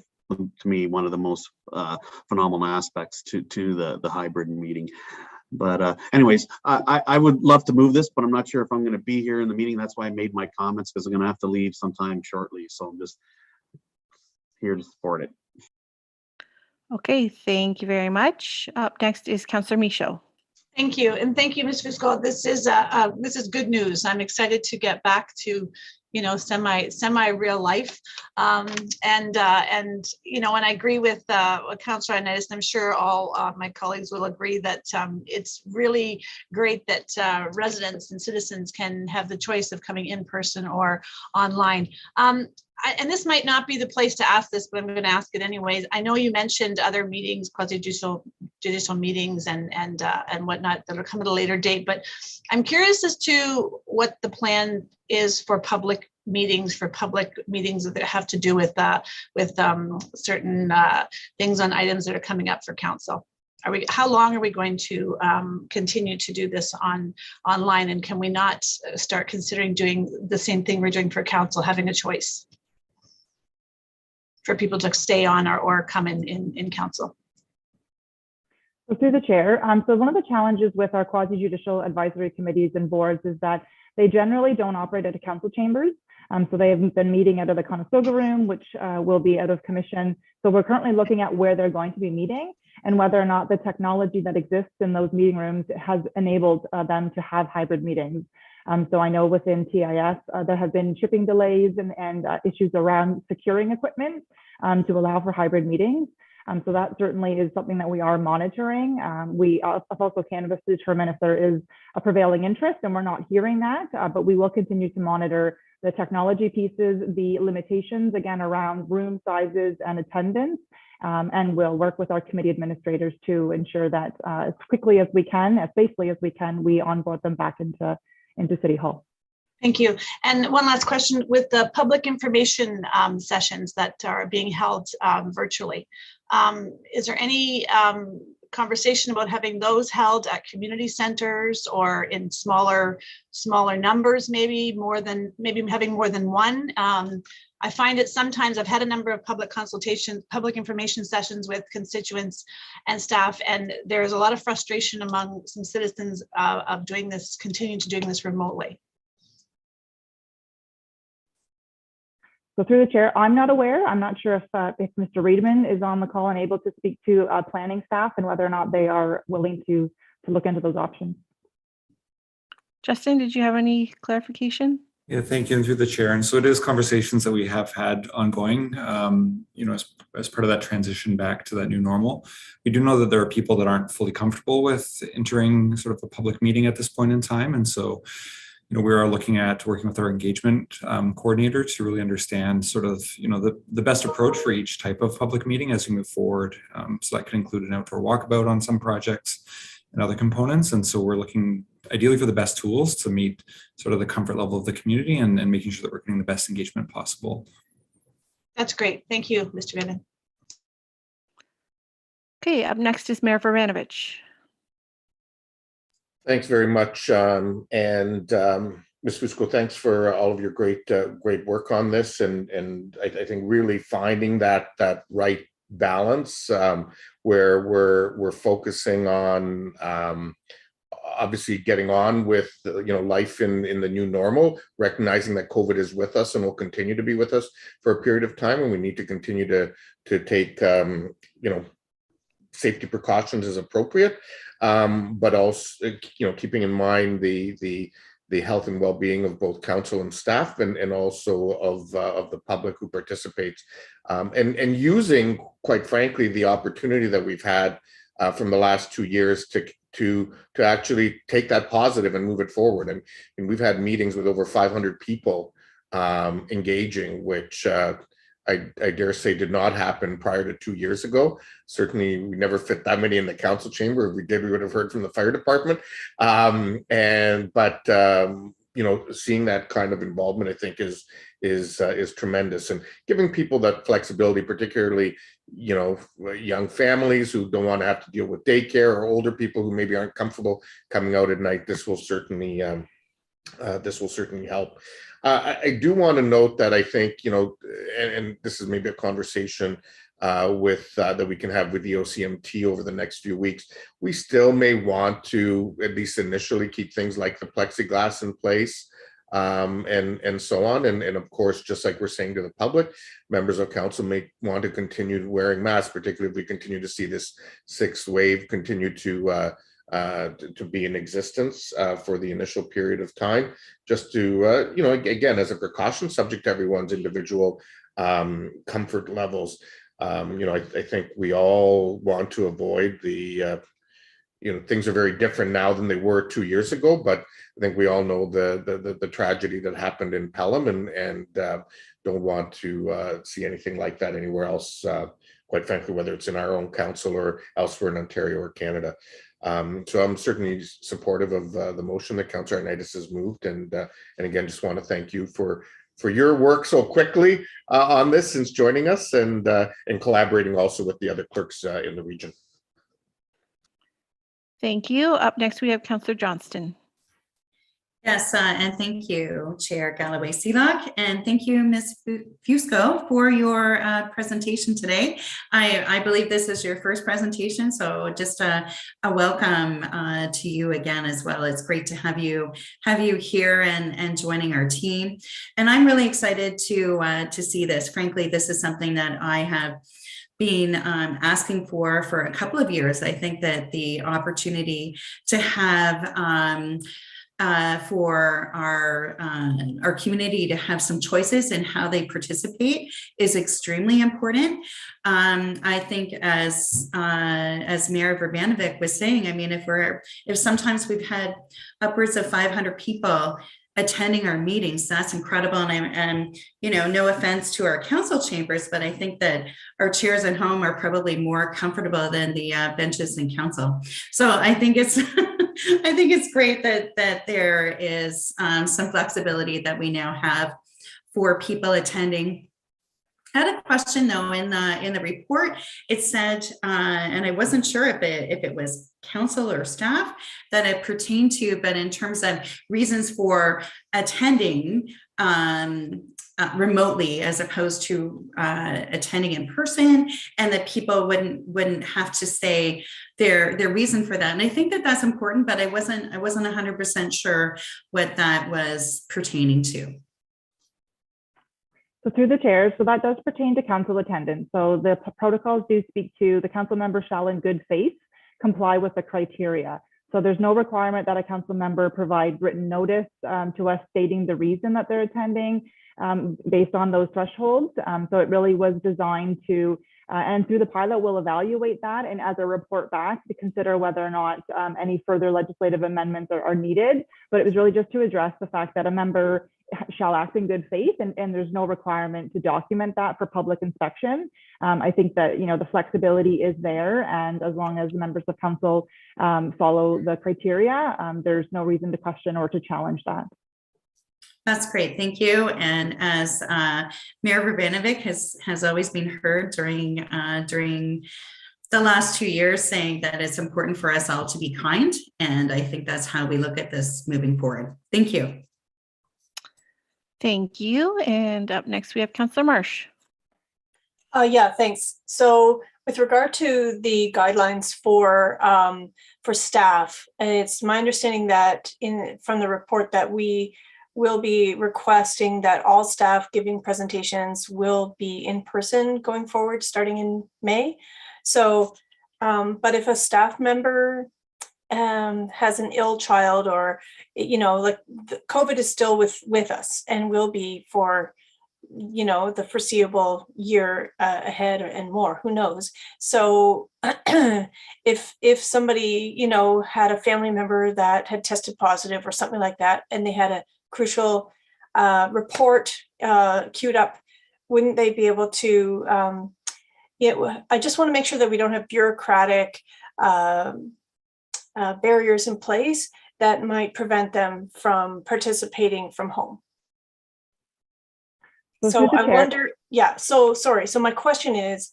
me one of the most phenomenal aspects to the hybrid meeting. But anyways, I would love to move this, but I'm not sure if I'm going to be here in the meeting. That's why I made my comments, because I'm going to have to leave sometime shortly. So I'm just here to support it. Okay, thank you very much. Up next is Councillor Michaud. Thank you, and thank you, Ms. Fusco. This is good news. I'm excited to get back to, semi real life. And and I agree with Councillor Initis. I'm sure all my colleagues will agree that it's really great that residents and citizens can have the choice of coming in person or online. And this might not be the place to ask this, but I'm going to ask it anyways. I know you mentioned other meetings, quasi-judicial meetings and whatnot that will come at a later date, but I'm curious as to what the plan is for public meetings that have to do with certain things on items that are coming up for council. How long are we going to continue to do this online, and can we not start considering doing the same thing we're doing for council, having a choice for people to stay on or come in council? So through the chair, so one of the challenges with our quasi-judicial advisory committees and boards is that they generally don't operate out of council chambers. So they have been meeting out of the Conestoga room, which will be out of commission. So we're currently looking at where they're going to be meeting and whether or not the technology that exists in those meeting rooms has enabled them to have hybrid meetings. So I know within TIS, there have been shipping delays and issues around securing equipment to allow for hybrid meetings. So that certainly is something that we are monitoring. We have also canvassed to determine if there is a prevailing interest, and we're not hearing that, but we will continue to monitor the technology pieces, the limitations, again, around room sizes and attendance, and we'll work with our committee administrators to ensure that as quickly as we can, as safely as we can, we onboard them back into City Hall. Thank you. And one last question, with the public information sessions that are being held virtually, is there any conversation about having those held at community centers or in smaller numbers, maybe having more than one? I find it sometimes, I've had a number of public information sessions with constituents and staff, and there's a lot of frustration among some citizens of continuing to doing this remotely. So through the chair, I'm not aware. I'm not sure if Mr. Reedman is on the call and able to speak to planning staff and whether or not they are willing to look into those options. Justin, did you have any clarification? Yeah, thank you. And through the chair. And so it is conversations that we have had ongoing, as part of that transition back to that new normal. We do know that there are people that aren't fully comfortable with entering sort of a public meeting at this point in time. And so, we are looking at working with our engagement coordinator to really understand sort of, the best approach for each type of public meeting as we move forward. So that could include an outdoor walkabout on some projects and other components. And so we're looking ideally for the best tools to meet sort of the comfort level of the community and making sure that we're getting the best engagement possible. That's great. Thank you, Mr. Reedman. Okay, up next is Mayor Varanovich. Thanks very much. Ms. Fusco, thanks for all of your great work on this. And I think really finding that right balance where we're focusing on obviously getting on with life in the new normal, recognizing that COVID is with us and will continue to be with us for a period of time, and we need to continue to take safety precautions as appropriate, but also keeping in mind the health and well-being of both council and staff, and also of the public who participates, and using, quite frankly, the opportunity that we've had from the last 2 years to actually take that positive and move it forward. And we've had meetings with over 500 people engaging, which I dare say did not happen prior to 2 years ago. Certainly, we never fit that many in the council chamber. If we did, we would have heard from the fire department. But seeing that kind of involvement, I think, is tremendous, and giving people that flexibility, particularly young families who don't want to have to deal with daycare, or older people who maybe aren't comfortable coming out at night. This will certainly help. I do want to note that I think, and this is maybe a conversation that we can have with the OCMT over the next few weeks. We still may want to, at least initially, keep things like the plexiglass in place, and so on. And of course, just like we're saying to the public, members of council may want to continue wearing masks, particularly if we continue to see this sixth wave continue to to be in existence for the initial period of time, just to, you know, again, as a precaution, subject to everyone's individual comfort levels. You know, I think we all want to avoid the, you know, things are very different now than they were 2 years ago, but I think we all know the tragedy that happened in Pelham, and don't want to see anything like that anywhere else, quite frankly, whether it's in our own council or elsewhere in Ontario or Canada. So I'm certainly supportive of the motion that Councillor Arnaitis has moved, and again, just want to thank you for your work so quickly on this since joining us, and collaborating also with the other clerks in the region. Thank you. Up next, we have Councillor Johnston. Yes, and thank you, Chair Galloway Seelock, and thank you, Ms. Fusco, for your presentation today. I believe this is your first presentation, so just a welcome to you again as well. It's great to have you here and joining our team, and I'm really excited to see this. Frankly, this is something that I have been asking for a couple of years. I think that the opportunity to have for our community to have some choices in how they participate is extremely important. I think as Mayor Urbanovic was saying, I mean, if sometimes we've had upwards of 500 people attending our meetings, that's incredible. And you know, no offense to our council chambers, but I think that our chairs at home are probably more comfortable than the benches in council. So I think it's I think it's great that there is some flexibility that we now have for people attending. I had a question though in the report. It said, and I wasn't sure if it was council or staff that it pertained to, but in terms of reasons for attending remotely as opposed to attending in person, and that people wouldn't have to say their reason for that. And I think that that's important, but I wasn't 100% sure what that was pertaining to. So through the chair, so that does pertain to council attendance. So the protocols do speak to the council member shall in good faith comply with the criteria. So there's no requirement that a council member provide written notice to us stating the reason that they're attending based on those thresholds. So it really was designed to, and through the pilot, we'll evaluate that, and as a report back to consider whether or not any further legislative amendments are needed. But it was really just to address the fact that a member shall act in good faith, and there's no requirement to document that for public inspection. I think that, you know, the flexibility is there, and as long as members of council follow the criteria, there's no reason to question or to challenge that. That's great, thank you. And as Mayor Urbanovic has always been heard during the last 2 years, saying that it's important for us all to be kind, and I think that's how we look at this moving forward. Thank you. Thank you. And up next, we have Councillor Marsh. Yeah, thanks. So with regard to the guidelines for staff, it's my understanding that from the report that we will be requesting that all staff giving presentations will be in person going forward starting in May. So, but if a staff member has an ill child, or, you know, like COVID is still with us and will be for, you know, the foreseeable year ahead and more, who knows. So if somebody, you know, had a family member that had tested positive or something like that, and they had a crucial report queued up, wouldn't they be able to, I just want to make sure that we don't have bureaucratic barriers in place that might prevent them from participating from home. So I wonder, yeah, so sorry. So my question is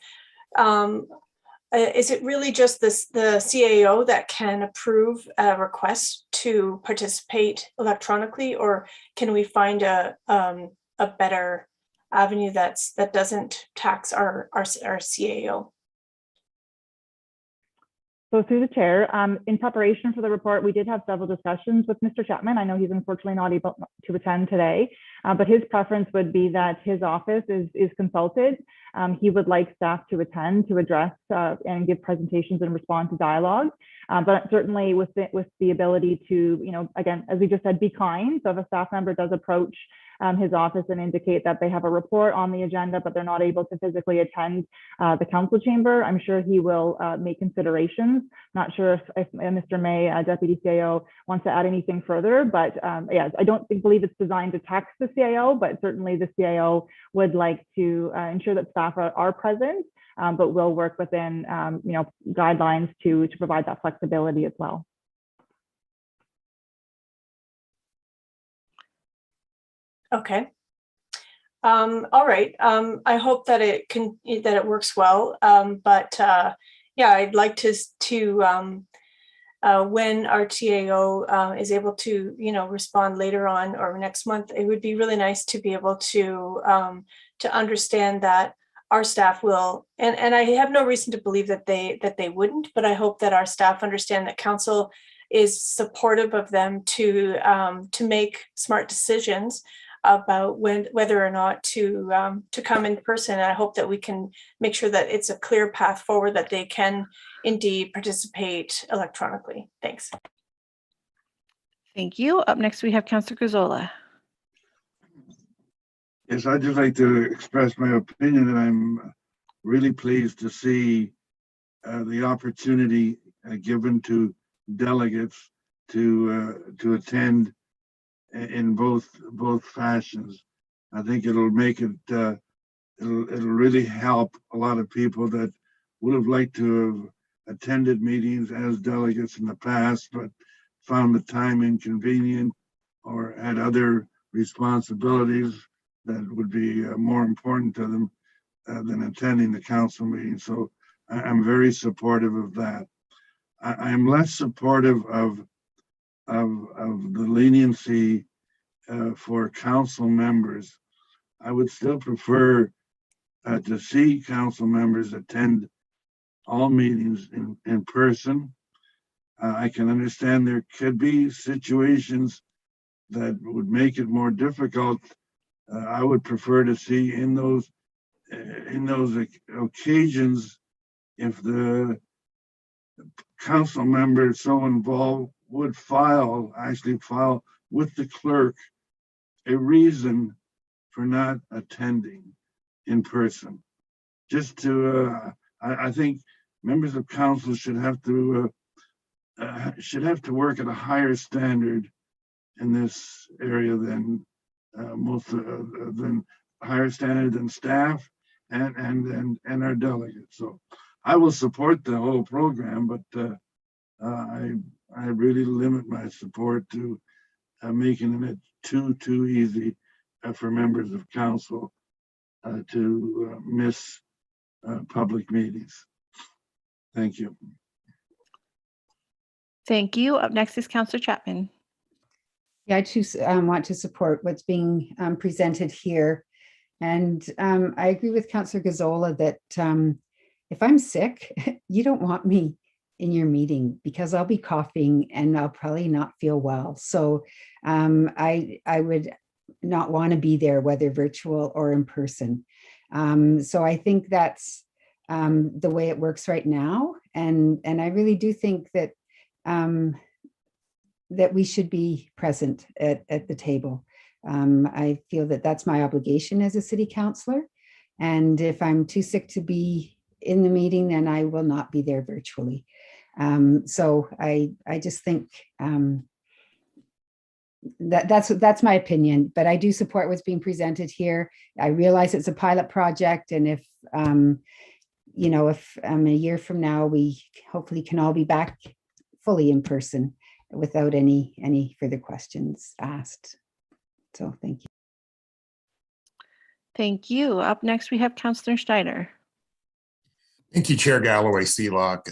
it really just the CAO that can approve a request to participate electronically, or can we find a better avenue that doesn't tax our CAO? So through the chair, in preparation for the report, we did have several discussions with Mr. Chapman. I know he's unfortunately not able to attend today, but his preference would be that his office is consulted. He would like staff to attend to address and give presentations and respond to dialogue. But certainly with the ability to, you know, again, as we just said, be kind. So if a staff member does approach his office and indicate that they have a report on the agenda, but they're not able to physically attend the council chamber, I'm sure he will make considerations. Not sure if Mr. May, Deputy CAO, wants to add anything further, but yeah, I don't believe it's designed to tax the CAO, but certainly the CAO would like to ensure that staff are present, but will work within you know, guidelines to provide that flexibility as well. Okay. All right. I hope that it works well. Yeah, I'd like to when our TAO is able to, you know, respond later on or next month, it would be really nice to be able to understand that our staff will, and I have no reason to believe that they wouldn't, but I hope that our staff understand that council is supportive of them to make smart decisions about whether or not to come in person. And I hope that we can make sure that it's a clear path forward, that they can indeed participate electronically. Thanks. Thank you. Up next, we have Councillor Gazzola. Yes, I'd just like to express my opinion that I'm really pleased to see the opportunity given to delegates to attend in both fashions. I think it'll make it it'll really help a lot of people that would have liked to have attended meetings as delegates in the past, but found the time inconvenient or had other responsibilities that would be more important to them than attending the council meeting. So I'm very supportive of that. I'm less supportive of the leniency for council members. I would still prefer to see council members attend all meetings in person. I can understand there could be situations that would make it more difficult. I would prefer to see in those occasions, if the council member so involved would actually file with the clerk a reason for not attending in person. Just to, I think members of council should have to work at a higher standard in this area than higher standard than staff and our delegates. So I will support the whole program, but I really limit my support to making it too easy for members of council to miss public meetings. Thank you. Thank you. Up next is Councillor Chapman. Yeah, I too want to support what's being presented here. And I agree with Councillor Gazzola that if I'm sick, you don't want me in your meeting because I'll be coughing and I'll probably not feel well. So I would not want to be there, whether virtual or in person. So I think that's the way it works right now. And I really do think that that we should be present at the table. I feel that that's my obligation as a city councillor. And if I'm too sick to be in the meeting, then I will not be there virtually. So I just think that's my opinion, but I do support what's being presented here. I realize it's a pilot project, and if you know, if a year from now we hopefully can all be back fully in person without any further questions asked. So thank you. Thank you. Up next, we have Councillor Steiner. Thank you, Chair Galloway Seelock.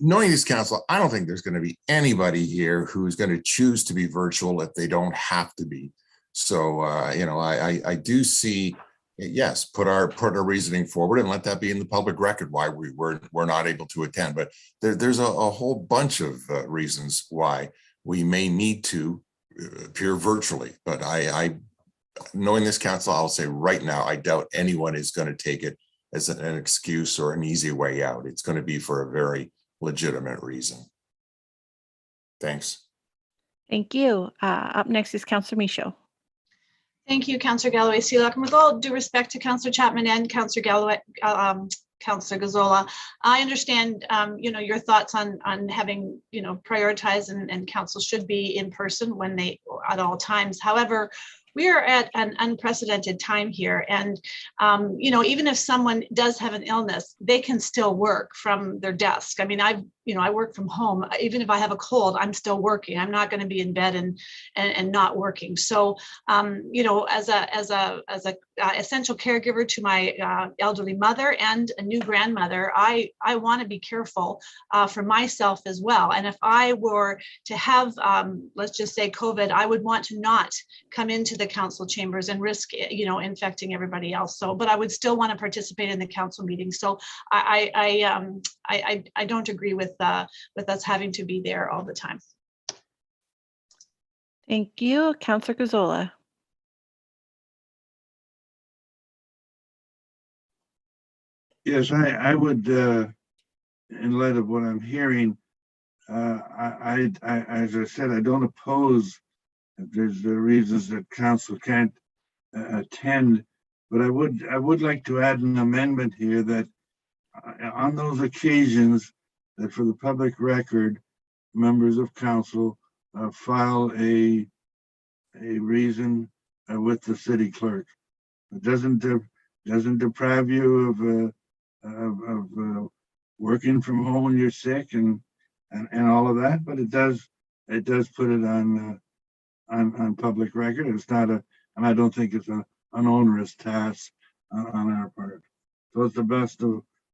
Knowing this council, I don't think there's going to be anybody here who's going to choose to be virtual if they don't have to be. So, you know, I do see yes, put our reasoning forward and let that be in the public record why we're not able to attend. But there's a whole bunch of reasons why we may need to appear virtually. But I knowing this council, I'll say right now, I doubt anyone is going to take it as an excuse or an easy way out. It's going to be for a very legitimate reason. Thanks. Thank you. Up next is Councillor Michaud. Thank you, Councillor Galloway Seelock. And with all due respect to Councillor Chapman and Councillor Galloway, Councillor Gazzola, I understand, your thoughts on having, prioritize and council should be in person when they at all times. However, we are at an unprecedented time here. And, even if someone does have an illness, they can still work from their desk. I mean, I work from home. Even if I have a cold, I'm still working. I'm not going to be in bed and not working. So, as a essential caregiver to my elderly mother and a new grandmother, I want to be careful for myself as well. And if I were to have, let's just say COVID, I would want to not come into the council chambers and risk, infecting everybody else. So, but I would still want to participate in the council meeting. So I don't agree with us having to be there all the time. Thank you. Councillor Gazzola. Yes, I would, in light of what I'm hearing, I as I said, I don't oppose if there's reasons that council can't attend, but I would like to add an amendment here that on those occasions that for the public record, members of council file a reason with the city clerk. It doesn't deprive you of working from home when you're sick and all of that, but it does put it on public record. It's not and I don't think it's an onerous task on our part. So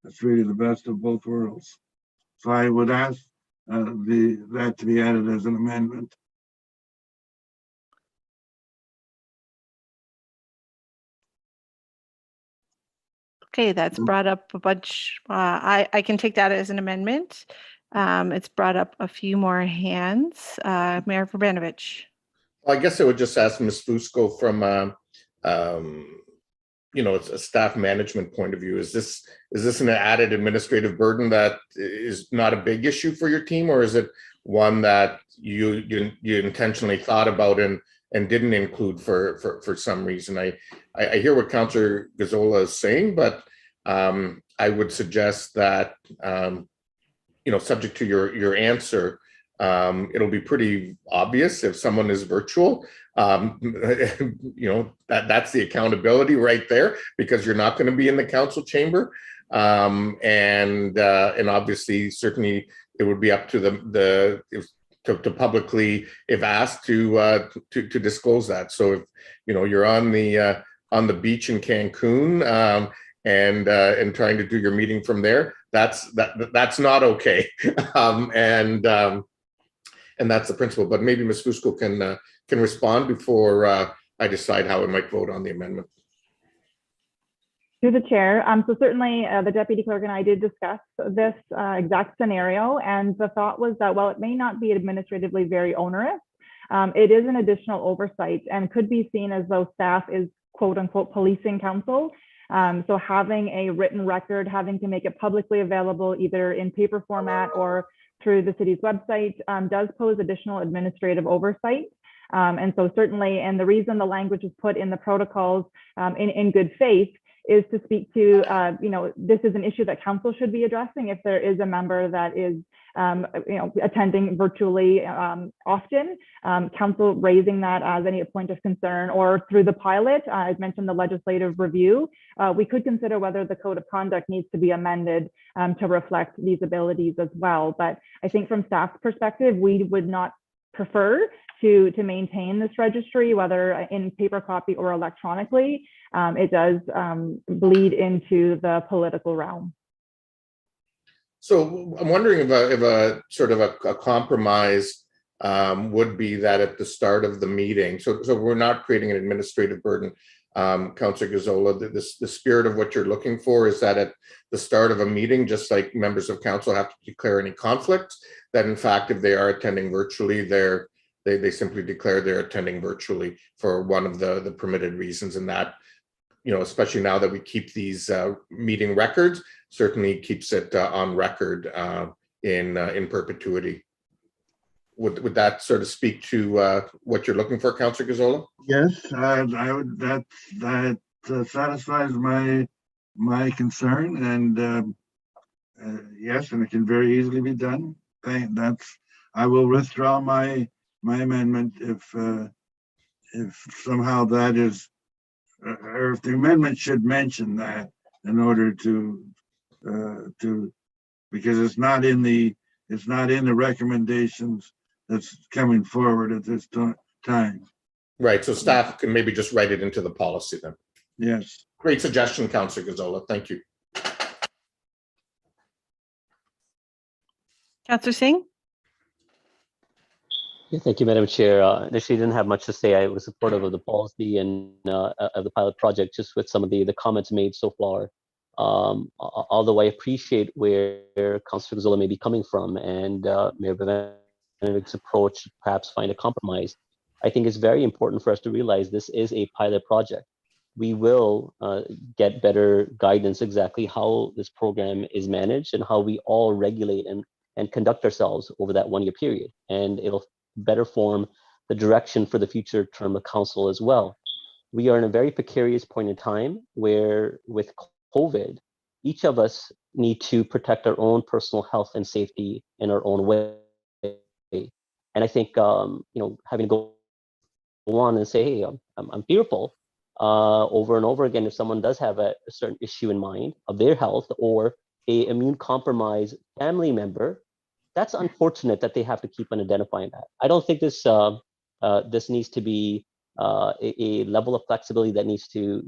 it's really the best of both worlds. So I would ask that to be added as an amendment. Okay, that's brought up a bunch. I can take that as an amendment. It's brought up a few more hands. Mayor Verbanovich. I guess I would just ask Ms. Fusco from, it's a staff management point of view. Is this an added administrative burden that is not a big issue for your team, or is it one that you intentionally thought about and didn't include for some reason? I hear what Councillor Gazzola is saying, but I would suggest that subject to your answer, it'll be pretty obvious if someone is virtual. That's the accountability right there, because you're not going to be in the council chamber, and obviously, certainly, it would be up to to publicly, if asked, to disclose that. So if you're on the beach in Cancun and trying to do your meeting from there, that's not okay. And that's the principle. But maybe Ms. Fusco can respond before I decide how I might vote on the amendment. Through the chair. So certainly the deputy clerk and I did discuss this exact scenario, and the thought was that while it may not be administratively very onerous, it is an additional oversight and could be seen as though staff is quote unquote policing council. So having a written record, having to make it publicly available either in paper format or through the city's website does pose additional administrative oversight. And so certainly, and the reason the language is put in the protocols in good faith is to speak to, this is an issue that council should be addressing if there is a member that is, attending virtually often, council raising that as any point of concern, or through the pilot, I've mentioned the legislative review, we could consider whether the code of conduct needs to be amended to reflect these abilities as well. But I think from staff's perspective, we would not prefer to maintain this registry, whether in paper copy or electronically. It does bleed into the political realm. So I'm wondering if a sort of a compromise would be that at the start of the meeting, so we're not creating an administrative burden. Councillor Gazzola, the spirit of what you're looking for is that at the start of a meeting, just like members of council have to declare any conflicts, that in fact, if they are attending virtually, they simply declare they're attending virtually for one of the permitted reasons. And that, especially now that we keep these meeting records, certainly keeps it on record in perpetuity. Would that sort of speak to what you're looking for, Councillor Gazzola? Yes, I would. That satisfies my concern, and yes, and it can very easily be done. I will withdraw my amendment if somehow that is, or if the amendment should mention that in order to because it's not in the recommendations that's coming forward at this time. Right, so staff can maybe just write it into the policy then. Yes. Great suggestion, Councillor Gazzola. Thank you. Councillor Singh? Yeah, thank you, Madam Chair. Initially, didn't have much to say. I was supportive of the policy and of the pilot project, just with some of the comments made so far. Although I appreciate where Councillor Gazzola may be coming from, and Mayor Bevan's approach to perhaps find a compromise, I think it's very important for us to realize this is a pilot project. We will get better guidance exactly how this program is managed and how we all regulate and conduct ourselves over that 1 year period. And it'll better form the direction for the future term of council as well. We are in a very precarious point in time where with COVID, each of us need to protect our own personal health and safety in our own way. And I think, having to go on and say, hey, I'm fearful over and over again, if someone does have a certain issue in mind of their health or a immune compromised family member, that's unfortunate that they have to keep on identifying that. I don't think this needs to be a level of flexibility that needs to,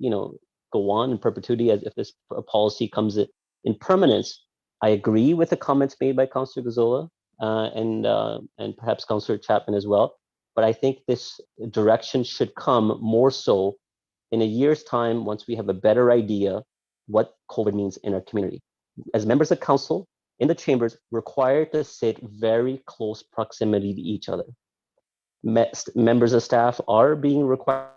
go on in perpetuity as if this policy comes in permanence. I agree with the comments made by Councillor Gazzola and perhaps Councillor Chapman as well. But I think this direction should come more so in a year's time once we have a better idea what COVID means in our community. As members of council in the chambers, required to sit very close proximity to each other. Members of staff are being required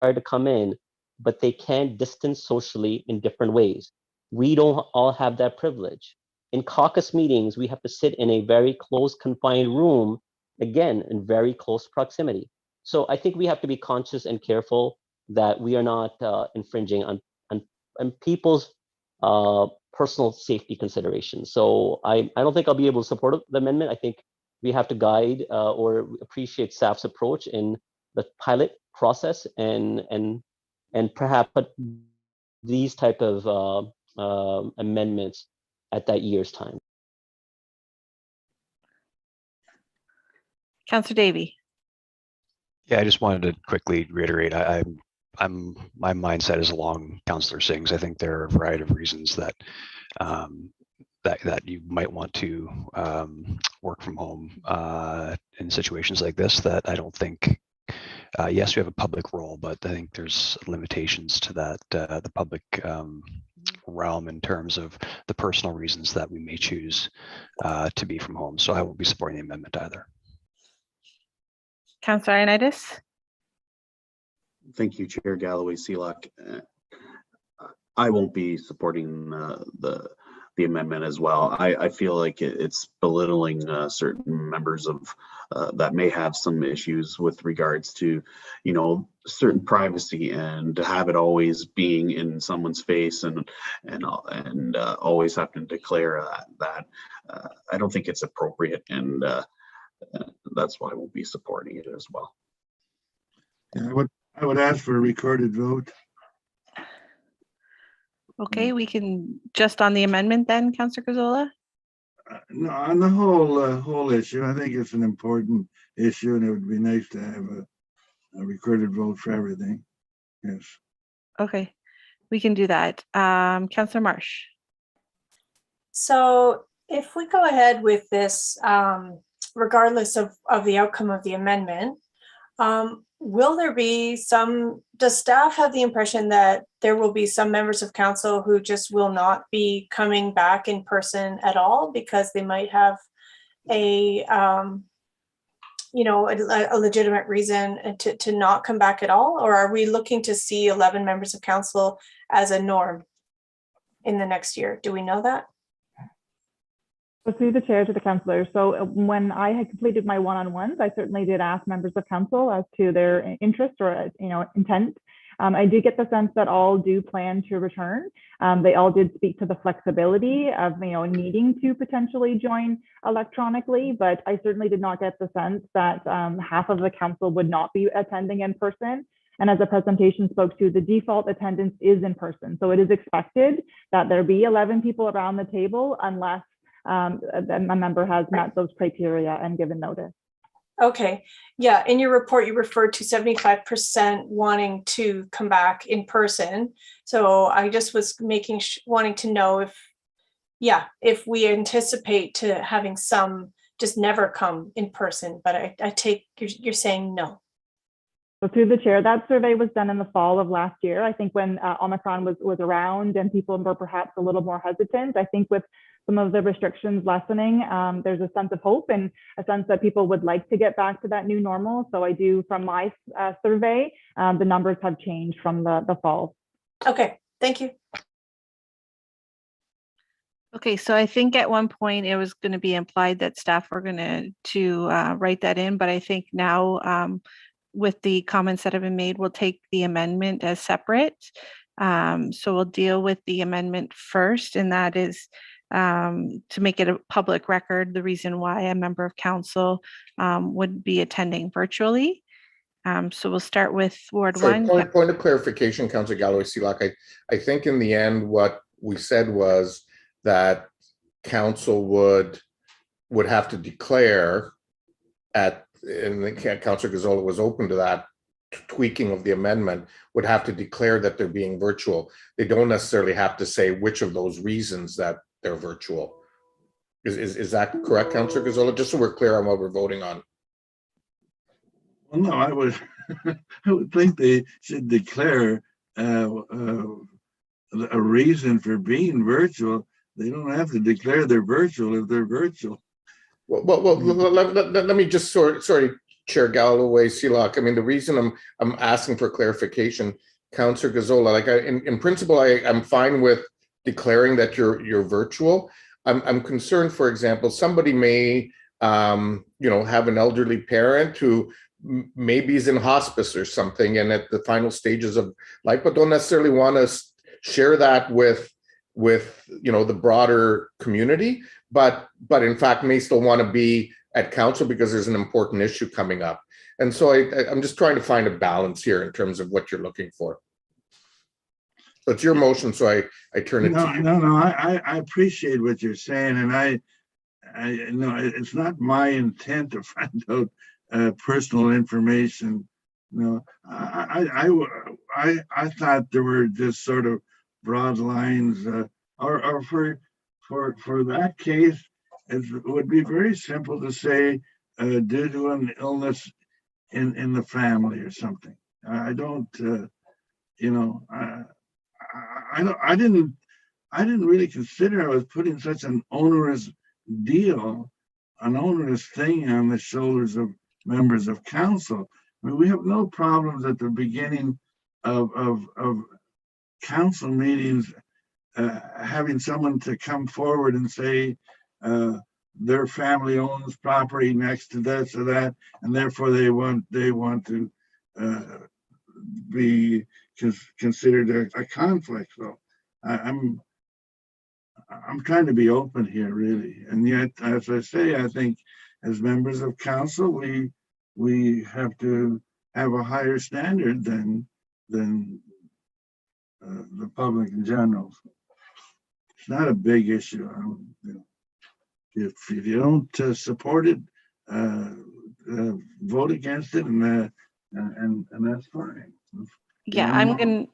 to come in, but they can distance socially in different ways. We don't all have that privilege. In caucus meetings, we have to sit in a very close confined room, again, in very close proximity. So I think we have to be conscious and careful that we are not infringing on people's personal safety considerations. So I don't think I'll be able to support the amendment. I think we have to guide or appreciate staff's approach in the pilot process and perhaps put these type of amendments at that year's time. Councillor Davey. Yeah, I just wanted to quickly reiterate, my mindset is along Councillor Singh's. I think there are a variety of reasons that that you might want to work from home in situations like this. That I don't think. Yes, we have a public role, but I think there's limitations to that the public realm in terms of the personal reasons that we may choose to be from home. So I won't be supporting the amendment either. Councillor Ioannidis. Thank you, Chair Galloway Seelock. I won't be supporting the amendment as well. I feel like it's belittling certain members of that may have some issues with regards to, certain privacy, and to have it always being in someone's face and always having to declare that. I don't think it's appropriate, and that's why I won't be supporting it as well. Yeah, I would ask for a recorded vote. Okay, we can just on the amendment then, Councillor Gazzola? No, on the whole issue, I think it's an important issue, and it would be nice to have a recorded vote for everything. Yes. Okay, we can do that. Councillor Marsh. So if we go ahead with this, regardless of the outcome of the amendment, Will there be some, does staff have the impression that there will be some members of council who just will not be coming back in person at all because they might have a, a legitimate reason to not come back at all? Or are we looking to see 11 members of council as a norm in the next year? Do we know that? So through the chair to the councillors. So when I had completed my one-on-ones, I certainly did ask members of council as to their interest or intent. I do get the sense that all do plan to return. They all did speak to the flexibility of needing to potentially join electronically, but I certainly did not get the sense that half of the council would not be attending in person. And as the presentation spoke to, the default attendance is in person. So it is expected that there be 11 people around the table unless a member has met those criteria and given notice. Okay, yeah, in your report, you referred to 75% wanting to come back in person. So I just was wanting to know if we anticipate to having some just never come in person, but I take you're saying no. So through the chair, that survey was done in the fall of last year. I think when Omicron was around and people were perhaps a little more hesitant. I think with some of the restrictions lessening, there's a sense of hope and a sense that people would like to get back to that new normal. So I do, from my survey, the numbers have changed from the fall. Okay, thank you. Okay, so I think at one point it was going to be implied that staff were going to write that in, but I think now with the comments that have been made, we'll take the amendment as separate. So we'll deal with the amendment first, and that is to make it a public record, the reason why a member of council would be attending virtually. So we'll start with Ward 1. Point of clarification, Councillor Galloway-Selak. I think in the end, what we said was that council would have to declare and Councillor Gazzola was open to that tweaking of the amendment, would have to declare that they're being virtual. They don't necessarily have to say which of those reasons that they're virtual. Is that correct, Councillor Gazzola? Just so we're clear on what we're voting on. Well, no, I would think they should declare a reason for being virtual. They don't have to declare they're virtual if they're virtual. Well, let me just sorry, Chair Galloway-Selak. I mean, the reason I'm asking for clarification, Councillor Gazzola, like in principle, I'm fine with declaring that you're virtual. I'm concerned, for example, somebody may have an elderly parent who maybe is in hospice or something and at the final stages of life, but don't necessarily want to share that with the broader community, but in fact may still want to be at council because there's an important issue coming up. And so I'm just trying to find a balance here in terms of what you're looking for. So it's your motion, so I turn it to you. No, I appreciate what you're saying, and I know it's not my intent to find out personal information. No, I thought there were just sort of broad lines, or for that case, it would be very simple to say due to an illness in the family or something. I don't, I didn't really consider I was putting such an onerous deal, an onerous thing on the shoulders of members of council. I mean, we have no problems at the beginning of council meetings having someone to come forward and say their family owns property next to this or that, and therefore they want to be considered a conflict. So I'm trying to be open here, really, and yet, as I say, I think as members of council, we have to have a higher standard than the public in general. It's not a big issue. If you don't support it, vote against it, and that's fine. Yeah, I'm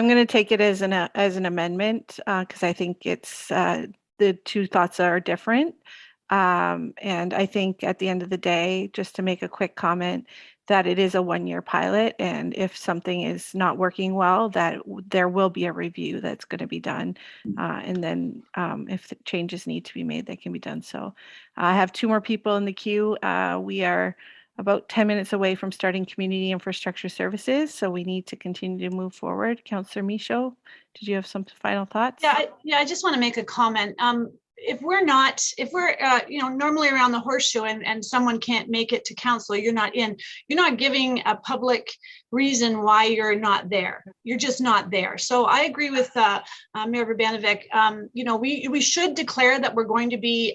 gonna take it as an amendment because I think it's the two thoughts are different. And I think at the end of the day, just to make a quick comment, that it is a one-year pilot, and if something is not working well, that there will be a review that's going to be done, and then if the changes need to be made, they can be done. So I have 2 more people in the queue. We are about 10 minutes away from starting community infrastructure services, so we need to continue to move forward. Councillor Michaud, did you have some final thoughts? Yeah, I just want to make a comment. If we're normally around the horseshoe and someone can't make it to council, you're not giving a public reason why you're not there. You're just not there. So I agree with Mayor Urbanovic. We should declare that we're going to be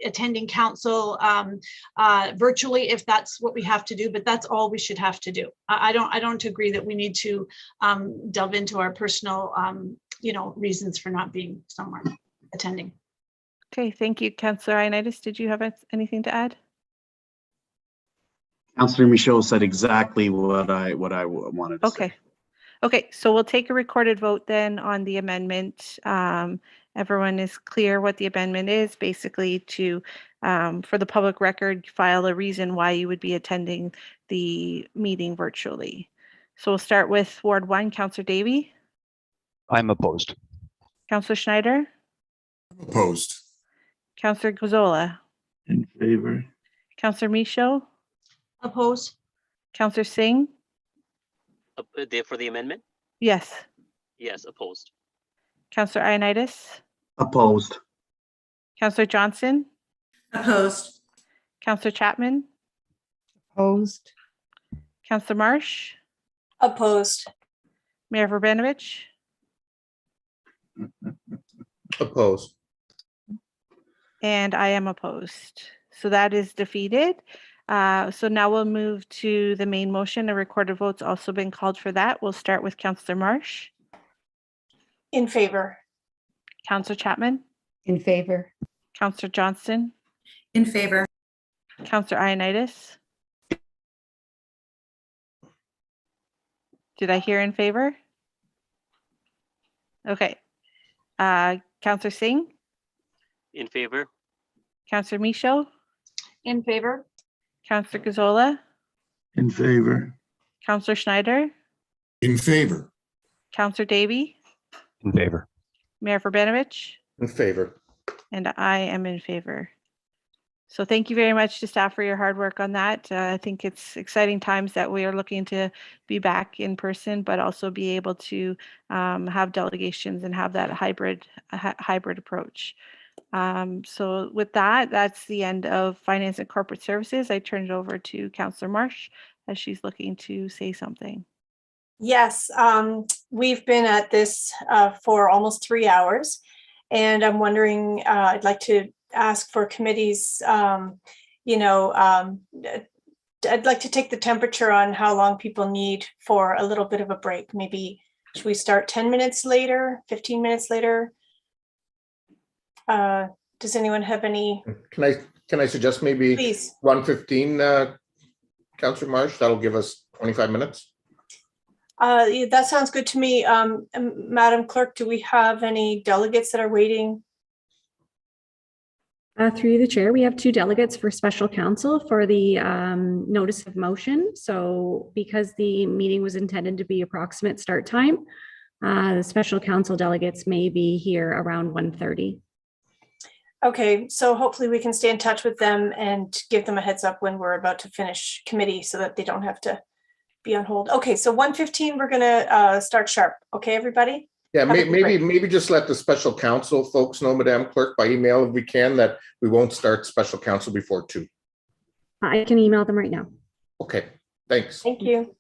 attending council virtually if that's what we have to do, but that's all we should have to do. I don't agree that we need to delve into our personal reasons for not being somewhere attending. Okay, thank you. Councillor Ioannidis, did you have anything to add? Councillor Michaud said exactly what I wanted to say. Okay, so we'll take a recorded vote then on the amendment. Everyone is clear what the amendment is, basically to, for the public record, file a reason why you would be attending the meeting virtually. So we'll start with Ward 1, Councillor Davey. I'm opposed. Councillor Schneider. Opposed. Councillor Guzzola. In favor. Councillor Michaud. Opposed. Councillor Singh. For the amendment? Yes. Yes, opposed. Councillor Ioannidis. Opposed. Councillor Johnson. Opposed. Councillor Chapman. Opposed. Councillor Marsh. Opposed. Mayor Verbenovich. Opposed. And I am opposed. So that is defeated. So now we'll move to the main motion. A recorded vote's also been called for that. We'll start with Councillor Marsh. In favor. Councillor Chapman. In favor. Councillor Johnston. In favor. Councillor Ioannidis. Did I hear in favor? Okay. Councillor Singh. In favor. Councillor Michaud. In favor. Councillor Guzzola. In favor. Councillor Schneider. In favor. Councillor Davey. In favor. Mayor Verbenovich. In favor. And I am in favor. So thank you very much to staff for your hard work on that. I think it's exciting times that we are looking to be back in person, but also be able to have delegations and have that hybrid approach. So with that, that's the end of Finance and Corporate Services. I turn it over to Councillor Marsh as she's looking to say something. Yes, we've been at this for almost 3 hours, and I'm wondering, I'd like to ask for committees, I'd like to take the temperature on how long people need for a little bit of a break. Maybe should we start 10 minutes later, 15 minutes later? Does anyone have any? Can I suggest maybe Please. 1:15, Councillor Marsh? That'll give us 25 minutes. That sounds good to me. Madam Clerk, do we have any delegates that are waiting? Through the chair, we have 2 delegates for special counsel for the notice of motion. So because the meeting was intended to be approximate start time, the special counsel delegates may be here around 1:30. Okay, so hopefully we can stay in touch with them and give them a heads up when we're about to finish committee so that they don't have to be on hold. Okay, so 1:15, we're gonna start sharp. Okay, everybody? Yeah, Have a good break. maybe just let the special counsel folks know, Madam Clerk, by email if we can, that we won't start special counsel before 2. I can email them right now. Okay, thanks. Thank you.